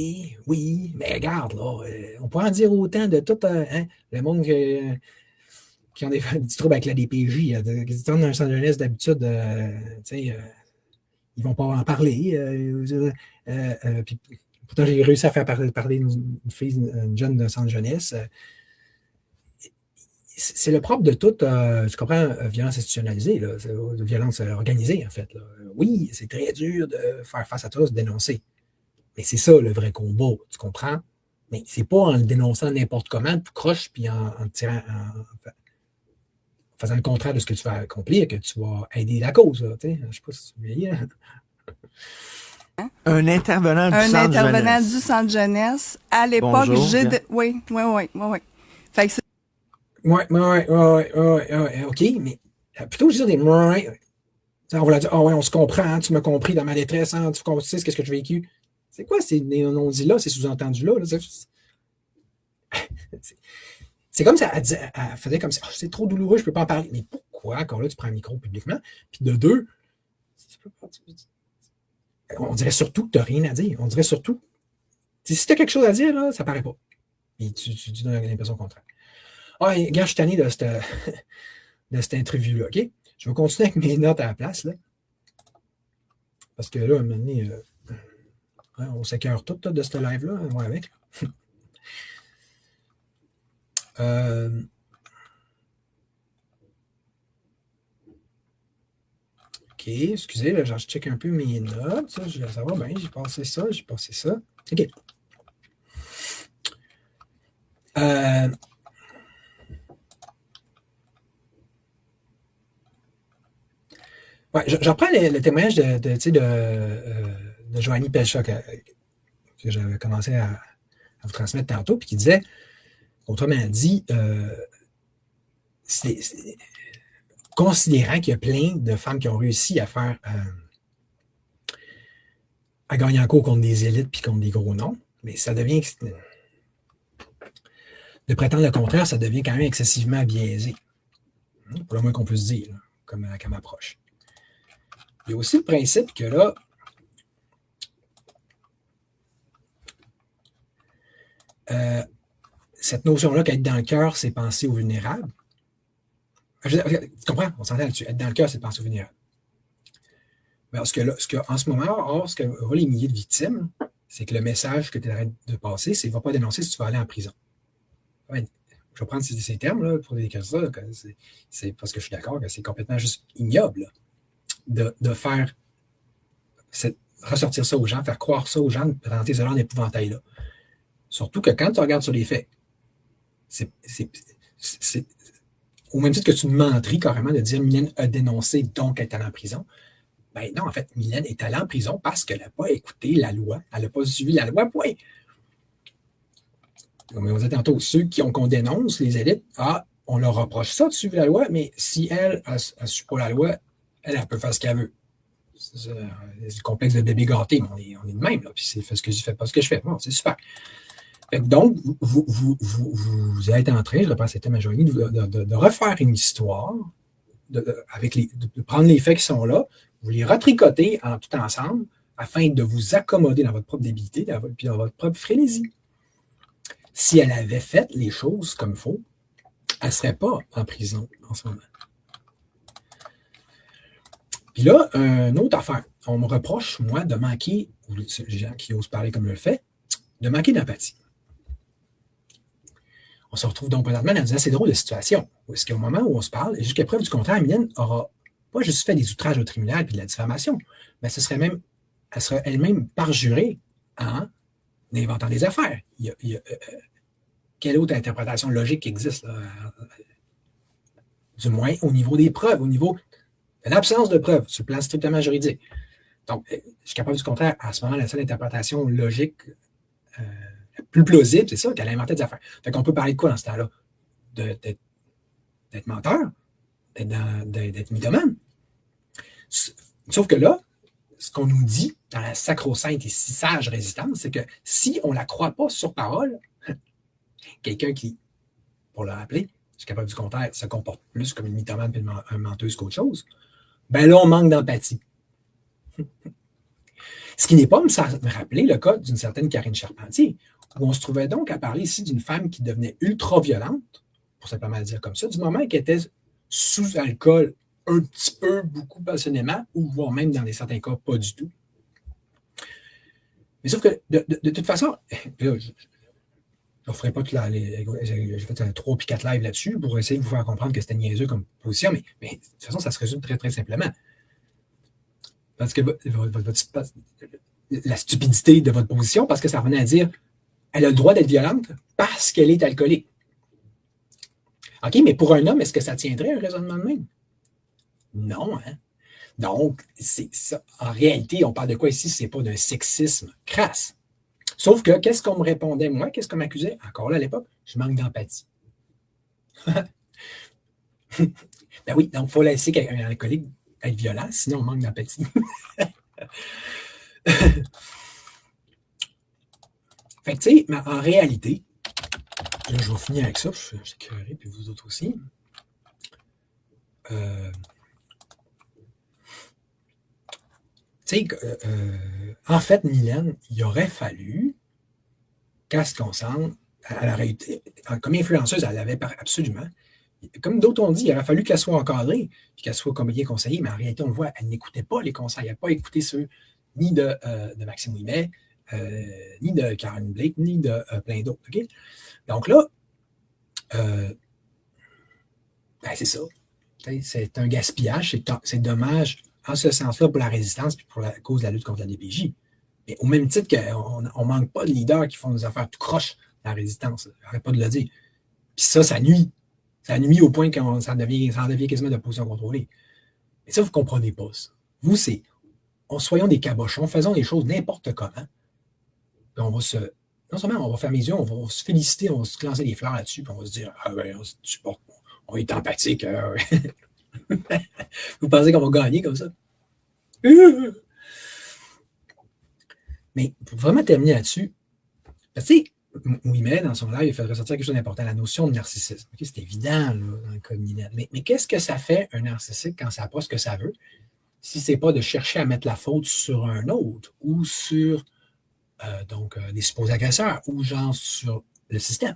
oui, mais regarde, là, on pourrait en dire autant de tout le monde qui ont des troubles avec la DPJ, qui sont dans un centre jeunesse d'habitude, ils vont pas en parler. Puis, pourtant, j'ai réussi à faire parler une jeune d'un centre jeunesse. C'est le propre de toute, tu comprends, violence institutionnalisée, là, violence organisée, en fait. Là. Oui, c'est très dur de faire face à tout ça, de dénoncer. Mais c'est ça le vrai combat, tu comprends? Mais c'est pas en le dénonçant n'importe comment, tout croche, puis en faisant le contraire de ce que tu vas accomplir, que tu vas aider la cause. Là, je ne sais pas si tu veux dire. Un intervenant du centre jeunesse. À l'époque, Oui. Fait que Oui, OK, mais plutôt que de dire des on va dire, on se comprend, hein, tu m'as compris dans ma détresse, hein, tu sais ce que je vécu. C'est quoi ces non-dits-là, ces sous-entendus-là? Là, c'est comme ça, elle faisait comme ça, c'est trop douloureux, je ne peux pas en parler. Mais pourquoi, encore là, tu prends un micro publiquement? Puis de deux, on dirait surtout que tu n'as rien à dire. On dirait surtout, si tu as quelque chose à dire, là, ça ne paraît pas. Et tu donnes l'impression contraire. Ah, regarde, je suis tanné de cette interview-là, OK? Je vais continuer avec mes notes à la place, là. Parce que là, à un moment donné, on s'écœure tout là, de ce live-là, moi avec. OK, excusez, là, je check un peu mes notes. Ça va bien, j'ai passé ça. OK. Ouais, je reprends le témoignage de Joanie Pelcha que j'avais commencé à vous transmettre tantôt, puis qui disait, autrement dit, considérant qu'il y a plein de femmes qui ont réussi à faire à gagner en cours contre des élites puis contre des gros noms, mais ça devient de prétendre le contraire, ça devient quand même excessivement biaisé. Pour le moins qu'on puisse dire, là, comme approche. Il y a aussi le principe que là, cette notion-là qu'être dans le cœur, c'est penser aux vulnérables. Tu comprends? On s'entend là-dessus. Être dans le cœur, c'est penser aux vulnérables. Mais en ce moment, ce que ont les milliers de victimes, c'est que le message que tu arrêtes de passer, c'est ne va pas dénoncer si tu vas aller en prison. Ouais, je vais prendre ces termes là, pour décrire ça. C'est parce que je suis d'accord que c'est complètement juste ignoble là, de faire ressortir ça aux gens, faire croire ça aux gens, de présenter ce genre d'épouvantail-là. Surtout que quand tu regardes sur les faits, c'est au même titre que tu me menteries carrément de dire Mylène a dénoncé, donc elle est allée en prison. Ben non, en fait, Mylène est allée en prison parce qu'elle n'a pas écouté la loi. Elle n'a pas suivi la loi, point. Comme on disait tantôt, ceux qu'on dénonce, les élites, on leur reproche ça de suivre la loi, mais si elle ne suit pas la loi, elle peut faire ce qu'elle veut. C'est le complexe de bébé gâté, mais on est de même, là, puis c'est ce que je fais, pas ce que je fais. Bon, c'est super. Donc, vous êtes en train, je reprends cette majorité, de refaire une histoire, de prendre les faits qui sont là, vous les retricoter tout ensemble afin de vous accommoder dans votre propre débilité puis dans votre propre frénésie. Si elle avait fait les choses comme il faut, elle ne serait pas en prison en ce moment. Puis là, une autre affaire. On me reproche, moi, de manquer, ou les gens qui osent parler comme je le fais, de manquer d'empathie. On se retrouve donc présentement dans une assez drôle de situation. Parce qu'au moment où on se parle, et jusqu'à preuve du contraire, Mylène n'aura pas juste fait des outrages au tribunal et de la diffamation, mais elle serait elle-même parjurée en inventant des affaires. Quelle autre interprétation logique existe, là? Du moins au niveau des preuves, au niveau de l'absence de preuves, sur le plan strictement juridique. Donc, jusqu'à preuve du contraire, à ce moment, la seule interprétation logique la plus plausible, c'est ça, qu'elle a inventé des affaires. Fait qu'on peut parler de quoi dans ce temps-là? D'être menteur, d'être mythomane. Sauf que là, ce qu'on nous dit dans la sacro-sainte et si sage résistance, c'est que si on ne la croit pas sur parole, quelqu'un qui, pour le rappeler, jusqu'à preuve du contraire, se comporte plus comme une mythomane et une menteuse qu'autre chose, ben là, on manque d'empathie. Ce qui n'est pas me rappeler le cas d'une certaine Karine Charpentier, où on se trouvait donc à parler ici d'une femme qui devenait ultra-violente, pour simplement le dire comme ça, du moment qu'elle était sous alcool un petit peu, beaucoup passionnément, ou voire même dans certains cas, pas du tout. Mais sauf que, de toute façon, là, je ne ferai pas j'ai fait 3 puis 4 lives là-dessus pour essayer de vous faire comprendre que c'était niaiseux comme position, mais de toute façon, ça se résume très, très simplement. Parce que la stupidité de votre position, parce que ça revenait à dire elle a le droit d'être violente parce qu'elle est alcoolique. OK, mais pour un homme, est-ce que ça tiendrait un raisonnement de même? Non, hein? Donc, c'est ça. En réalité, on parle de quoi ici? C'est pas d'un sexisme crasse. Sauf que, qu'est-ce qu'on me répondait, moi? Qu'est-ce qu'on m'accusait? Encore là, à l'époque, je manque d'empathie. Ben oui, donc il faut laisser un alcoolique être violent, sinon on manque d'empathie. Fait que, tu sais, en réalité, là, je vais finir avec ça, je suis curé, puis vous autres aussi. En fait, Mylène, il aurait fallu qu'elle se concentre, elle aurait été, comme influenceuse, elle l'avait absolument. Comme d'autres ont dit, il aurait fallu qu'elle soit encadrée, puis qu'elle soit comme bien conseillée, mais en réalité, on le voit, elle n'écoutait pas les conseils, elle n'a pas écouté ceux ni de Maxime Ouimet, ni de Caroline Blake, ni de plein d'autres. Okay? Donc là, c'est ça. C'est un gaspillage, c'est dommage en ce sens-là pour la résistance et pour la cause de la lutte contre la DPJ. Mais au même titre qu'on ne manque pas de leaders qui font des affaires tout croche dans la résistance. J'arrête pas de le dire. Puis ça nuit. Ça nuit au point que ça devient quasiment de position contrôlée. Mais ça, vous ne comprenez pas ça. Vous, c'est, soyons des cabochons, faisons les choses n'importe comment. Puis on va non seulement on va fermer les yeux, on va se féliciter, on va se lancer des fleurs là-dessus, puis on va se dire, ah ouais, on se supporte, on est empathique. Vous pensez qu'on va gagner comme ça? Mais pour vraiment terminer là-dessus, tu sais, Ouimet, dans son live, il fait ressortir quelque chose d'important, la notion de narcissisme. Okay, c'est évident là, dans le cas de Mylène. Mais qu'est-ce que ça fait, un narcissique, quand ça n'a pas ce que ça veut, si ce n'est pas de chercher à mettre la faute sur un autre ou sur des supposés agresseurs ou genre sur le système.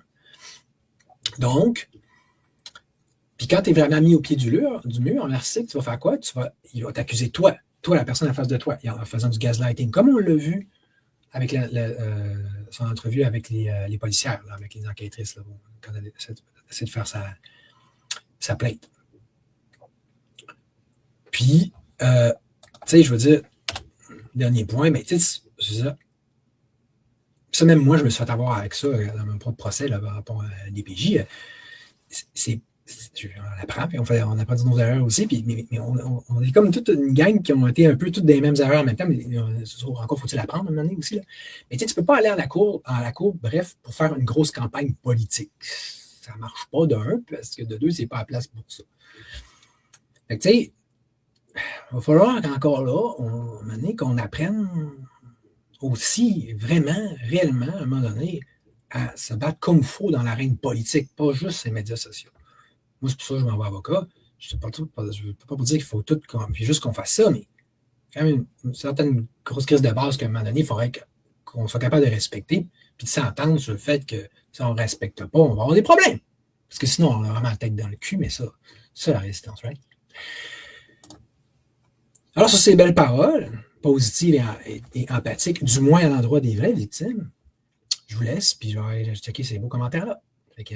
Donc, puis quand tu es vraiment mis au pied du mur, un narcissique, tu vas faire quoi? Il va t'accuser toi, la personne en face de toi, en faisant du gaslighting, comme on l'a vu avec son entrevue avec les policières, là, avec les enquêtrices, là, quand elle essaie de faire sa plainte. Puis, tu sais, je veux dire, dernier point, mais tu sais, c'est ça. Ça, même moi, je me suis fait avoir avec ça dans mon propre procès là, par rapport à DPJ. On apprend, puis on apprend de nos erreurs aussi, puis, mais on est comme toute une gang qui ont été un peu toutes des mêmes erreurs en même temps, mais encore faut-il apprendre à un moment donné aussi. Là. Mais tu ne peux pas aller à la cour, bref, pour faire une grosse campagne politique. Ça ne marche pas de un, parce que de deux, c'est pas la place pour ça. Fait que tu sais, il va falloir qu'encore là, à un moment donné, qu'on apprenne aussi, vraiment, réellement, à un moment donné, à se battre comme il faut dans l'arène politique, pas juste les médias sociaux. Moi, c'est pour ça que je m'en vais avocat. Je ne peux pas vous dire qu'il faut tout, puis juste qu'on fasse ça, mais quand même une certaine grosse crise de base qu'à un moment donné, il faudrait qu'on soit capable de respecter, puis de s'entendre sur le fait que si on ne respecte pas, on va avoir des problèmes. Parce que sinon, on a vraiment la tête dans le cul, mais ça, c'est la résistance, right? Alors, sur ces belles paroles, positives et empathiques, du moins à l'endroit des vraies victimes, je vous laisse, puis je vais aller checker ces beaux commentaires-là. Fait que,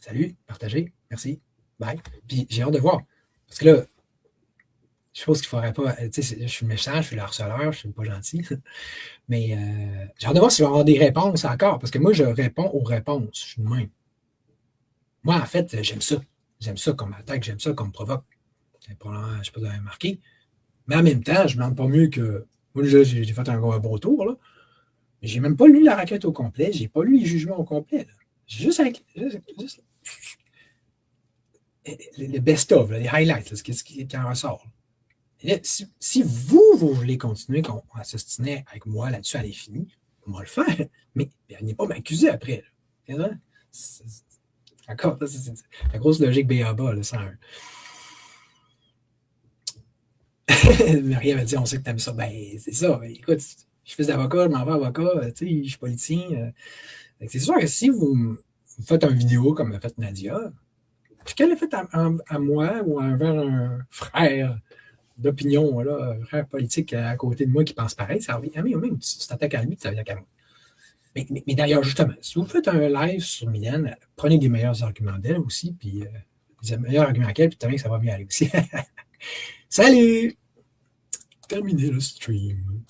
salut, partagez, merci, bye. Puis j'ai hâte de voir. Parce que là, je suppose qu'il ne faudrait pas. Tu sais, je suis méchant, je suis le harceleur, je ne suis pas gentil. Mais j'ai hâte de voir s'il va y avoir des réponses encore. Parce que moi, je réponds aux réponses. Je suis de même. Moi, en fait, j'aime ça. J'aime ça comme attaque, j'aime ça comme provoque. Probablement, je ne sais pas si vous avez remarqué. Mais en même temps, je ne me demande pas mieux que. Moi, j'ai fait un beau tour, là. Mais je n'ai même pas lu la requête au complet. Je n'ai pas lu les jugements au complet. Là. J'ai juste le best-of, les highlights, là, ce qui en ressort. Là, si vous voulez continuer à s'ostiner avec moi là-dessus à l'infini, on va le faire. Mais elle n'est pas m'accuser après. Encore, c'est la grosse logique BABA, là, 101. Marie m'a dit, on sait que t'aimes ça. Ben, c'est ça. Ben, écoute, je suis fils d'avocat, je m'en vais avocat, tu sais, je suis politicien. C'est sûr que si vous faites une vidéo comme a fait Nadia, puis qu'elle a fait à moi ou envers un frère d'opinion, là, un frère politique à côté de moi qui pense pareil, ça revient à moi. Même si tu t'attaques à lui, ça vient qu'à moi. Mais d'ailleurs, justement, si vous faites un live sur Mylène, prenez des meilleurs arguments d'elle aussi, puis des meilleurs arguments qu'elle, puis tu que ça va bien aller aussi. Salut! Terminé le stream.